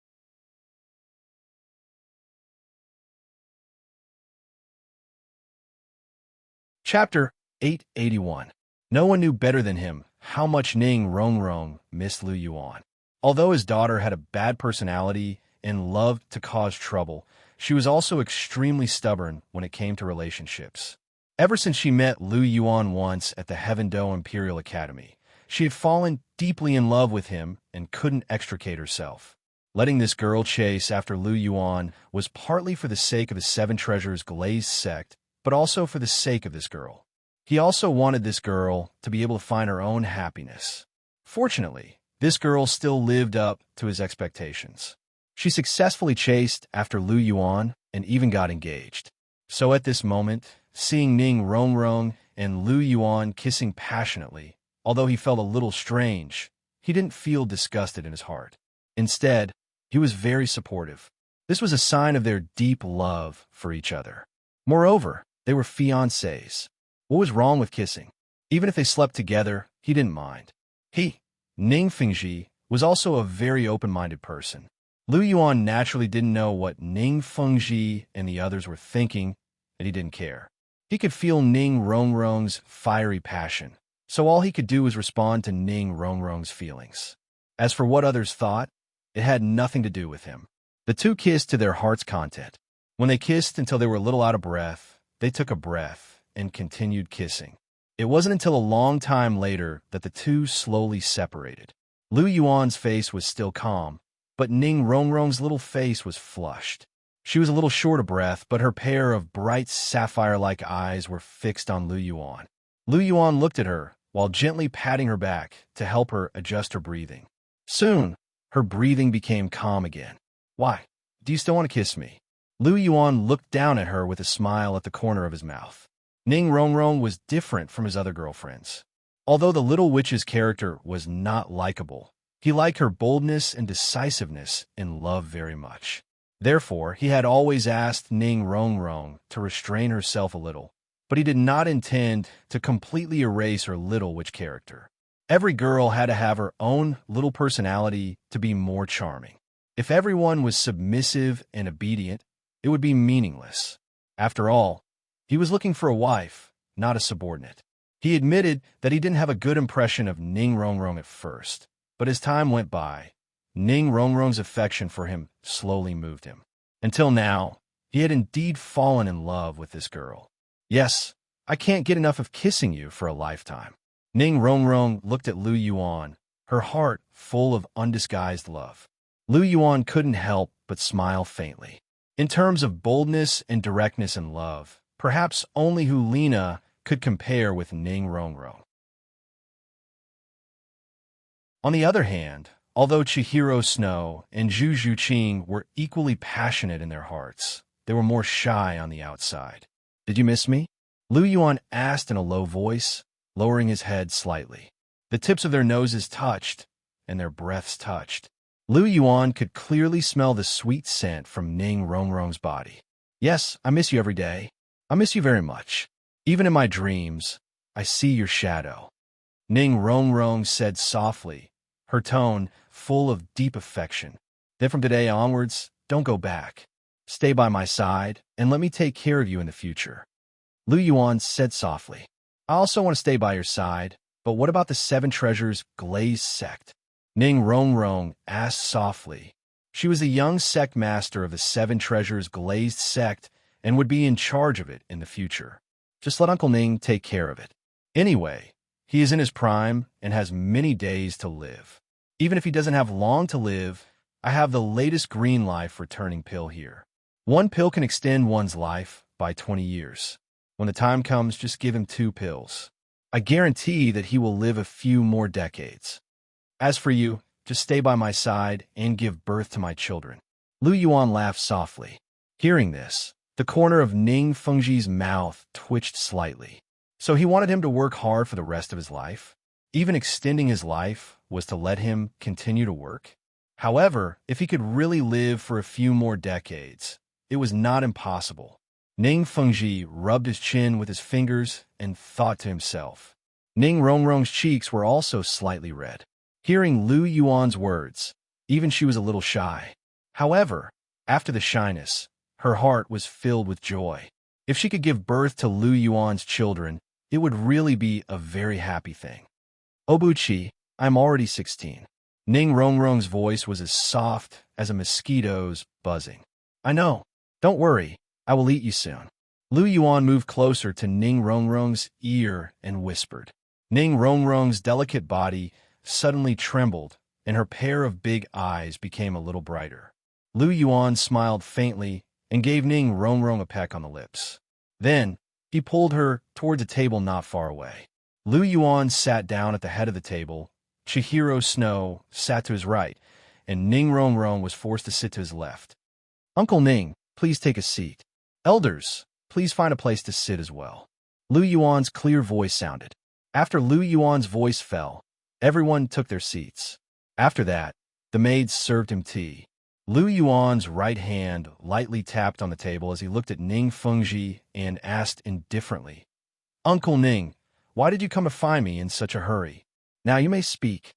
Chapter 881. No one knew better than him how much Ning Rongrong missed Lu Yuan. Although his daughter had a bad personality and loved to cause trouble, she was also extremely stubborn when it came to relationships. Ever since she met Lu Yuan once at the Heaven Do Imperial Academy, she had fallen deeply in love with him and couldn't extricate herself. Letting this girl chase after Lu Yuan was partly for the sake of the Seven Treasures Glazed sect, but also for the sake of this girl. He also wanted this girl to be able to find her own happiness. Fortunately, this girl still lived up to his expectations. She successfully chased after Lu Yuan and even got engaged. So at this moment, seeing Ning Rongrong and Lu Yuan kissing passionately, although he felt a little strange, he didn't feel disgusted in his heart. Instead, he was very supportive. This was a sign of their deep love for each other. Moreover, they were fiancés. What was wrong with kissing? Even if they slept together, he didn't mind. He, Ning Fengji, was also a very open-minded person. Lu Yuan naturally didn't know what Ning Fengji and the others were thinking, and he didn't care. He could feel Ning Rongrong's fiery passion, so all he could do was respond to Ning Rongrong's feelings. As for what others thought, it had nothing to do with him. The two kissed to their heart's content. When they kissed until they were a little out of breath, they took a breath and continued kissing. It wasn't until a long time later that the two slowly separated. Lu Yuan's face was still calm, but Ning Rongrong's little face was flushed. She was a little short of breath, but her pair of bright sapphire-like eyes were fixed on Lu Yuan. Lu Yuan looked at her while gently patting her back to help her adjust her breathing. Soon, her breathing became calm again. "Why? Do you still want to kiss me?" Lu Yuan looked down at her with a smile at the corner of his mouth. Ning Rongrong was different from his other girlfriends. Although the little witch's character was not likable, he liked her boldness and decisiveness in love very much. Therefore, he had always asked Ning Rongrong to restrain herself a little, but he did not intend to completely erase her little witch character. Every girl had to have her own little personality to be more charming. If everyone was submissive and obedient, it would be meaningless. After all, he was looking for a wife, not a subordinate. He admitted that he didn't have a good impression of Ning Rongrong at first, but as time went by, Ning Rongrong's affection for him slowly moved him. Until now, he had indeed fallen in love with this girl. "Yes, I can't get enough of kissing you for a lifetime." Ning Rongrong looked at Lu Yuan, her heart full of undisguised love. Lu Yuan couldn't help but smile faintly. In terms of boldness and directness in love, perhaps only Hulina could compare with Ning Rongrong. On the other hand, although Chihiro Snow and Zhu Zhuqing were equally passionate in their hearts, they were more shy on the outside. "Did you miss me?" Lu Yuan asked in a low voice, lowering his head slightly. The tips of their noses touched, and their breaths touched. Lu Yuan could clearly smell the sweet scent from Ning Rongrong's body. "Yes, I miss you every day. I miss you very much. Even in my dreams, I see your shadow," Ning Rongrong said softly, her tone full of deep affection. "Then from today onwards, don't go back. Stay by my side, and let me take care of you in the future." Lu Yuan said softly, "I also want to stay by your side, but what about the Seven Treasures Glazed sect?" Ning Rongrong asked softly. She was the young sect master of the Seven Treasures Glazed sect and would be in charge of it in the future. "Just let Uncle Ning take care of it. Anyway, he is in his prime and has many days to live. Even if he doesn't have long to live, I have the latest green life returning pill here. One pill can extend one's life by 20 years. When the time comes, just give him 2 pills. I guarantee that he will live a few more decades. As for you, just stay by my side and give birth to my children." Lu Yuan laughed softly. Hearing this, the corner of Ning Fengji's mouth twitched slightly. So he wanted him to work hard for the rest of his life? Even extending his life was to let him continue to work? However, if he could really live for a few more decades, it was not impossible. Ning Fengji rubbed his chin with his fingers and thought to himself. Ning Rongrong's cheeks were also slightly red. Hearing Lu Yuan's words, even she was a little shy. However, after the shyness, her heart was filled with joy. If she could give birth to Lu Yuan's children, it would really be a very happy thing. "Obuchi, I'm already 16. Ning Rongrong's voice was as soft as a mosquito's buzzing. "I know. Don't worry. I will eat you soon." Lu Yuan moved closer to Ning Rongrong's ear and whispered. Ning Rongrong's delicate body suddenly trembled, and her pair of big eyes became a little brighter. Lu Yuan smiled faintly and gave Ning Rongrong a peck on the lips. Then, he pulled her towards a table not far away. Lu Yuan sat down at the head of the table. Chihiro Snow sat to his right, and Ning Rongrong was forced to sit to his left. Uncle Ning, please take a seat. Elders, please find a place to sit as well. Lu Yuan's clear voice sounded. After Lu Yuan's voice fell, everyone took their seats. After that, the maids served him tea. Lu Yuan's right hand lightly tapped on the table as he looked at Ning Fengji and asked indifferently, Uncle Ning, why did you come to find me in such a hurry? Now you may speak.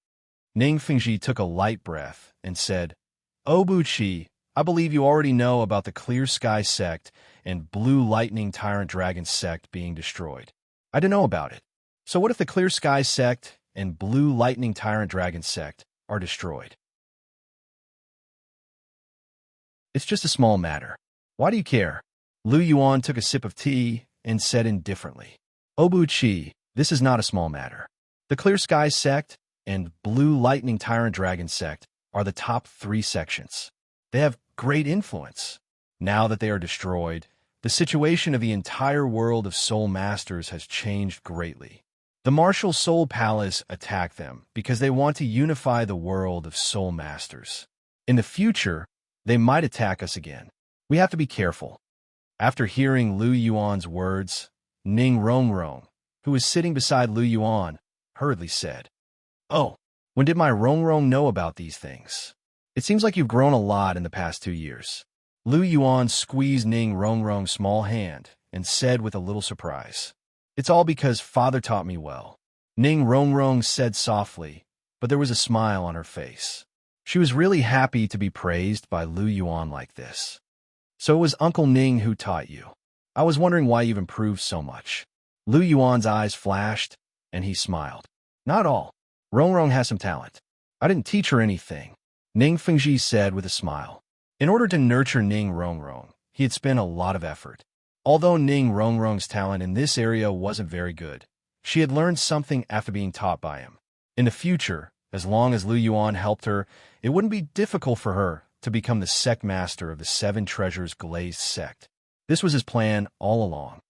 Ning Fengji took a light breath and said, Obuchi, I believe you already know about the Clear Sky sect and Blue Lightning Tyrant Dragon sect being destroyed. I didn't know about it. So what if the Clear Sky sect and Blue Lightning Tyrant Dragon sect are destroyed? It's just a small matter. Why do you care? Lu Yuan took a sip of tea and said indifferently, Obuchi, this is not a small matter. The Clear Sky sect and Blue Lightning Tyrant Dragon sect are the top 3 sections. They have great influence. Now that they are destroyed, the situation of the entire world of Soul Masters has changed greatly. The Martial Soul Palace attacked them because they want to unify the world of Soul Masters. In the future, they might attack us again. We have to be careful. After hearing Lu Yuan's words, Ning Rongrong, who was sitting beside Lu Yuan, hurriedly said, Oh, when did my Rongrong know about these things? It seems like you've grown a lot in the past 2 years. Lu Yuan squeezed Ning Rongrong's small hand and said with a little surprise, It's all because Father taught me well. Ning Rongrong said softly, but there was a smile on her face. She was really happy to be praised by Lu Yuan like this. So it was Uncle Ning who taught you. I was wondering why you've improved so much. Lu Yuan's eyes flashed, and he smiled. Not all. Rongrong has some talent. I didn't teach her anything, Ning Fengji said with a smile. In order to nurture Ning Rongrong, he had spent a lot of effort. Although Ning Rongrong's talent in this area wasn't very good, she had learned something after being taught by him. In the future, as long as Lu Yuan helped her, it wouldn't be difficult for her to become the sect master of the 7 Treasures Glazed sect. This was his plan all along.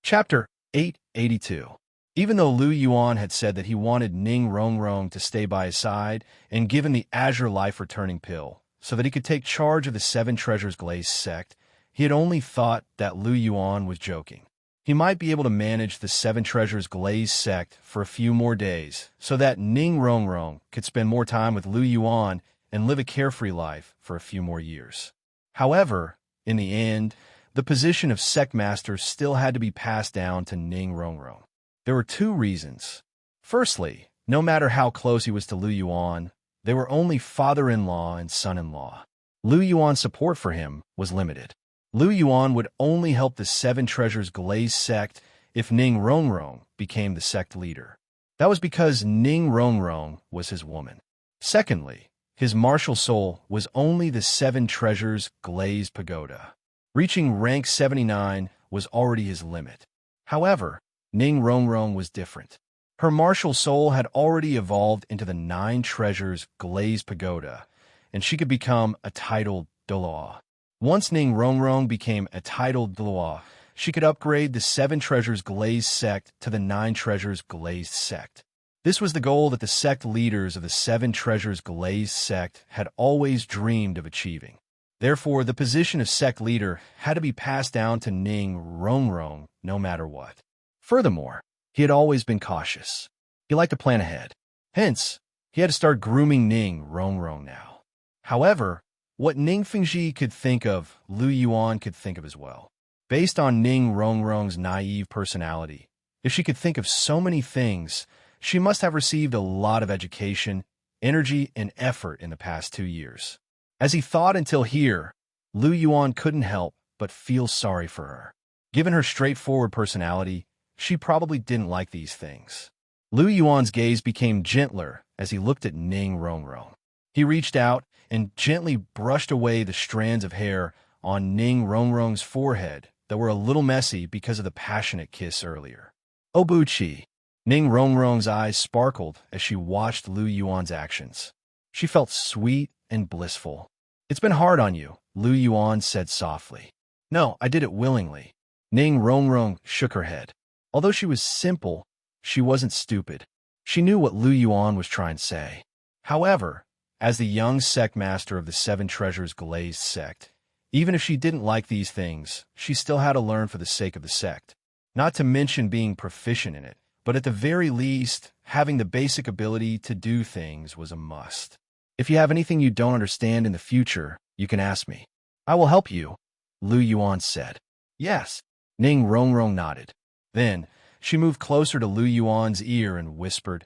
Chapter 882. Even though Lu Yuan had said that he wanted Ning Rongrong to stay by his side and give him the Azure Life Returning Pill so that he could take charge of the 7 Treasures Glazed sect, he had only thought that Lu Yuan was joking. He might be able to manage the 7 Treasures Glazed sect for a few more days so that Ning Rongrong could spend more time with Lu Yuan and live a carefree life for a few more years. However, in the end, the position of sect master still had to be passed down to Ning Rongrong. There were 2 reasons. Firstly, no matter how close he was to Lu Yuan, they were only father-in-law and son-in-law. Lu Yuan's support for him was limited. Lu Yuan would only help the 7 Treasures Glazed sect if Ning Rongrong became the sect leader. That was because Ning Rongrong was his woman. Secondly, his martial soul was only the 7 Treasures Glazed Pagoda. Reaching rank 79 was already his limit. However, Ning Rongrong was different. Her martial soul had already evolved into the 9 Treasures Glazed Pagoda, and she could become a titled Douluo. Once Ning Rongrong became a titled Douluo, she could upgrade the 7 Treasures Glazed sect to the 9 Treasures Glazed sect. This was the goal that the sect leaders of the 7 Treasures Glazed sect had always dreamed of achieving. Therefore, the position of sect leader had to be passed down to Ning Rongrong no matter what. Furthermore, he had always been cautious. He liked to plan ahead. Hence, he had to start grooming Ning Rongrong now. However, what Ning Fengji could think of, Lu Yuan could think of as well. Based on Ning Rongrong's naive personality, if she could think of so many things, she must have received a lot of education, energy, and effort in the past 2 years. As he thought until here, Lu Yuan couldn't help but feel sorry for her. Given her straightforward personality, she probably didn't like these things. Lu Yuan's gaze became gentler as he looked at Ning Rongrong. He reached out and gently brushed away the strands of hair on Ning Rongrong's forehead that were a little messy because of the passionate kiss earlier. Obuchi. Ning Rongrong's eyes sparkled as she watched Lu Yuan's actions. She felt sweet and blissful. It's been hard on you, Lu Yuan said softly. No, I did it willingly. Ning Rongrong shook her head. Although she was simple, she wasn't stupid. She knew what Lu Yuan was trying to say. However, as the young sect master of the Seven Treasures Glazed sect, even if she didn't like these things, she still had to learn for the sake of the sect. Not to mention being proficient in it, but at the very least, having the basic ability to do things was a must. If you have anything you don't understand in the future, you can ask me. I will help you, Lu Yuan said. Yes. Ning Rongrong nodded. Then, she moved closer to Lu Yuan's ear and whispered,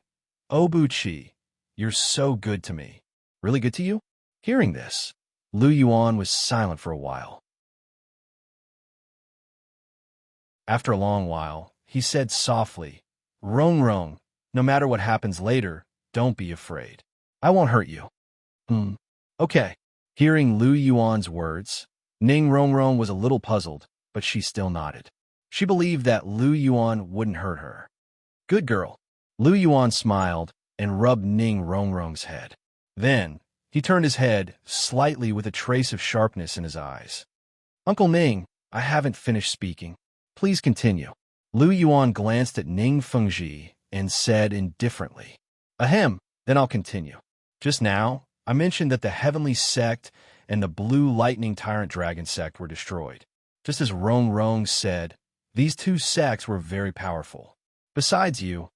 Obuchi, you're so good to me. Really good to you? Hearing this, Lu Yuan was silent for a while. After a long while, he said softly, Rongrong, no matter what happens later, don't be afraid. I won't hurt you. Okay. Hearing Lu Yuan's words, Ning Rongrong was a little puzzled, but she still nodded. She believed that Lu Yuan wouldn't hurt her. Good girl. Lu Yuan smiled and rubbed Ning Rongrong's head. Then, he turned his head slightly with a trace of sharpness in his eyes. Uncle Ning, I haven't finished speaking. Please continue. Lu Yuan glanced at Ning Fengji and said indifferently, Ahem, then I'll continue. Just now, I mentioned that the Heavenly Sect and the Blue Lightning Tyrant Dragon Sect were destroyed. Just as Rongrong said, these two sects were very powerful. Besides you,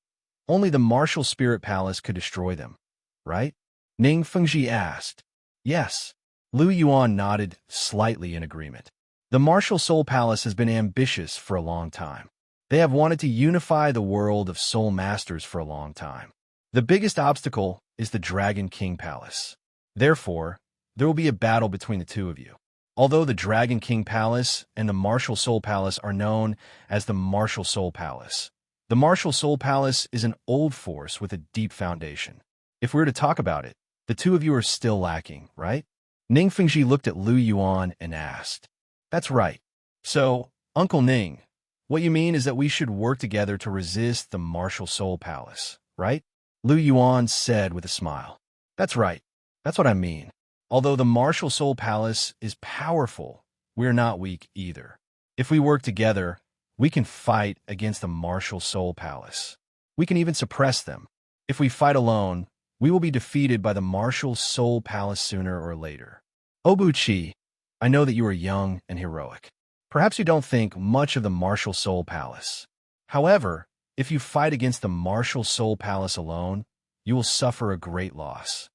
only the Martial Spirit Palace could destroy them, right? Ning Fengji asked. Yes. Lu Yuan nodded slightly in agreement. The Martial Soul Palace has been ambitious for a long time. They have wanted to unify the world of Soul Masters for a long time. The biggest obstacle is the Dragon King Palace. Therefore, there will be a battle between the two of you. Although the Dragon King Palace and the Martial Soul Palace are known as the Martial Soul Palace, the Martial Soul Palace is an old force with a deep foundation. If we were to talk about it, the two of you are still lacking, right? Ning Fengji looked at Lu Yuan and asked. That's right. So, Uncle Ning, what you mean is that we should work together to resist the Martial Soul Palace, right? Lu Yuan said with a smile. That's right. That's what I mean. Although the Martial Soul Palace is powerful, we're not weak either. If we work together, we can fight against the Martial Soul Palace. We can even suppress them. If we fight alone, we will be defeated by the Martial Soul Palace sooner or later. Obuchi, I know that you are young and heroic. Perhaps you don't think much of the Martial Soul Palace. However, if you fight against the Martial Soul Palace alone, you will suffer a great loss.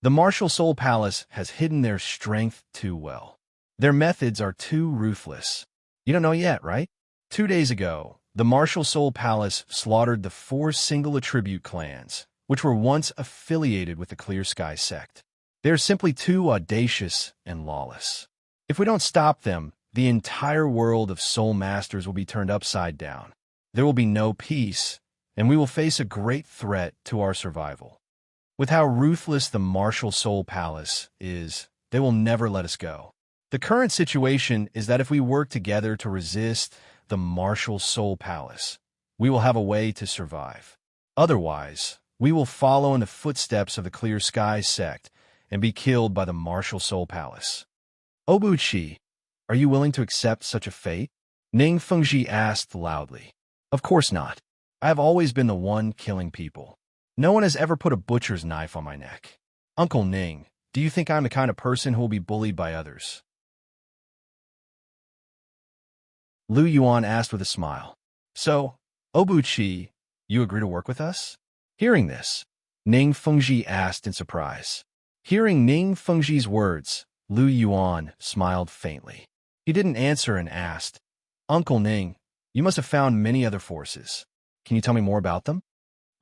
The Martial Soul Palace has hidden their strength too well. Their methods are too ruthless. You don't know yet, right? 2 days ago, the Martial Soul Palace slaughtered the 4 single attribute clans, which were once affiliated with the Clear Sky sect. They are simply too audacious and lawless. If we don't stop them, the entire world of Soul Masters will be turned upside down. There will be no peace, and we will face a great threat to our survival. With how ruthless the Martial Soul Palace is, they will never let us go. The current situation is that if we work together to resist the Martial Soul Palace, we will have a way to survive. Otherwise, we will follow in the footsteps of the Clear Sky sect and be killed by the Martial Soul Palace. Obuchi, are you willing to accept such a fate? Ning Fengji asked loudly. Of course not. I have always been the one killing people. No one has ever put a butcher's knife on my neck. Uncle Ning, do you think I'm the kind of person who will be bullied by others? Lu Yuan asked with a smile. So, Obuchi, you agree to work with us? Hearing this, Ning Fengji asked in surprise. Hearing Ning Fengji's words, Lu Yuan smiled faintly. He didn't answer and asked, Uncle Ning, you must have found many other forces. Can you tell me more about them?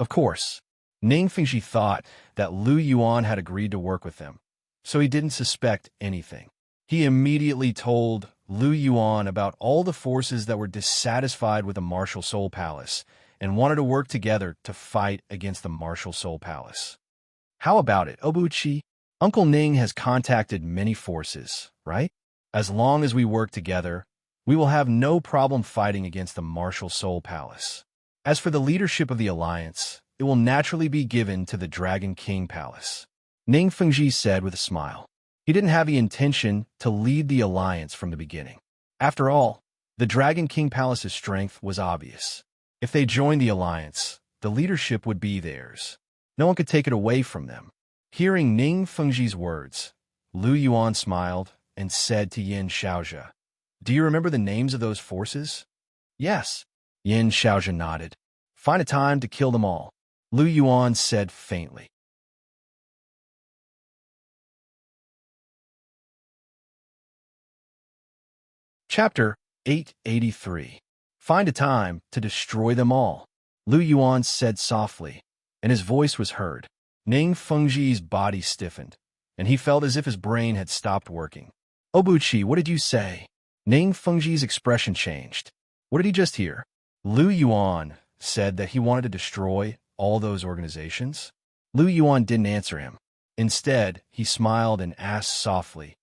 Of course. Ning Fengji thought that Lu Yuan had agreed to work with them, so he didn't suspect anything. He immediately told Lu Yuan about all the forces that were dissatisfied with the Martial Soul Palace and wanted to work together to fight against the Martial Soul Palace. How about it, Obuchi? Uncle Ning has contacted many forces, right? As long as we work together, we will have no problem fighting against the Martial Soul Palace. As for the leadership of the alliance, it will naturally be given to the Dragon King Palace. Ning Fengji said with a smile. He didn't have the intention to lead the alliance from the beginning. After all, the Dragon King Palace's strength was obvious. If they joined the alliance, the leadership would be theirs. No one could take it away from them. Hearing Ning Fengji's words, Lu Yuan smiled and said to Yin Xiaozhe, "Do you remember the names of those forces?" "Yes." Yin Xiaozhe nodded. "Find a time to kill them all," Lu Yuan said faintly. Chapter 883. Find a time to destroy them all, Lu Yuan said softly, and his voice was heard. Ning Fengji's body stiffened, and he felt as if his brain had stopped working. "Obuchi, what did you say?" Ning Fengji's expression changed. "What did he just hear?" Lu Yuan said that he wanted to destroy all those organizations. Lu Yuan didn't answer him. Instead, he smiled and asked softly,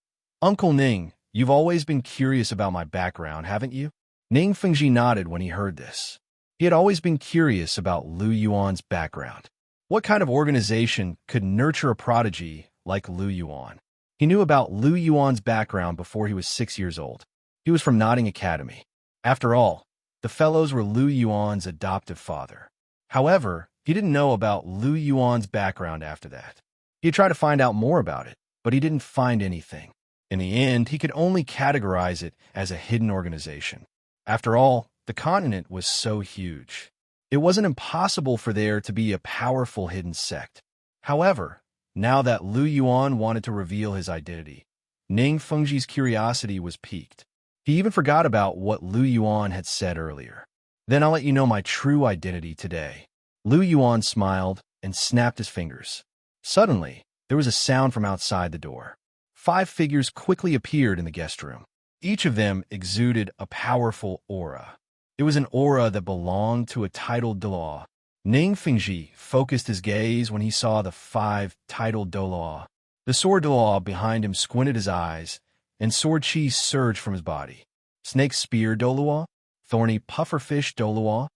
"Uncle Ning, you've always been curious about my background, haven't you?" Ning Fengji nodded when he heard this. He had always been curious about Lu Yuan's background. What kind of organization could nurture a prodigy like Lu Yuan? He knew about Lu Yuan's background before he was 6 years old. He was from Notting Academy. After all, the fellows were Lu Yuan's adoptive father. However, he didn't know about Lu Yuan's background after that. He tried to find out more about it, but he didn't find anything. In the end, he could only categorize it as a hidden organization. After all, the continent was so huge. It wasn't impossible for there to be a powerful hidden sect. However, now that Lu Yuan wanted to reveal his identity, Ning Fengji's curiosity was piqued. He even forgot about what Lu Yuan had said earlier. "Then I'll let you know my true identity today." Lu Yuan smiled and snapped his fingers. Suddenly, there was a sound from outside the door. 5 figures quickly appeared in the guest room. Each of them exuded a powerful aura. It was an aura that belonged to a titled Douluo. Ning Fengji focused his gaze when he saw the 5 titled Douluo. The sword Douluo behind him squinted his eyes, and sword chi surged from his body. Snake spear Douluo, thorny pufferfish Douluo,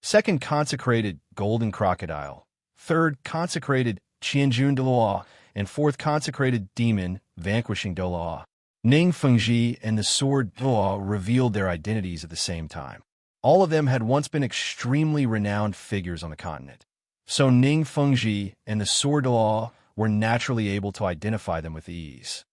second consecrated golden crocodile, third consecrated Qianjun Douluo, and fourth consecrated demon vanquishing Douluo. Ning Fengji and the sword Douluo revealed their identities at the same time. All of them had once been extremely renowned figures on the continent. So Ning Fengji and the sword Douluo were naturally able to identify them with ease.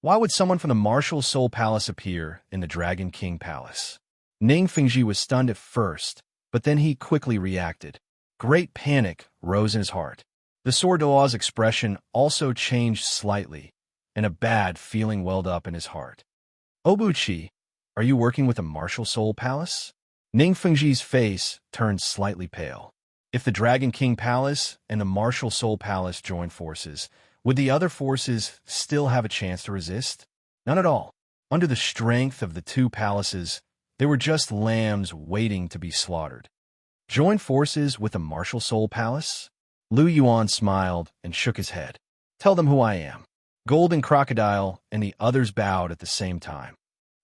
Why would someone from the Martial Soul Palace appear in the Dragon King Palace? Ning Fengji was stunned at first, but then he quickly reacted. Great panic rose in his heart. The sword Douluo's expression also changed slightly, and a bad feeling welled up in his heart. "Obuchi, are you working with the Martial Soul Palace?" Ning Fengji's face turned slightly pale. If the Dragon King Palace and the Martial Soul Palace joined forces, would the other forces still have a chance to resist? None at all. Under the strength of the 2 palaces, they were just lambs waiting to be slaughtered. Join forces with the Martial Soul Palace? Lu Yuan smiled and shook his head. "Tell them who I am." Golden Crocodile and the others bowed at the same time.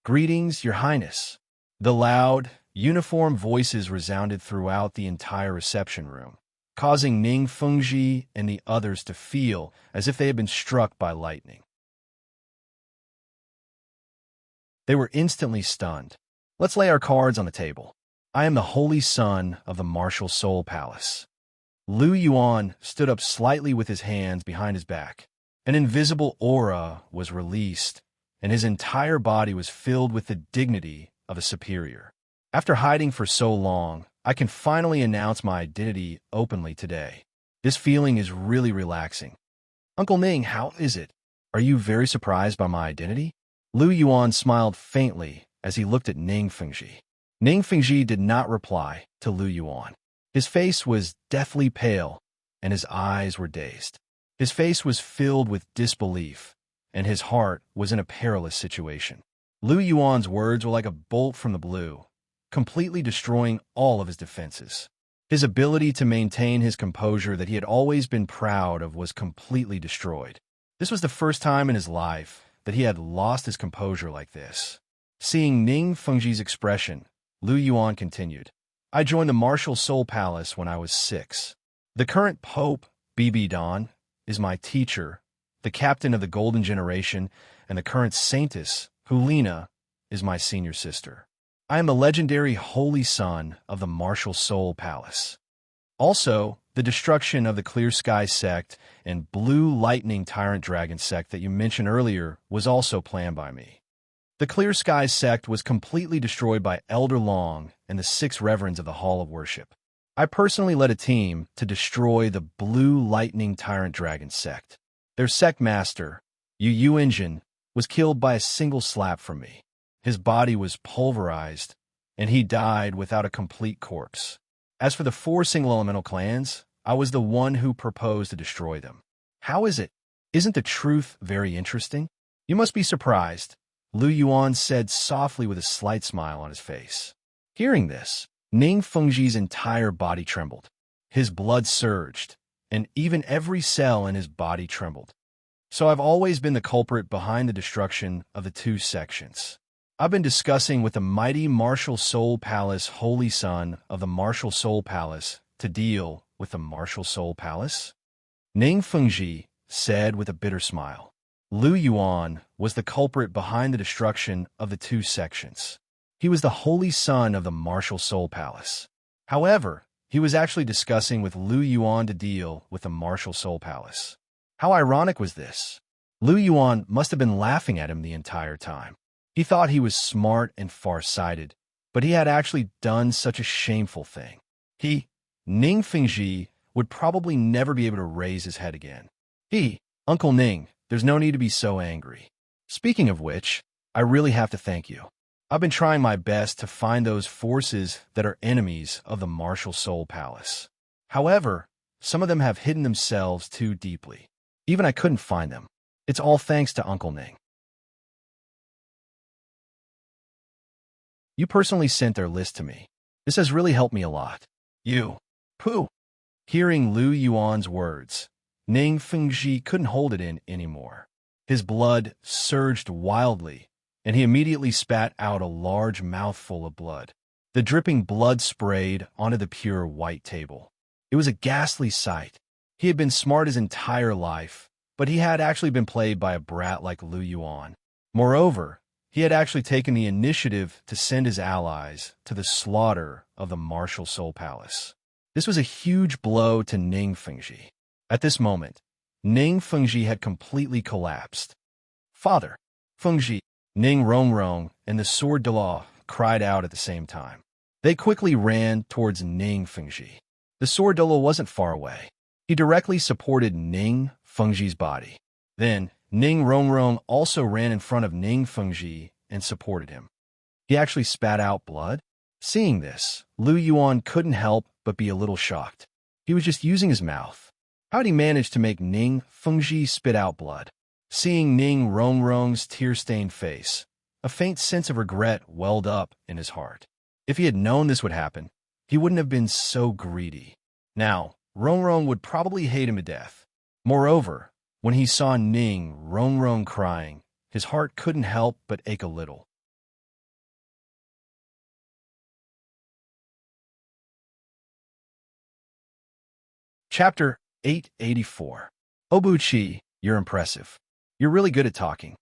"Greetings, Your Highness." The loud, uniform voices resounded throughout the entire reception room, causing Ning Fengji and the others to feel as if they had been struck by lightning. They were instantly stunned. "Let's lay our cards on the table. I am the Holy Son of the Martial Soul Palace." Lu Yuan stood up slightly with his hands behind his back. An invisible aura was released, and his entire body was filled with the dignity of a superior. "After hiding for so long, I can finally announce my identity openly today. This feeling is really relaxing." "Uncle Ning, how is it? Are you very surprised by my identity?" Lu Yuan smiled faintly as he looked at Ning Fengji. Ning Fengji did not reply to Lu Yuan. His face was deathly pale, and his eyes were dazed. His face was filled with disbelief, and his heart was in a perilous situation. Lu Yuan's words were like a bolt from the blue, completely destroying all of his defenses. His ability to maintain his composure that he had always been proud of was completely destroyed. This was the first time in his life that he had lost his composure like this. Seeing Ning Fengji's expression, Lu Yuan continued, I joined the Martial Soul Palace when I was 6. The current Pope, Bibi Dan, is my teacher. The captain of the Golden Generation and the current Saintess, Hulina, is my senior sister. I am the legendary Holy Son of the Martial Soul Palace. Also, the destruction of the Clear Sky sect and Blue Lightning Tyrant Dragon sect that you mentioned earlier was also planned by me. The Clear Sky sect was completely destroyed by Elder Long and the 6 reverends of the Hall of Worship. I personally led a team to destroy the Blue Lightning Tyrant Dragon sect. Their sect master, Yu Engine, was killed by a single slap from me. His body was pulverized, and he died without a complete corpse. As for the 4 single elemental clans, I was the one who proposed to destroy them. How is it? Isn't the truth very interesting? You must be surprised, Lu Yuan said softly with a slight smile on his face. Hearing this, Ning Fengji's entire body trembled. His blood surged, and even every cell in his body trembled. So I've always been the culprit behind the destruction of the 2 sections. I've been discussing with the mighty Martial Soul Palace Holy Son of the Martial Soul Palace to deal with the Martial Soul Palace? Ning Fengji said with a bitter smile. Lu Yuan was the culprit behind the destruction of the 2 sections. He was the Holy Son of the Martial Soul Palace. However, he was actually discussing with Lu Yuan to deal with the Martial Soul Palace. How ironic was this? Lu Yuan must have been laughing at him the entire time. He thought he was smart and far-sighted, but he had actually done such a shameful thing. Ning Fengji, would probably never be able to raise his head again. Uncle Ning, there's no need to be so angry. Speaking of which, I really have to thank you. I've been trying my best to find those forces that are enemies of the Martial Soul Palace. However, some of them have hidden themselves too deeply. Even I couldn't find them. It's all thanks to Uncle Ning. You personally sent their list to me. This has really helped me a lot. Pooh. Hearing Lu Yuan's words, Ning Fengji couldn't hold it in anymore. His blood surged wildly, and he immediately spat out a large mouthful of blood. The dripping blood sprayed onto the pure white table. It was a ghastly sight. He had been smart his entire life, but he had actually been played by a brat like Lu Yuan. Moreover, he had actually taken the initiative to send his allies to the slaughter of the Martial Soul Palace. This was a huge blow to Ning Fengji. At this moment, Ning Fengji had completely collapsed. Father, Fengji, Ning Rongrong, and the sword Douluo cried out at the same time. They quickly ran towards Ning Fengji. The sword Douluo wasn't far away. He directly supported Ning Fengji's body. Then, Ning Rongrong also ran in front of Ning Fengji and supported him. He actually spat out blood. Seeing this, Lu Yuan couldn't help but be a little shocked. He was just using his mouth. How'd he manage to make Ning Fengji spit out blood? Seeing Ning Rongrong's tear-stained face, a faint sense of regret welled up in his heart. If he had known this would happen, he wouldn't have been so greedy. Now, Rongrong would probably hate him to death. Moreover, when he saw Ning Rongrong crying, his heart couldn't help but ache a little. Chapter 884. Obuchi, you're impressive. You're really good at talking.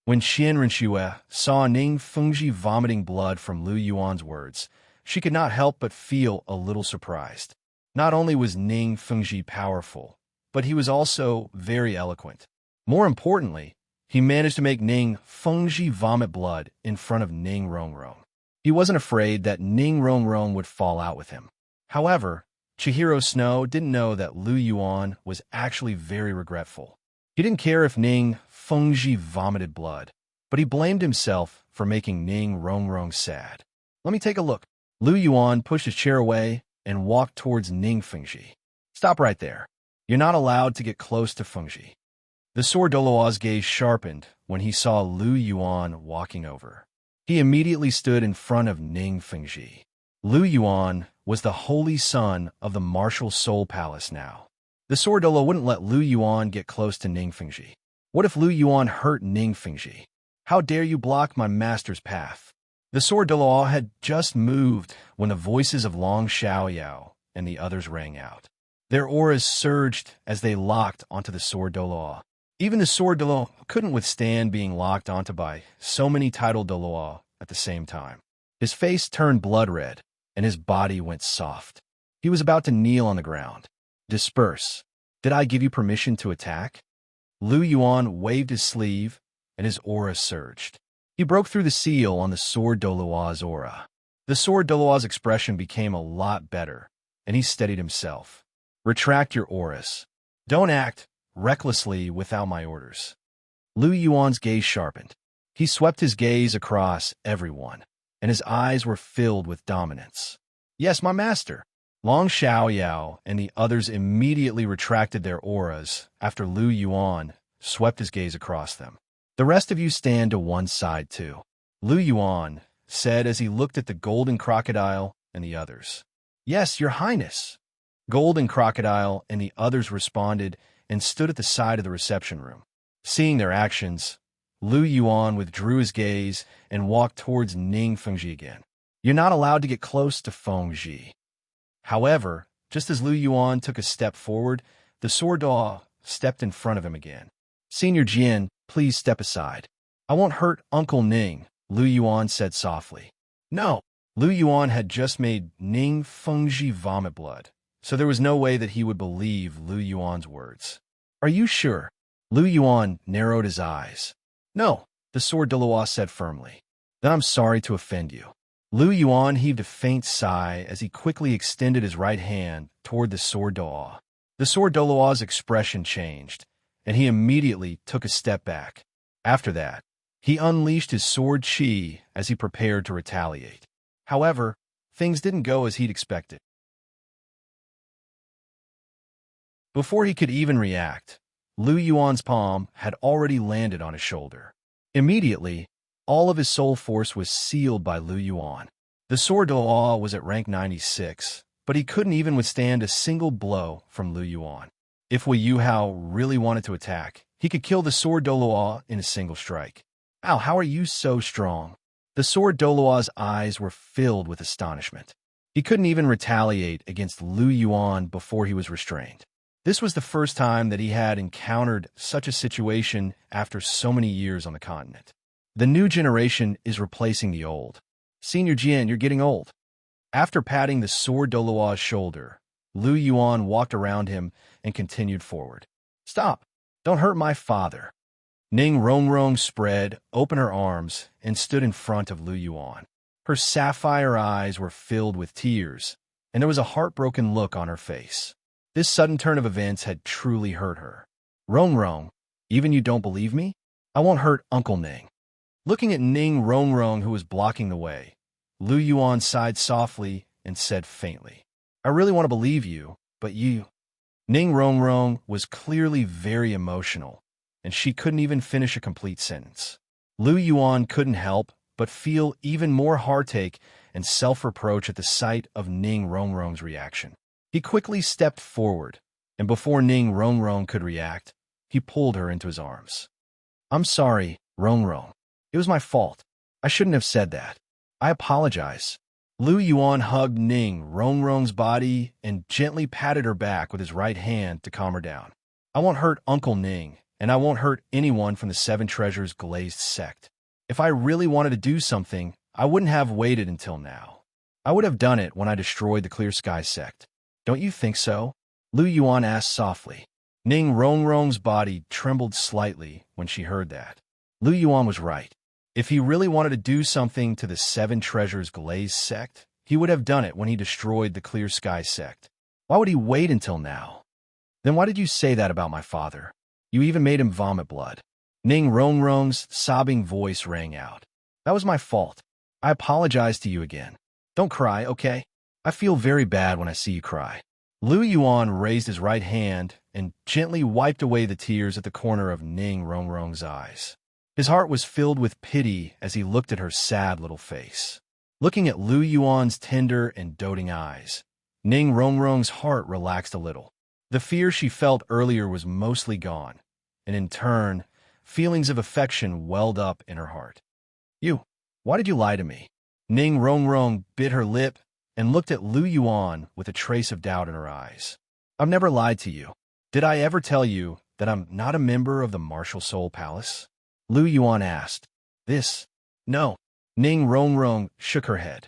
When Xian Renxue saw Ning Fengji vomiting blood from Lu Yuan's words, she could not help but feel a little surprised. Not only was Ning Fengji powerful, but he was also very eloquent. More importantly, he managed to make Ning Fengji vomit blood in front of Ning Rongrong. He wasn't afraid that Ning Rongrong would fall out with him. However, Chihiro Snow didn't know that Lu Yuan was actually very regretful. He didn't care if Ning Fengji vomited blood, but he blamed himself for making Ning Rongrong sad. Let me take a look. Lu Yuan pushed his chair away and walked towards Ning Fengji. Stop right there. You're not allowed to get close to Fengji. The sword Douluo's gaze sharpened when he saw Lu Yuan walking over. He immediately stood in front of Ning Fengji. Lu Yuan was the holy son of the Martial Soul Palace now. The sword Douluo wouldn't let Lu Yuan get close to Ning Fengji. What if Lu Yuan hurt Ning Fengji? How dare you block my master's path? The sword Douluo had just moved when the voices of Long Xiaoyao and the others rang out. Their auras surged as they locked onto the sword Douluo. Even the sword Douluo couldn't withstand being locked onto by so many titled Douluo at the same time. His face turned blood red, and his body went soft. He was about to kneel on the ground. Disperse. Did I give you permission to attack? Lu Yuan waved his sleeve, and his aura surged. He broke through the seal on the sword Douluo's aura. The sword Douluo's expression became a lot better, and he steadied himself. Retract your auras. Don't act recklessly without my orders. Lu Yuan's gaze sharpened. He swept his gaze across everyone, and his eyes were filled with dominance. Yes, my master. Long Xiaoyao and the others immediately retracted their auras after Lu Yuan swept his gaze across them. The rest of you stand to one side too, Lu Yuan said as he looked at the golden crocodile and the others. Yes, your highness. Golden crocodile and the others responded and stood at the side of the reception room. Seeing their actions, Lu Yuan withdrew his gaze and walked towards Ning Fengji again. You're not allowed to get close to Fengji. However, just as Lu Yuan took a step forward, the sword Douluo stepped in front of him again. Senior Jian, please step aside. I won't hurt Uncle Ning, Lu Yuan said softly. No, Lu Yuan had just made Ning Fengji vomit blood, so there was no way that he would believe Lu Yuan's words. Are you sure? Lu Yuan narrowed his eyes. No, the sword Douluo said firmly. Then I'm sorry to offend you. Lu Yuan heaved a faint sigh as he quickly extended his right hand toward the sword Douluo. The sword Douluo's expression changed, and he immediately took a step back. After that, he unleashed his sword qi as he prepared to retaliate. However, things didn't go as he'd expected. Before he could even react, Lu Yuan's palm had already landed on his shoulder. Immediately, all of his soul force was sealed by Lu Yuan. The sword Douluo was at rank 96, but he couldn't even withstand a single blow from Lu Yuan. If Wei Yuhao really wanted to attack, he could kill the sword Douluo in a single strike. Ow, how are you so strong? The sword Douluo's eyes were filled with astonishment. He couldn't even retaliate against Lu Yuan before he was restrained. This was the first time that he had encountered such a situation after so many years on the continent. The new generation is replacing the old. Senior Jian, you're getting old. After patting the sword Douluo's shoulder, Lu Yuan walked around him and continued forward. Stop! Don't hurt my father. Ning Rongrong spread open her arms and stood in front of Lu Yuan. Her sapphire eyes were filled with tears, and there was a heartbroken look on her face. This sudden turn of events had truly hurt her. Rongrong, even you don't believe me? I won't hurt Uncle Ning. Looking at Ning Rongrong, who was blocking the way, Lu Yuan sighed softly and said faintly, I really want to believe you, but you... Ning Rongrong was clearly very emotional, and she couldn't even finish a complete sentence. Lu Yuan couldn't help but feel even more heartache and self-reproach at the sight of Ning Rongrong's reaction. He quickly stepped forward, and before Ning Rongrong could react, he pulled her into his arms. I'm sorry, Rongrong. It was my fault. I shouldn't have said that. I apologize. Lu Yuan hugged Ning Rongrong's body and gently patted her back with his right hand to calm her down. I won't hurt Uncle Ning, and I won't hurt anyone from the Seven Treasures Glazed sect. If I really wanted to do something, I wouldn't have waited until now. I would have done it when I destroyed the Clear Sky sect. Don't you think so? Lu Yuan asked softly. Ning Rongrong's body trembled slightly when she heard that. Lu Yuan was right. If he really wanted to do something to the Seven Treasures Glazed sect, he would have done it when he destroyed the Clear Sky sect. Why would he wait until now? Then why did you say that about my father? You even made him vomit blood. Ning Rongrong's sobbing voice rang out. That was my fault. I apologize to you again. Don't cry, okay? I feel very bad when I see you cry. Lu Yuan raised his right hand and gently wiped away the tears at the corner of Ning Rongrong's eyes. His heart was filled with pity as he looked at her sad little face. Looking at Lu Yuan's tender and doting eyes, Ning Rongrong's heart relaxed a little. The fear she felt earlier was mostly gone, and in turn, feelings of affection welled up in her heart. Why did you lie to me? Ning Rongrong bit her lip and looked at Lu Yuan with a trace of doubt in her eyes. I've never lied to you. Did I ever tell you that I'm not a member of the Martial Soul Palace? Lu Yuan asked. No. Ning Rongrong shook her head.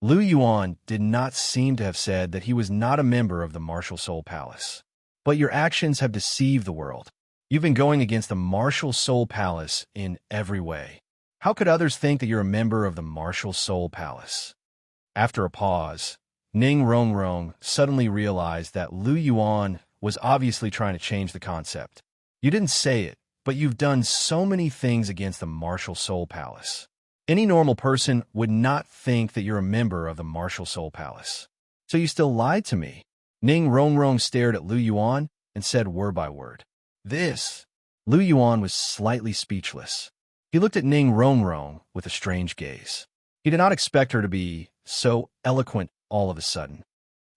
Lu Yuan did not seem to have said that he was not a member of the Martial Soul Palace. But your actions have deceived the world. You've been going against the Martial Soul Palace in every way. How could others think that you're a member of the Martial Soul Palace? After a pause, Ning Rongrong suddenly realized that Lu Yuan was obviously trying to change the concept. You didn't say it, but you've done so many things against the Martial Soul Palace. Any normal person would not think that you're a member of the Martial Soul Palace. So you still lied to me. Ning Rongrong stared at Lu Yuan and said word by word. Lu Yuan was slightly speechless. He looked at Ning Rongrong with a strange gaze. He did not expect her to be so eloquent all of a sudden.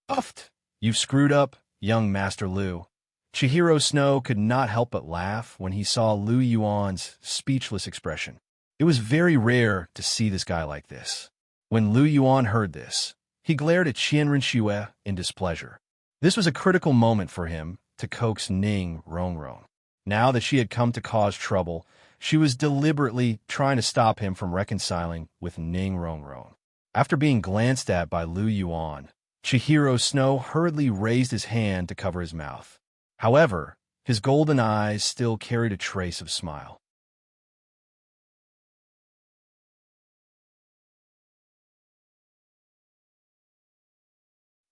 Puffed! You've screwed up, young Master Lu. Chihiro Snow could not help but laugh when he saw Lu Yuan's speechless expression. It was very rare to see this guy like this. When Lu Yuan heard this, he glared at Qianren Xue in displeasure. This was a critical moment for him to coax Ning Rongrong. Now that she had come to cause trouble, she was deliberately trying to stop him from reconciling with Ning Rongrong. After being glanced at by Lu Yuan, Chihiro Snow hurriedly raised his hand to cover his mouth. However, his golden eyes still carried a trace of smile.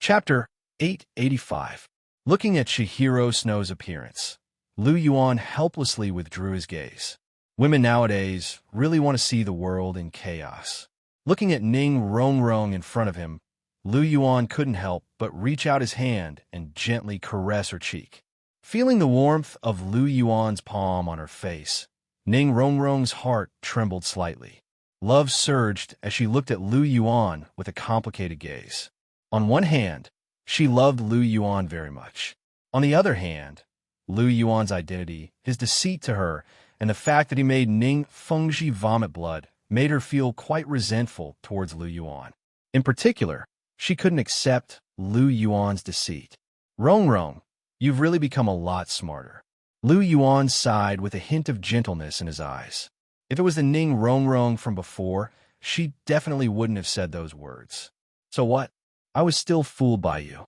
Chapter 885. Looking at Chihiro Snow's appearance, Lu Yuan helplessly withdrew his gaze. Women nowadays really want to see the world in chaos. Looking at Ning Rongrong in front of him, Lu Yuan couldn't help but reach out his hand and gently caress her cheek. Feeling the warmth of Lu Yuan's palm on her face, Ning Rongrong's heart trembled slightly. Love surged as she looked at Lu Yuan with a complicated gaze. On one hand, she loved Lu Yuan very much. On the other hand, Lu Yuan's identity, his deceit to her, and the fact that he made Ning Fengji vomit blood made her feel quite resentful towards Lu Yuan. In particular, she couldn't accept Lu Yuan's deceit. Rongrong, you've really become a lot smarter. Lu Yuan sighed with a hint of gentleness in his eyes. If it was the Ning Rongrong from before, she definitely wouldn't have said those words. So what? I was still fooled by you.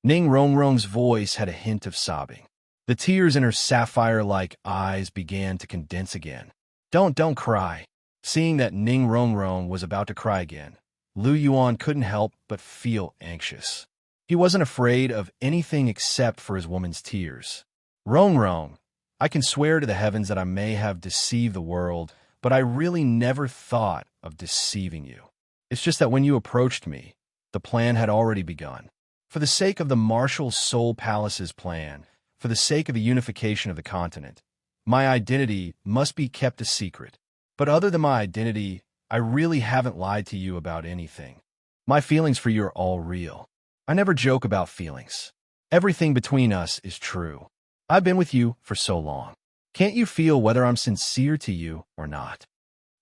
Ning Rongrong's voice had a hint of sobbing. The tears in her sapphire-like eyes began to condense again. Don't cry. Seeing that Ning Rongrong was about to cry again, Lu Yuan couldn't help but feel anxious. He wasn't afraid of anything except for his woman's tears. Rongrong, I can swear to the heavens that I may have deceived the world, but I really never thought of deceiving you. It's just that when you approached me, the plan had already begun. For the sake of the Martial Soul Palace's plan, for the sake of the unification of the continent, my identity must be kept a secret. But other than my identity, I really haven't lied to you about anything. My feelings for you are all real. I never joke about feelings. Everything between us is true. I've been with you for so long. Can't you feel whether I'm sincere to you or not?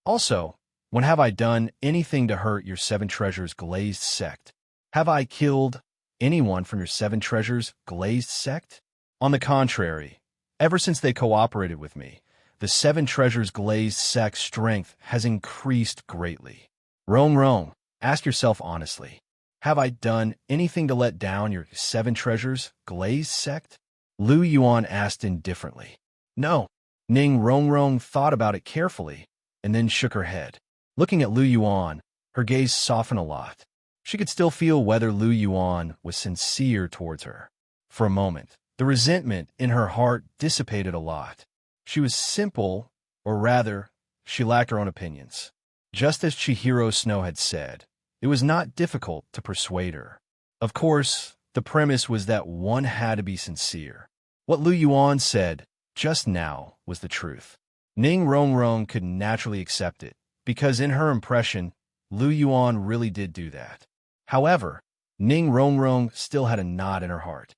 Also, when have I done anything to hurt your Seven Treasures glazed sect? Have I killed anyone from your Seven Treasures glazed sect? On the contrary, ever since they cooperated with me, the Seven Treasures glazed sect's strength has increased greatly. Rongrong, ask yourself honestly, have I done anything to let down your Seven Treasures glazed sect? Lu Yuan asked indifferently. No. Ning Rongrong thought about it carefully and then shook her head. Looking at Lu Yuan, her gaze softened a lot. She could still feel whether Lu Yuan was sincere towards her. For a moment, the resentment in her heart dissipated a lot. She was simple, or rather, she lacked her own opinions. Just as Chihiro Snow had said, it was not difficult to persuade her. Of course, the premise was that one had to be sincere. What Lu Yuan said just now was the truth. Ning Rongrong could naturally accept it, because in her impression, Lu Yuan really did do that. However, Ning Rongrong still had a knot in her heart.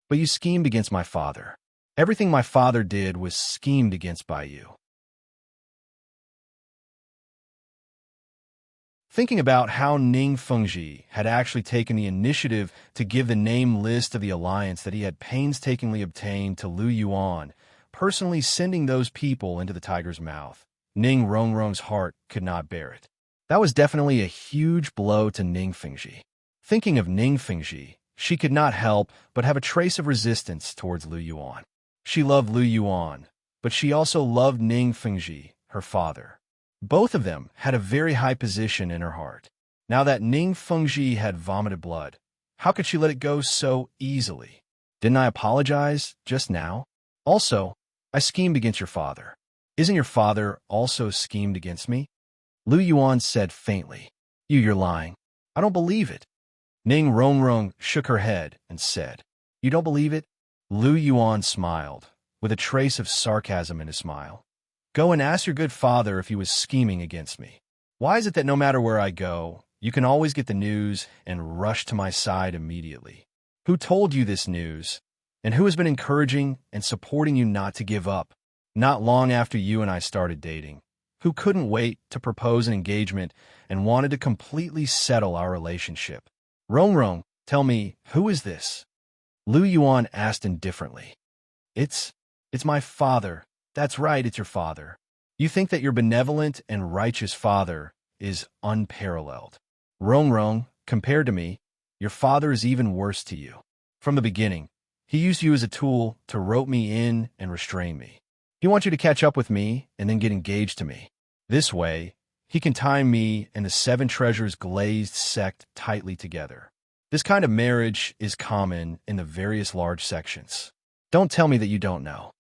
But you schemed against my father. Everything my father did was schemed against by you. Thinking about how Ning Fengji had actually taken the initiative to give the name list of the alliance that he had painstakingly obtained to Lu Yuan, personally sending those people into the tiger's mouth, Ning Rongrong's heart could not bear it. That was definitely a huge blow to Ning Fengji. Thinking of Ning Fengji, she could not help but have a trace of resistance towards Lu Yuan. She loved Lu Yuan, but she also loved Ning Fengji, her father. Both of them had a very high position in her heart. Now that Ning Fengji had vomited blood, how could she let it go so easily? Didn't I apologize just now? Also, I schemed against your father. Isn't your father also schemed against me? Lu Yuan said faintly. You're lying. I don't believe it. Ning Rongrong shook her head and said, You don't believe it? Lu Yuan smiled, with a trace of sarcasm in his smile. Go and ask your good father if he was scheming against me. Why is it that no matter where I go, you can always get the news and rush to my side immediately? Who told you this news? And who has been encouraging and supporting you not to give up? Not long after you and I started dating. Who couldn't wait to propose an engagement and wanted to completely settle our relationship? Rongrong, tell me, who is this? Lu Yuan asked indifferently. It's my father. That's right, it's your father. You think that your benevolent and righteous father is unparalleled. Rongrong, compared to me, your father is even worse to you. From the beginning, he used you as a tool to rope me in and restrain me. He wants you to catch up with me and then get engaged to me. This way, he can tie me and the seven treasures glazed sect tightly together. This kind of marriage is common in the various large sections. Don't tell me that you don't know.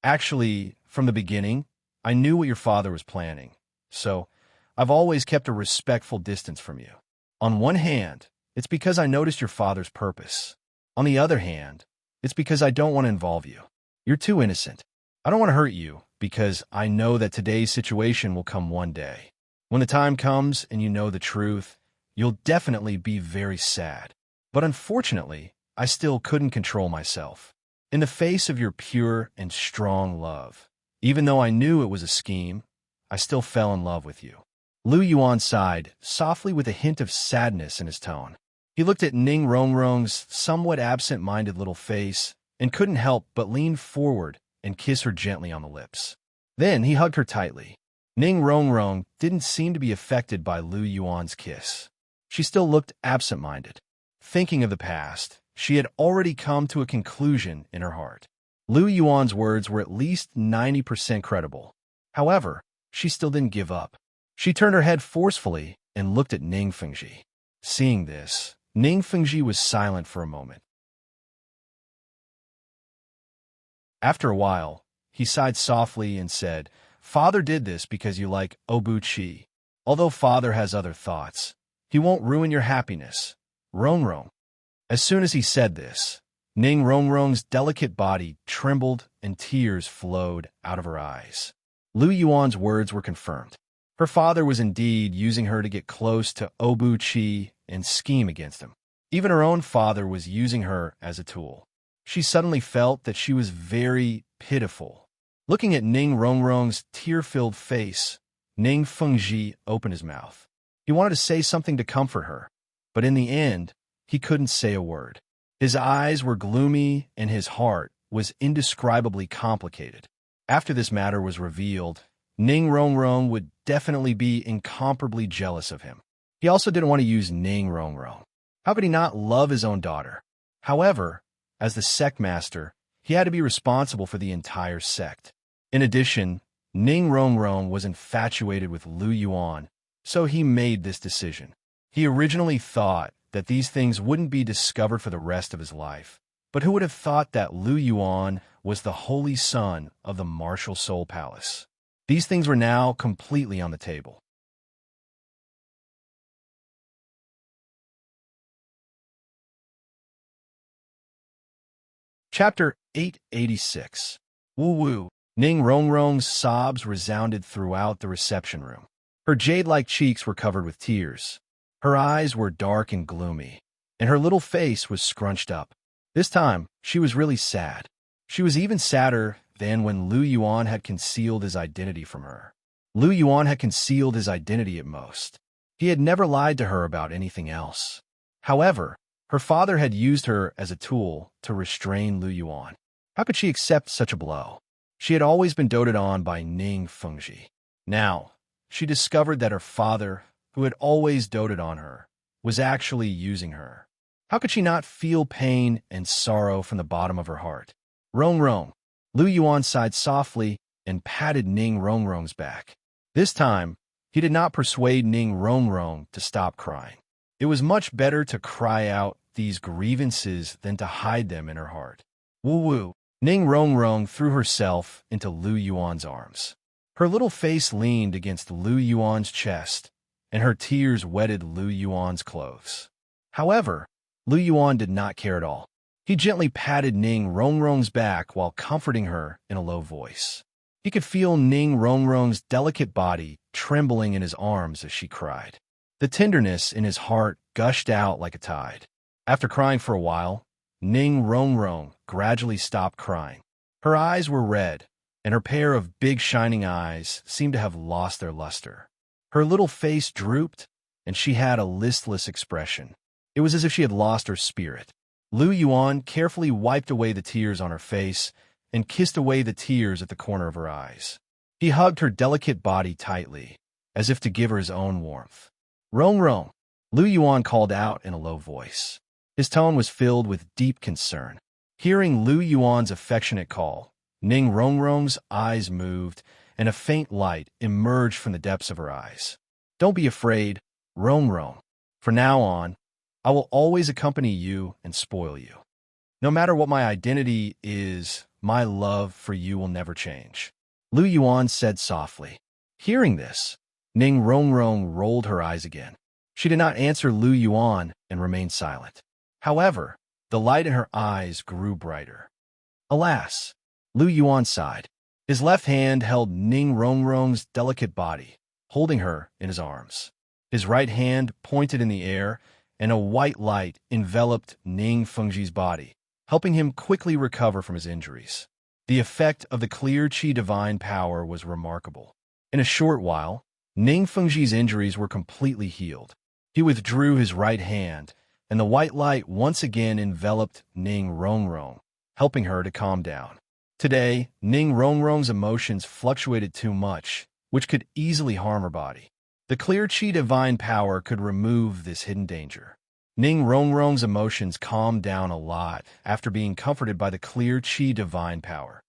Actually, from the beginning, I knew what your father was planning, so I've always kept a respectful distance from you. On one hand, it's because I noticed your father's purpose. On the other hand, it's because I don't want to involve you. You're too innocent. I don't want to hurt you because I know that today's situation will come one day. When the time comes and you know the truth, you'll definitely be very sad. But unfortunately, I still couldn't control myself. In the face of your pure and strong love, even though I knew it was a scheme, I still fell in love with you. Lu Yuan sighed, softly with a hint of sadness in his tone. He looked at Ning Rongrong's somewhat absent-minded little face and couldn't help but lean forward and kiss her gently on the lips. Then he hugged her tightly. Ning Rongrong didn't seem to be affected by Lu Yuan's kiss. She still looked absent-minded. Thinking of the past, she had already come to a conclusion in her heart. Lu Yuan's words were at least 90% credible. However, she still didn't give up. She turned her head forcefully and looked at Ning Fengji. Seeing this, Ning Fengji was silent for a moment. After a while, he sighed softly and said, Father did this because you like Obu Chi. Although Father has other thoughts, he won't ruin your happiness. Rongrong. As soon as he said this, Ning Rongrong's delicate body trembled and tears flowed out of her eyes. Lu Yuan's words were confirmed. Her father was indeed using her to get close to Obu Chi and scheme against him. Even her own father was using her as a tool. She suddenly felt that she was very pitiful. Looking at Ning Rongrong's tear-filled face, Ning Fengji opened his mouth. He wanted to say something to comfort her, but in the end, he couldn't say a word. His eyes were gloomy and his heart was indescribably complicated. After this matter was revealed, Ning Rongrong would definitely be incomparably jealous of him. He also didn't want to use Ning Rongrong. How could he not love his own daughter? However, as the sect master, he had to be responsible for the entire sect. In addition, Ning Rongrong was infatuated with Lu Yuan, so he made this decision. He originally thought that these things wouldn't be discovered for the rest of his life. But who would have thought that Lu Yuan was the holy son of the martial soul palace? These things were now completely on the table. Chapter 886. Woo Woo. Ning Rongrong's sobs resounded throughout the reception room. Her jade-like cheeks were covered with tears. Her eyes were dark and gloomy, and her little face was scrunched up. This time, she was really sad. She was even sadder than when Lu Yuan had concealed his identity from her. Lu Yuan had concealed his identity at most. He had never lied to her about anything else. However, her father had used her as a tool to restrain Lu Yuan. How could she accept such a blow? She had always been doted on by Ning Fengji. Now, she discovered that her father, who had always doted on her, was actually using her. How could she not feel pain and sorrow from the bottom of her heart? Rong Rong. Lu Yuan sighed softly and patted Ning Rongrong's back. This time, he did not persuade Ning Rongrong to stop crying. It was much better to cry out these grievances than to hide them in her heart. Woo-woo. Ning Rongrong threw herself into Lu Yuan's arms. Her little face leaned against Lu Yuan's chest, and her tears wetted Lu Yuan's clothes. However, Lu Yuan did not care at all. He gently patted Ning Rongrong's back while comforting her in a low voice. He could feel Ning Rongrong's delicate body trembling in his arms as she cried. The tenderness in his heart gushed out like a tide. After crying for a while, Ning Rongrong gradually stopped crying. Her eyes were red, and her pair of big shining eyes seemed to have lost their luster. Her little face drooped, and she had a listless expression. It was as if she had lost her spirit. Lu Yuan carefully wiped away the tears on her face and kissed away the tears at the corner of her eyes. He hugged her delicate body tightly, as if to give her his own warmth. Rong Rong, Lu Yuan called out in a low voice. His tone was filled with deep concern. Hearing Lu Yuan's affectionate call, Ning Rongrong's eyes moved, and a faint light emerged from the depths of her eyes. Don't be afraid, Rong Rong. From now on, I will always accompany you and spoil you. No matter what my identity is, my love for you will never change. Lu Yuan said softly. Hearing this, Ning Rongrong rolled her eyes again. She did not answer Lu Yuan and remained silent. However, the light in her eyes grew brighter. Alas, Lu Yuan sighed. His left hand held Ning Rongrong's delicate body, holding her in his arms. His right hand pointed in the air, and a white light enveloped Ning Fengji's body, helping him quickly recover from his injuries. The effect of the clear qi divine power was remarkable. In a short while, Ning Fengji's injuries were completely healed. He withdrew his right hand, and the white light once again enveloped Ning Rongrong, helping her to calm down. Today, Ning Rongrong's emotions fluctuated too much, which could easily harm her body. The clear qi divine power could remove this hidden danger. Ning Rongrong's emotions calmed down a lot after being comforted by the clear qi divine power.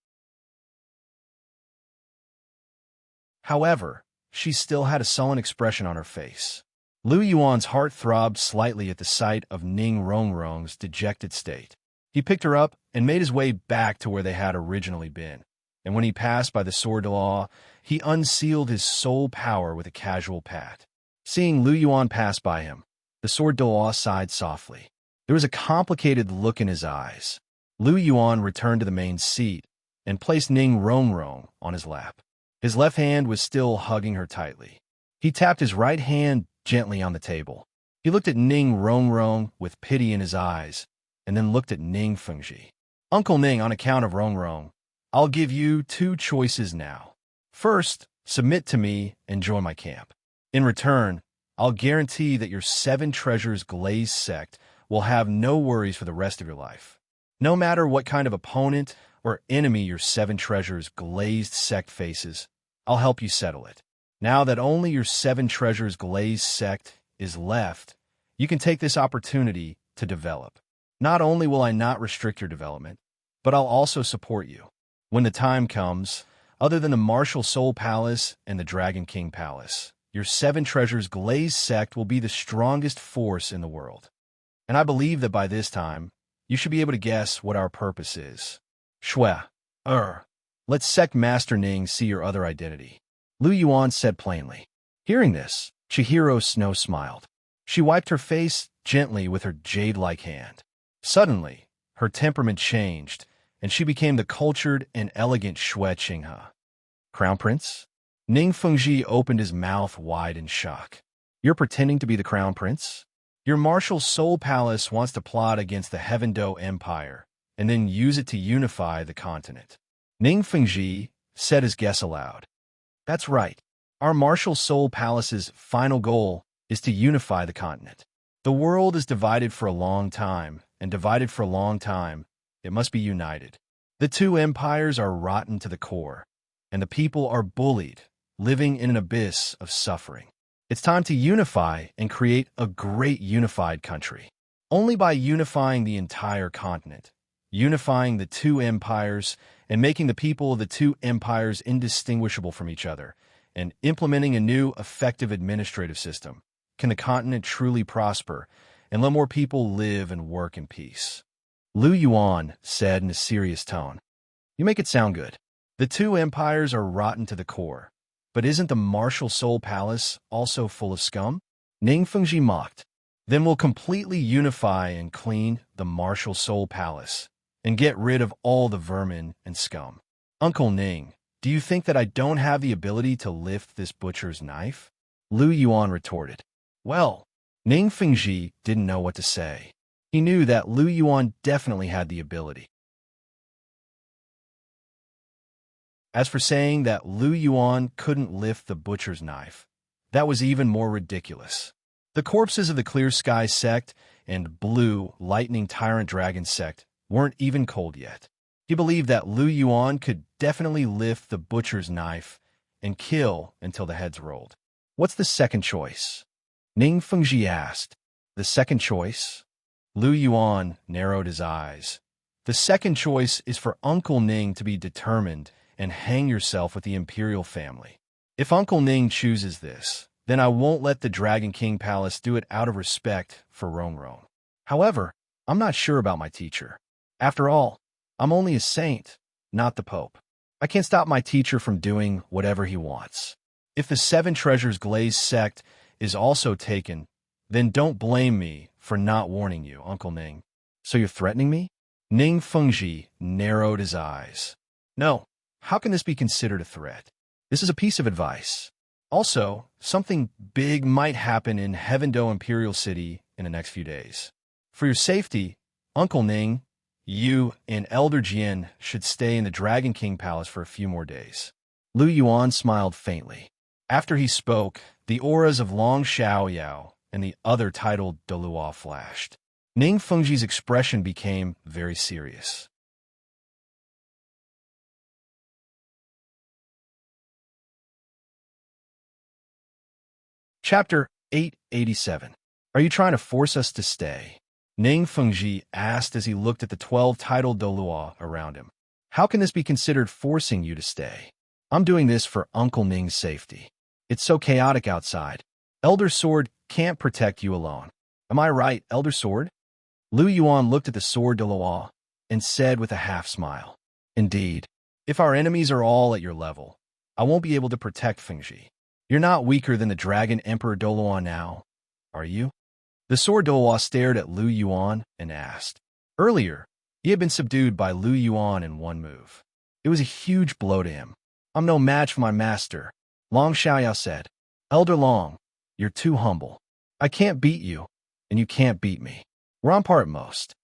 However, she still had a sullen expression on her face. Lu Yuan's heart throbbed slightly at the sight of Ning Rongrong's dejected state. He picked her up and made his way back to where they had originally been. And when he passed by the sword Douluo, he unsealed his soul power with a casual pat. Seeing Lu Yuan pass by him, the sword Douluo sighed softly. There was a complicated look in his eyes. Lu Yuan returned to the main seat and placed Ning Rongrong on his lap. His left hand was still hugging her tightly. He tapped his right hand gently on the table. He looked at Ning Rongrong with pity in his eyes, and then looked at Ning Fengji. Uncle Ning, on account of Rongrong, I'll give you two choices now. First, submit to me and join my camp. In return, I'll guarantee that your 7 treasures glazed sect will have no worries for the rest of your life. No matter what kind of opponent or enemy your 7 treasures glazed sect faces, I'll help you settle it. Now that only your 7 treasures glazed sect is left, you can take this opportunity to develop. Not only will I not restrict your development, but I'll also support you. When the time comes, other than the Martial Soul Palace and the Dragon King Palace, your 7 treasures glazed sect will be the strongest force in the world. And I believe that by this time, you should be able to guess what our purpose is. Shue, let Sect Master Ning see your other identity. Lu Yuan said plainly. Hearing this, Chihiro Snow smiled. She wiped her face gently with her jade-like hand. Suddenly, her temperament changed, and she became the cultured and elegant Shue Qinghe. Crown Prince? Ning Fengji opened his mouth wide in shock. You're pretending to be the Crown Prince? Your martial soul palace wants to plot against the Heaven Do Empire, and then use it to unify the continent. Ning Fengji said his guess aloud. That's right. Our martial soul palace's final goal is to unify the continent. The world is divided for a long time, and divided for a long time, it must be united. The two empires are rotten to the core, and the people are bullied, living in an abyss of suffering. It's time to unify and create a great unified country. Only by unifying the entire continent, unifying the two empires, and making the people of the two empires indistinguishable from each other, and implementing a new, effective administrative system, can the continent truly prosper and let more people live and work in peace. Lu Yuan said in a serious tone. You make it sound good. The two empires are rotten to the core, but isn't the martial soul palace also full of scum? Ning Fengji mocked. Then we'll completely unify and clean the martial soul palace and get rid of all the vermin and scum. Uncle Ning, do you think that I don't have the ability to lift this butcher's knife? Lu Yuan retorted. Well, Ning Fengji didn't know what to say. He knew that Lu Yuan definitely had the ability. As for saying that Lu Yuan couldn't lift the butcher's knife, that was even more ridiculous. The corpses of the Clear Sky sect and Blue Lightning Tyrant Dragon sect weren't even cold yet. He believed that Lu Yuan could definitely lift the butcher's knife and kill until the heads rolled. What's the second choice? Ning Fengji asked. The second choice? Lu Yuan narrowed his eyes. The second choice is for Uncle Ning to be determined and hang yourself with the imperial family. If Uncle Ning chooses this, then I won't let the Dragon King Palace do it out of respect for Rongrong. However, I'm not sure about my teacher. After all, I'm only a saint, not the Pope. I can't stop my teacher from doing whatever he wants. If the Seven Treasures Glaze sect is also taken, then don't blame me for not warning you, Uncle Ning. So you're threatening me? Ning Fengji narrowed his eyes. No, how can this be considered a threat? This is a piece of advice. Also, something big might happen in Heavendo Imperial City in the next few days. For your safety, Uncle Ning, you and Elder Jian should stay in the Dragon King Palace for a few more days. Lu Yuan smiled faintly. After he spoke, the auras of Long Xiaoyao and the other titled Douluo flashed. Ning Fengji's expression became very serious. Chapter 887. Are you trying to force us to stay? Ning Fengji asked as he looked at the 12 titled Douluo around him. How can this be considered forcing you to stay? I'm doing this for Uncle Ning's safety. It's so chaotic outside. Elder Sword can't protect you alone. Am I right, Elder Sword? Lu Yuan looked at the sword Douluo and said with a half-smile. Indeed, if our enemies are all at your level, I won't be able to protect Fengji. You're not weaker than the Dragon Emperor Douluo now, are you? The sword Douluo stared at Lu Yuan and asked. Earlier, he had been subdued by Lu Yuan in one move. It was a huge blow to him. I'm no match for my master, Long Xiaoyao said. Elder Long, you're too humble. I can't beat you, and you can't beat me. We're on par at most.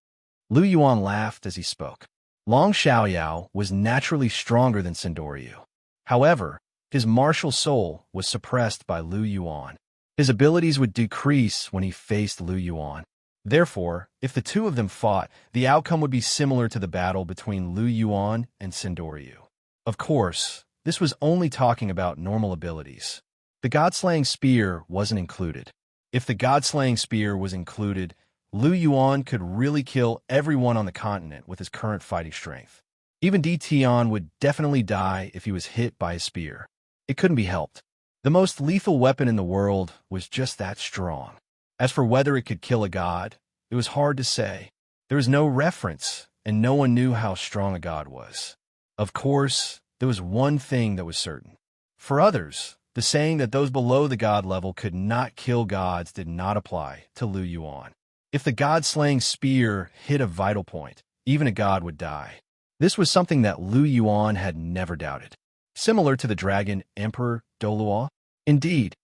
Lu Yuan laughed as he spoke. Long Xiaoyao was naturally stronger than Sindoryu. However, his martial soul was suppressed by Lu Yuan. His abilities would decrease when he faced Lu Yuan. Therefore, if the two of them fought, the outcome would be similar to the battle between Lu Yuan and Sindoryu. Of course, this was only talking about normal abilities. The God-slaying spear wasn't included. If the God-slaying spear was included, Lu Yuan could really kill everyone on the continent with his current fighting strength. Even Di Tian would definitely die if he was hit by a spear. It couldn't be helped. The most lethal weapon in the world was just that strong. As for whether it could kill a god, it was hard to say. There was no reference, and no one knew how strong a god was. Of course, there was one thing that was certain. For others, the saying that those below the god level could not kill gods did not apply to Lu Yuan. If the god-slaying spear hit a vital point, even a god would die. This was something that Lu Yuan had never doubted. Similar to the Dragon Emperor Douluo. Indeed,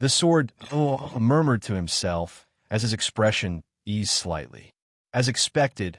the sword murmured to himself as his expression eased slightly. As expected,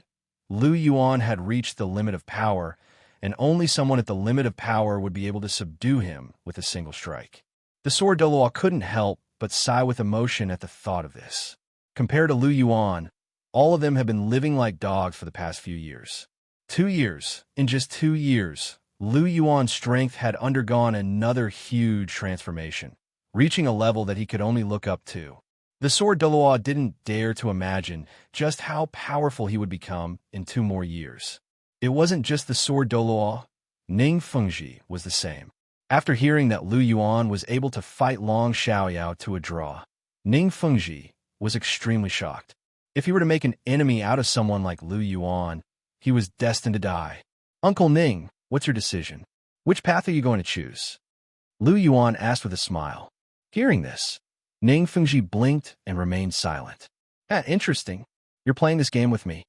Lu Yuan had reached the limit of power, and only someone at the limit of power would be able to subdue him with a single strike. The sword Douluo couldn't help but sigh with emotion at the thought of this. Compared to Lu Yuan, all of them have been living like dogs for the past few years. 2 years. In just 2 years, Lu Yuan's strength had undergone another huge transformation, reaching a level that he could only look up to. The sword Douluo didn't dare to imagine just how powerful he would become in 2 more years. It wasn't just the sword Douluo. Ning Fengji was the same. After hearing that Lu Yuan was able to fight Long Xiaoyao to a draw, Ning Fengji was extremely shocked. If he were to make an enemy out of someone like Lu Yuan, he was destined to die. Uncle Ning, what's your decision? Which path are you going to choose? Lu Yuan asked with a smile. Hearing this, Ning Fengji blinked and remained silent. Interesting. You're playing this game with me.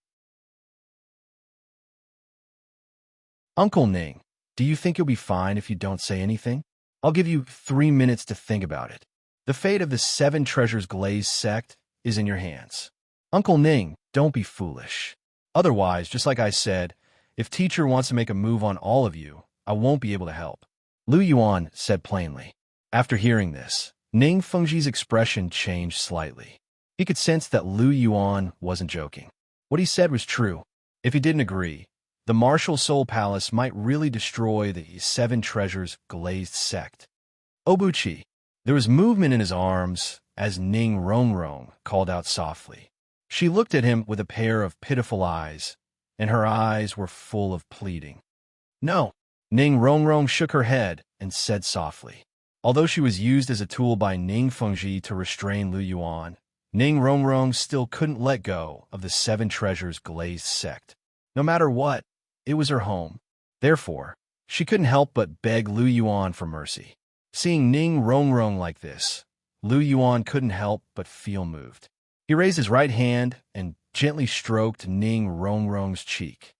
Uncle Ning, do you think you'll be fine if you don't say anything? I'll give you 3 minutes to think about it. The fate of the 7 Treasures Glazed sect is in your hands. Uncle Ning, don't be foolish. Otherwise, just like I said, if teacher wants to make a move on all of you, I won't be able to help. Lu Yuan said plainly. After hearing this, Ning Fengji's expression changed slightly. He could sense that Lu Yuan wasn't joking. What he said was true. If he didn't agree, the Martial Soul Palace might really destroy the 7 Treasures Glazed sect. Obuchi. There was movement in his arms as Ning Rongrong called out softly. She looked at him with a pair of pitiful eyes, and her eyes were full of pleading. No. Ning Rongrong shook her head and said softly. Although she was used as a tool by Ning Fengji to restrain Lu Yuan, Ning Rongrong still couldn't let go of the 7 Treasures Glazed sect. No matter what, it was her home. Therefore, she couldn't help but beg Lu Yuan for mercy. Seeing Ning Rongrong like this, Lu Yuan couldn't help but feel moved. He raised his right hand and gently stroked Ning Rongrong's cheek.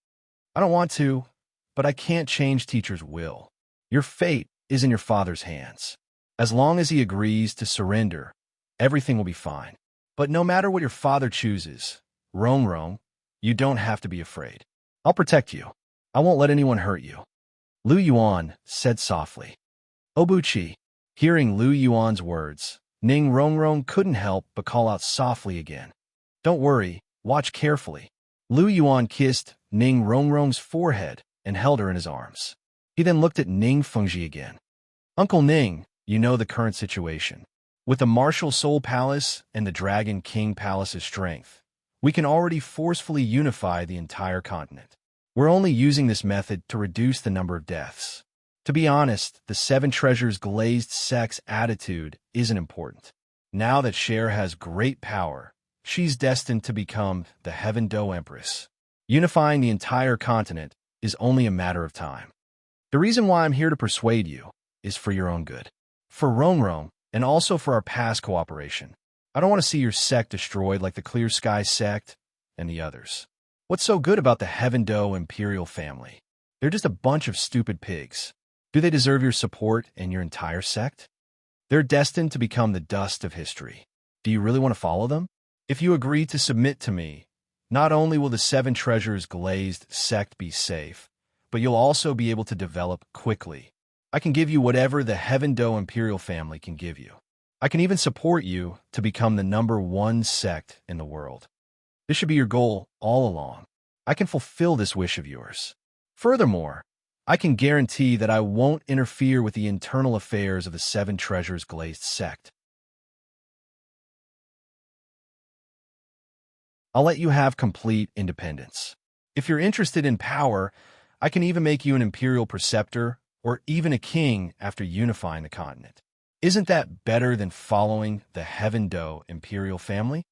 I don't want to, but I can't change teacher's will. Your fate is in your father's hands. As long as he agrees to surrender, everything will be fine. But no matter what your father chooses, Rongrong, you don't have to be afraid. I'll protect you. I won't let anyone hurt you. Lu Yuan said softly. Obuchi. Hearing Lu Yuan's words, Ning Rongrong couldn't help but call out softly again. Don't worry, watch carefully. Lu Yuan kissed Ning Rongrong's forehead and held her in his arms. He then looked at Ning Fengji again. Uncle Ning, you know the current situation. With the Martial Soul Palace and the Dragon King Palace's strength, we can already forcefully unify the entire continent. We're only using this method to reduce the number of deaths. To be honest, the 7 Treasures Glazed sect's attitude isn't important. Now that Cher has great power, she's destined to become the Heaven Do Empress. Unifying the entire continent is only a matter of time. The reason why I'm here to persuade you is for your own good. For Rongrong, and also for our past cooperation. I don't want to see your sect destroyed like the Clear Sky sect and the others. What's so good about the Heaven Do Imperial family? They're just a bunch of stupid pigs. Do they deserve your support and your entire sect? They're destined to become the dust of history. Do you really want to follow them? If you agree to submit to me, not only will the 7 Treasures Glazed sect be safe, but you'll also be able to develop quickly. I can give you whatever the Heaven Do Imperial family can give you. I can even support you to become the #1 sect in the world. This should be your goal all along. I can fulfill this wish of yours. Furthermore, I can guarantee that I won't interfere with the internal affairs of the 7 Treasures Glazed sect. I'll let you have complete independence. If you're interested in power, I can even make you an imperial preceptor or even a king after unifying the continent. Isn't that better than following the Heaven Do Imperial family?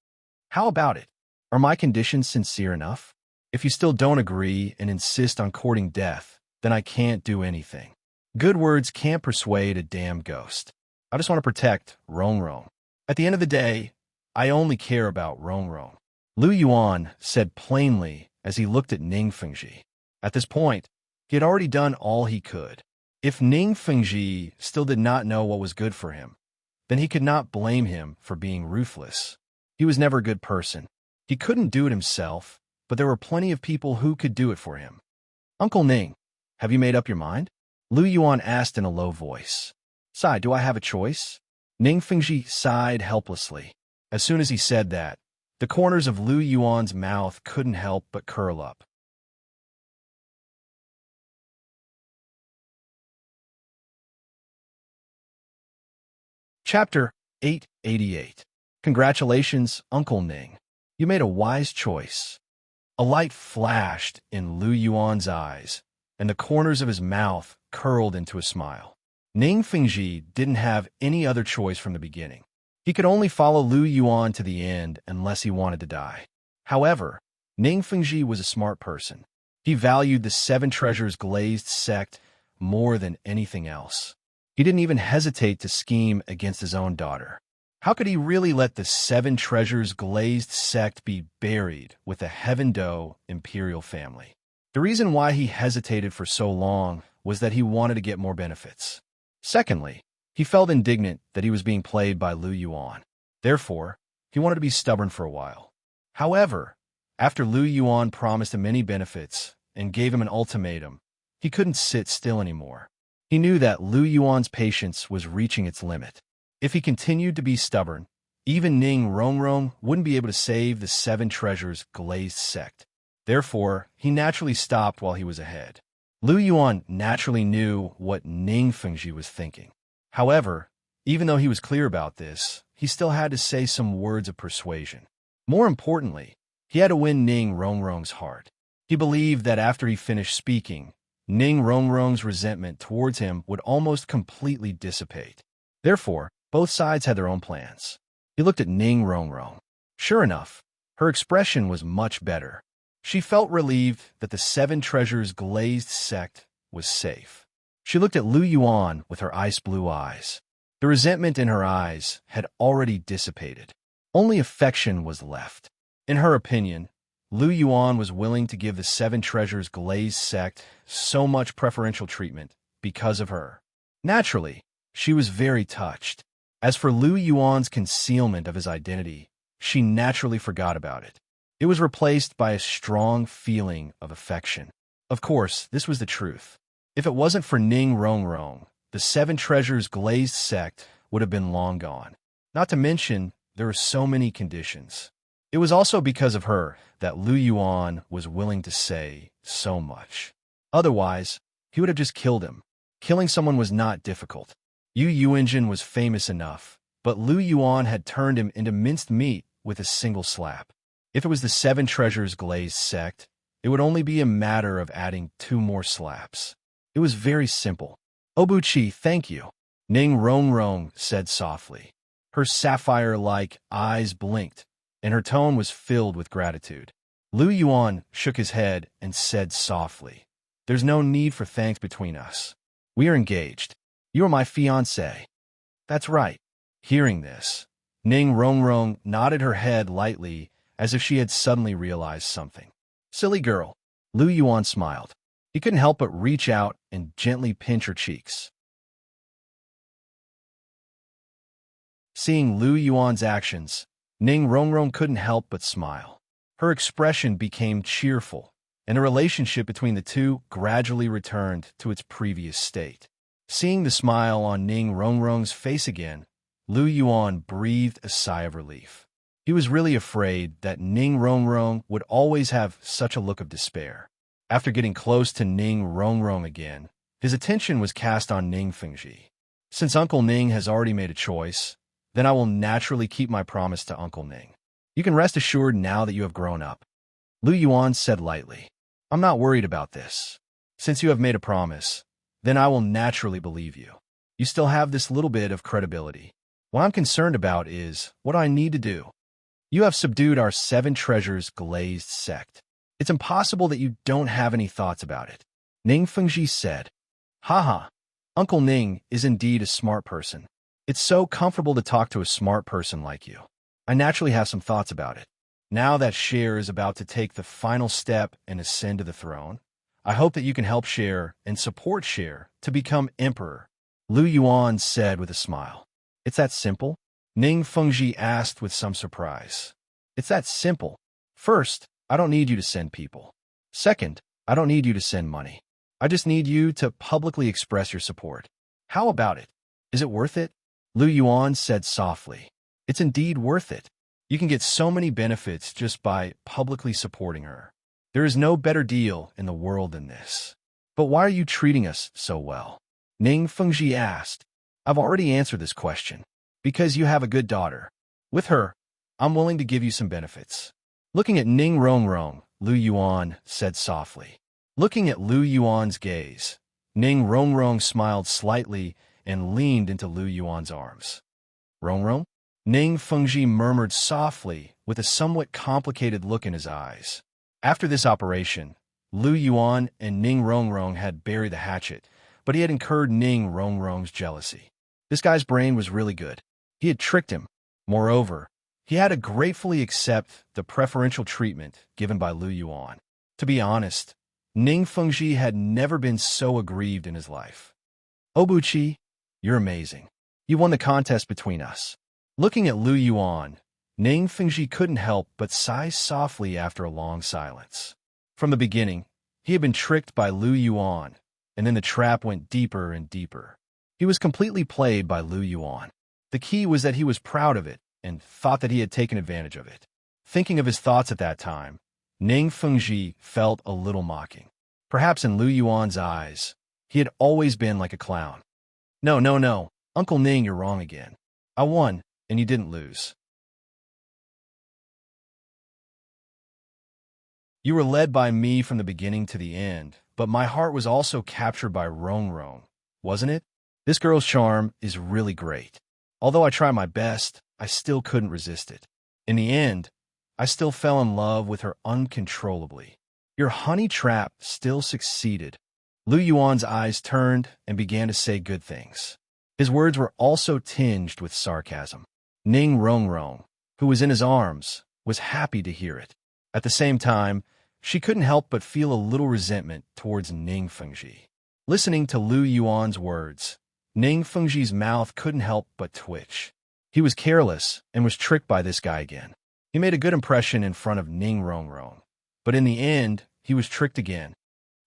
How about it? Are my conditions sincere enough? If you still don't agree and insist on courting death, then I can't do anything. Good words can't persuade a damn ghost. I just want to protect Rongrong. At the end of the day, I only care about Rongrong. Lu Yuan said plainly as he looked at Ning Fengji. At this point, he had already done all he could. If Ning Fengji still did not know what was good for him, then he could not blame him for being ruthless. He was never a good person. He couldn't do it himself, but there were plenty of people who could do it for him. Uncle Ning, have you made up your mind? Lu Yuan asked in a low voice. Sigh, do I have a choice? Ning Fengji sighed helplessly. As soon as he said that, the corners of Lu Yuan's mouth couldn't help but curl up. Chapter 888. Congratulations, Uncle Ning. You made a wise choice. A light flashed in Lu Yuan's eyes, and the corners of his mouth curled into a smile. Ning Fengji didn't have any other choice from the beginning. He could only follow Lu Yuan to the end unless he wanted to die. However, Ning Fengji was a smart person. He valued the Seven Treasures glazed sect more than anything else. He didn't even hesitate to scheme against his own daughter. How could he really let the Seven Treasures glazed sect be buried with the Heaven Do imperial family? The reason why he hesitated for so long was that he wanted to get more benefits. Secondly, he felt indignant that he was being played by Lu Yuan. Therefore, he wanted to be stubborn for a while. However, after Lu Yuan promised him many benefits and gave him an ultimatum, he couldn't sit still anymore. He knew that Lu Yuan's patience was reaching its limit. If he continued to be stubborn, even Ning Rongrong wouldn't be able to save the Seven Treasures glazed sect. Therefore, he naturally stopped while he was ahead. Lu Yuan naturally knew what Ning Fengji was thinking. However, even though he was clear about this, he still had to say some words of persuasion. More importantly, he had to win Ning Rongrong's heart. He believed that after he finished speaking, Ning Rongrong's resentment towards him would almost completely dissipate. Therefore, both sides had their own plans. He looked at Ning Rongrong. Sure enough, her expression was much better. She felt relieved that the Seven Treasures glazed sect was safe. She looked at Lu Yuan with her ice-blue eyes. The resentment in her eyes had already dissipated. Only affection was left. In her opinion, Lu Yuan was willing to give the Seven Treasures glazed sect so much preferential treatment because of her. Naturally, she was very touched. As for Lu Yuan's concealment of his identity, she naturally forgot about it. It was replaced by a strong feeling of affection. Of course, this was the truth. If it wasn't for Ning Rongrong, the Seven Treasures glazed sect would have been long gone. Not to mention, there were so many conditions. It was also because of her that Lu Yuan was willing to say so much. Otherwise, he would have just killed him. Killing someone was not difficult. Yu Yuanjin was famous enough, but Lu Yuan had turned him into minced meat with a single slap. If it was the Seven Treasures glazed sect, it would only be a matter of adding 2 more slaps. It was very simple. Obuchi, thank you, Ning Rongrong said softly. Her sapphire-like eyes blinked, and her tone was filled with gratitude. Lu Yuan shook his head and said softly, There's no need for thanks between us. We are engaged. You are my fiancé. That's right. Hearing this, Ning Rongrong nodded her head lightly as if she had suddenly realized something. Silly girl. Lu Yuan smiled. He couldn't help but reach out and gently pinch her cheeks. Seeing Lu Yuan's actions, Ning Rongrong couldn't help but smile. Her expression became cheerful, and the relationship between the two gradually returned to its previous state. Seeing the smile on Ning Rongrong's face again, Lu Yuan breathed a sigh of relief. He was really afraid that Ning Rongrong would always have such a look of despair. After getting close to Ning Rongrong again, his attention was cast on Ning Fengji. Since Uncle Ning has already made a choice, then I will naturally keep my promise to Uncle Ning. You can rest assured now that you have grown up. Lu Yuan said lightly. I'm not worried about this. Since you have made a promise, then I will naturally believe you. You still have this little bit of credibility. What I'm concerned about is what I need to do. You have subdued our Seven Treasures glazed sect. It's impossible that you don't have any thoughts about it. Ning Fengji said. Haha, Uncle Ning is indeed a smart person. It's so comfortable to talk to a smart person like you. I naturally have some thoughts about it. Now that Cher is about to take the final step and ascend to the throne, I hope that you can help Cher and support Cher to become emperor, Lu Yuan said with a smile. It's that simple? Ning Fengji asked with some surprise. It's that simple. First, I don't need you to send people. Second, I don't need you to send money. I just need you to publicly express your support. How about it? Is it worth it? Lu Yuan said softly. It's indeed worth it. You can get so many benefits just by publicly supporting her. There is no better deal in the world than this. But why are you treating us so well? Ning Fengji asked. I've already answered this question. Because you have a good daughter. With her, I'm willing to give you some benefits. Looking at Ning Rongrong, Lu Yuan said softly. Looking at Lu Yuan's gaze, Ning Rongrong smiled slightly and leaned into Lu Yuan's arms. Rongrong? Ning Fengji murmured softly with a somewhat complicated look in his eyes. After this operation, Lu Yuan and Ning Rongrong had buried the hatchet, but he had incurred Ning Rongrong's jealousy. This guy's brain was really good. He had tricked him. Moreover, he had to gratefully accept the preferential treatment given by Lu Yuan. To be honest, Ning Fengji had never been so aggrieved in his life. Obuchi, you're amazing. You won the contest between us. Looking at Lu Yuan, Ning Fengji couldn't help but sigh softly after a long silence. From the beginning, he had been tricked by Lu Yuan, and then the trap went deeper and deeper. He was completely played by Lu Yuan. The key was that he was proud of it and thought that he had taken advantage of it. Thinking of his thoughts at that time, Ning Fengji felt a little mocking. Perhaps in Lu Yuan's eyes, he had always been like a clown. No. Uncle Ning, you're wrong again. I won, and you didn't lose. You were led by me from the beginning to the end, but my heart was also captured by Rongrong, wasn't it? This girl's charm is really great. Although I tried my best, I still couldn't resist it. In the end, I still fell in love with her uncontrollably. Your honey trap still succeeded. Lu Yuan's eyes turned and began to say good things. His words were also tinged with sarcasm. Ning Rongrong, who was in his arms, was happy to hear it. At the same time, she couldn't help but feel a little resentment towards Ning Fengji. Listening to Lu Yuan's words, Ning Fengji's mouth couldn't help but twitch. He was careless and was tricked by this guy again. He made a good impression in front of Ning Rongrong, but in the end, he was tricked again.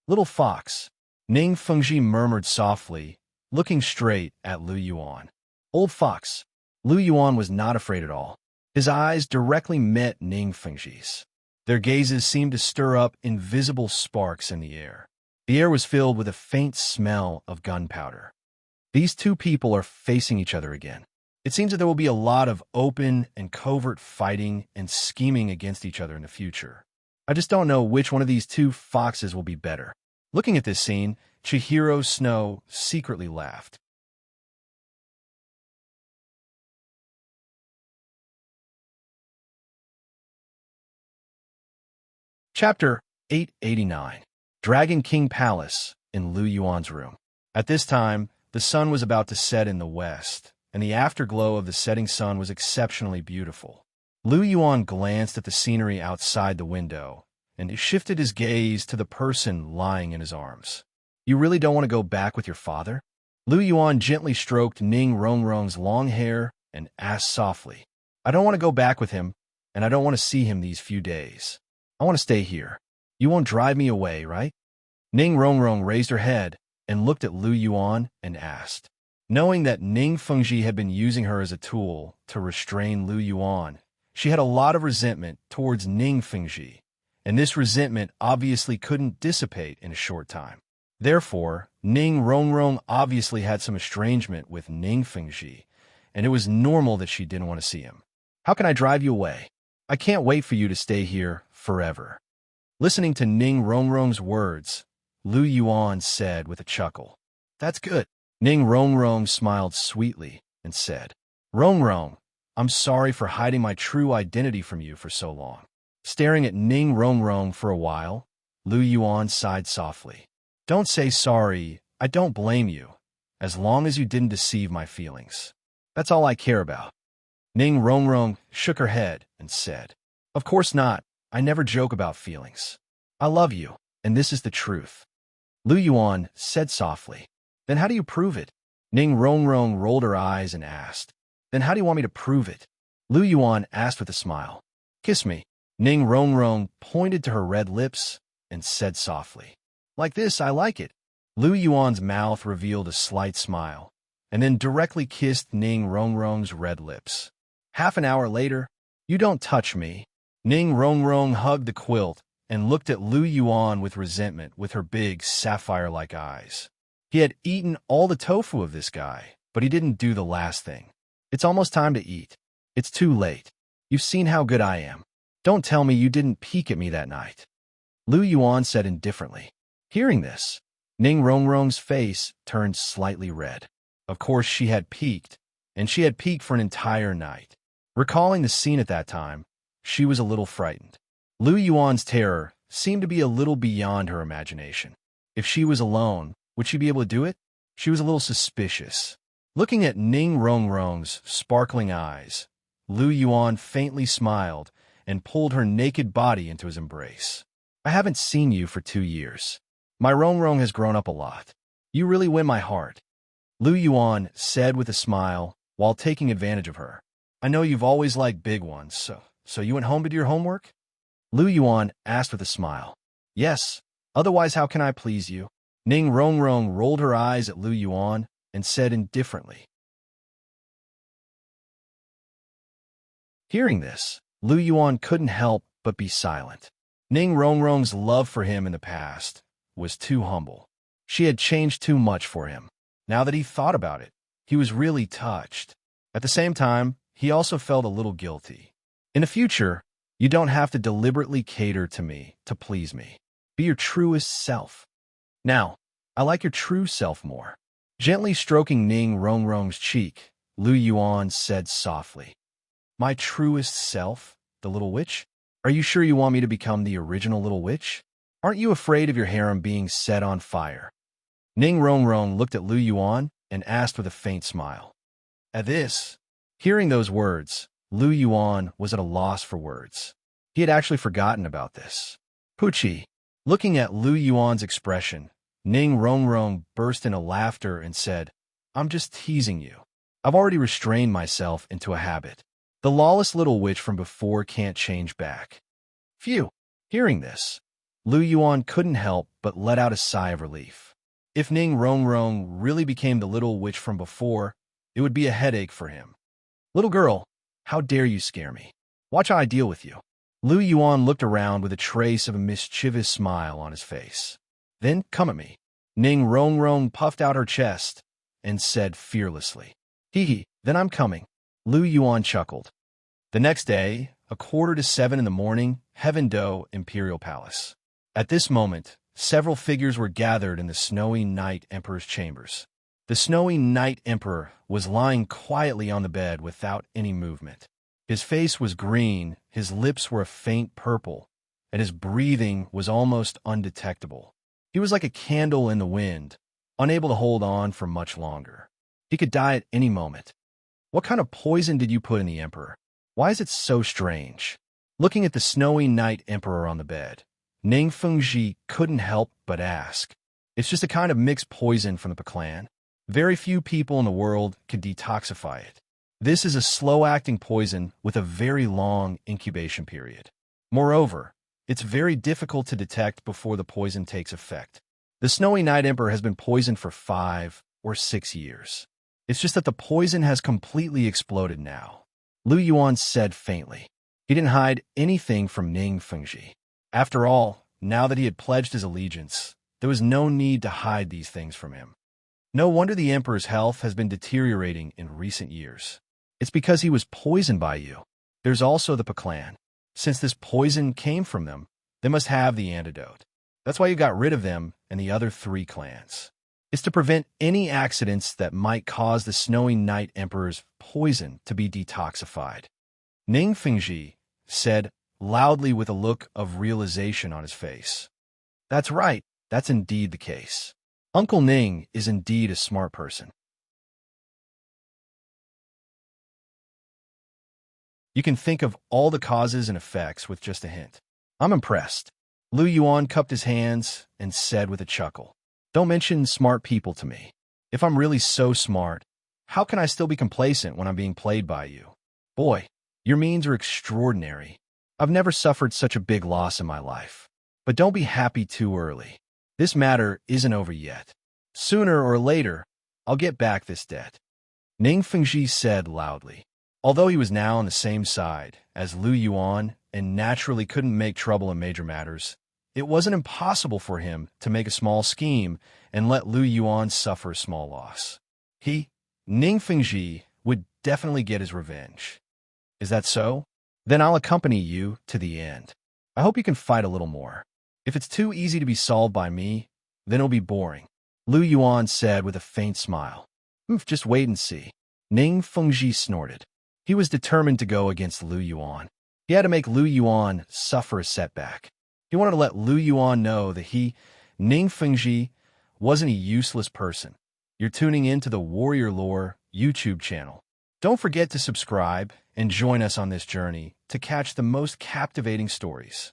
Little fox, Ning Fengji murmured softly, looking straight at Lu Yuan. Old fox. Lu Yuan was not afraid at all. His eyes directly met Ning Fengji's. Their gazes seemed to stir up invisible sparks in the air. The air was filled with a faint smell of gunpowder. These two people are facing each other again. It seems that there will be a lot of open and covert fighting and scheming against each other in the future. I just don't know which one of these two foxes will be better. Looking at this scene, Chihiro Snow secretly laughed. Chapter 889. Dragon King Palace in Lu Yuan's room. At this time, the sun was about to set in the west, and the afterglow of the setting sun was exceptionally beautiful. Lu Yuan glanced at the scenery outside the window, and he shifted his gaze to the person lying in his arms. You really don't want to go back with your father? Lu Yuan gently stroked Ning Rongrong's long hair and asked softly. I don't want to go back with him, and I don't want to see him these few days. I want to stay here. You won't drive me away, right? Ning Rongrong raised her head and looked at Lu Yuan and asked. Knowing that Ning Fengji had been using her as a tool to restrain Lu Yuan, she had a lot of resentment towards Ning Fengji, and this resentment obviously couldn't dissipate in a short time. Therefore, Ning Rongrong obviously had some estrangement with Ning Fengji, and it was normal that she didn't want to see him. How can I drive you away? I can't wait for you to stay here forever. Listening to Ning Rongrong's words, Lu Yuan said with a chuckle. That's good. Ning Rongrong smiled sweetly and said, Rongrong, I'm sorry for hiding my true identity from you for so long. Staring at Ning Rongrong for a while, Lu Yuan sighed softly. Don't say sorry, I don't blame you, as long as you didn't deceive my feelings. That's all I care about. Ning Rongrong shook her head and said, Of course not, I never joke about feelings. I love you, and this is the truth. Lu Yuan said softly, Then how do you prove it? Ning Rongrong rolled her eyes and asked, Then how do you want me to prove it? Lu Yuan asked with a smile. Kiss me. Ning Rongrong pointed to her red lips and said softly, "Like this, I like it." Lu Yuan's mouth revealed a slight smile, and then directly kissed Ning Rongrong's red lips. Half an hour later, "You don't touch me." Ning Rongrong hugged the quilt and looked at Lu Yuan with resentment with her big, sapphire-like eyes. He had eaten all the tofu of this guy, but he didn't do the last thing. "It's almost time to eat. It's too late. You've seen how good I am. Don't tell me you didn't peek at me that night." Lu Yuan said indifferently. Hearing this, Ning Rongrong's face turned slightly red. Of course she had peeked, and she had peeked for an entire night. Recalling the scene at that time, she was a little frightened. Lu Yuan's terror seemed to be a little beyond her imagination. If she was alone, would she be able to do it? She was a little suspicious. Looking at Ning Rongrong's sparkling eyes, Lu Yuan faintly smiled and pulled her naked body into his embrace. "I haven't seen you for 2 years. My Rongrong has grown up a lot. You really win my heart," Lu Yuan said with a smile while taking advantage of her. "I know you've always liked big ones, so you went home to do your homework?" Lu Yuan asked with a smile. "Yes, otherwise how can I please you?" Ning Rongrong rolled her eyes at Lu Yuan and said indifferently. Hearing this, Lu Yuan couldn't help but be silent. Ning Rongrong's love for him in the past was too humble. She had changed too much for him. Now that he thought about it, he was really touched. At the same time, he also felt a little guilty. In the future, you don't have to deliberately cater to me to please me. Be your truest self. Now, I like your true self more. Gently stroking Ning Rongrong's cheek, Lu Yuan said softly, "My truest self, the little witch? Are you sure you want me to become the original little witch? Aren't you afraid of your harem being set on fire?" Ning Rongrong looked at Lu Yuan and asked with a faint smile. At this, hearing those words, Lu Yuan was at a loss for words. He had actually forgotten about this. Puchi. Looking at Lu Yuan's expression, Ning Rongrong burst into laughter and said, "I'm just teasing you. I've already restrained myself into a habit. The lawless little witch from before can't change back." Phew! Hearing this, Lu Yuan couldn't help but let out a sigh of relief. If Ning Rongrong really became the little witch from before, it would be a headache for him. "Little girl, how dare you scare me? Watch how I deal with you." Lu Yuan looked around with a trace of a mischievous smile on his face. "Then come at me." Ning Rongrong puffed out her chest and said fearlessly, "Hee, then I'm coming." Lu Yuan chuckled. The next day, 6:45 in the morning, Heaven Do Imperial Palace. At this moment, several figures were gathered in the Snowy Night Emperor's chambers. The Snowy Night Emperor was lying quietly on the bed without any movement. His face was green, his lips were a faint purple, and his breathing was almost undetectable. He was like a candle in the wind, unable to hold on for much longer. He could die at any moment. "What kind of poison did you put in the Emperor? Why is it so strange?" Looking at the Snowy Night Emperor on the bed, Ning Fengji couldn't help but ask. "It's just a kind of mixed poison from the Clan. Very few people in the world can detoxify it. This is a slow-acting poison with a very long incubation period. Moreover, it's very difficult to detect before the poison takes effect. The Snowy Night Emperor has been poisoned for 5 or 6 years. It's just that the poison has completely exploded now," Lu Yuan said faintly. He didn't hide anything from Ning Fengji. After all, now that he had pledged his allegiance, there was no need to hide these things from him. No wonder the Emperor's health has been deteriorating in recent years. It's because he was poisoned by you. There's also the Clan. Since this poison came from them, they must have the antidote. That's why you got rid of them and the other 3 clans. It's to prevent any accidents that might cause the Snowy Night Emperor's poison to be detoxified," Ning Fengji said loudly with a look of realization on his face. "That's right. That's indeed the case. Uncle Ning is indeed a smart person. You can think of all the causes and effects with just a hint. I'm impressed." Lu Yuan cupped his hands and said with a chuckle, "Don't mention smart people to me. If I'm really so smart, how can I still be complacent when I'm being played by you? Boy, your means are extraordinary. I've never suffered such a big loss in my life. But don't be happy too early. This matter isn't over yet. Sooner or later, I'll get back this debt. Ning Fengzhi said loudly. Although he was now on the same side as Lu Yuan and naturally couldn't make trouble in major matters, it wasn't impossible for him to make a small scheme and let Lu Yuan suffer a small loss. Ning Fengzhi, would definitely get his revenge. Is that so? Then I'll accompany you to the end. I hope you can fight a little more. If it's too easy to be solved by me, then it'll be boring. Lu Yuan said with a faint smile. Just wait and see. Ning Fengzhi snorted. He was determined to go against Lu Yuan. He had to make Lu Yuan suffer a setback. He wanted to let Lu Yuan know that Ning Fengzhi, wasn't a useless person. You're tuning in to the Warrior Lore YouTube channel. Don't forget to subscribe and join us on this journey to catch the most captivating stories.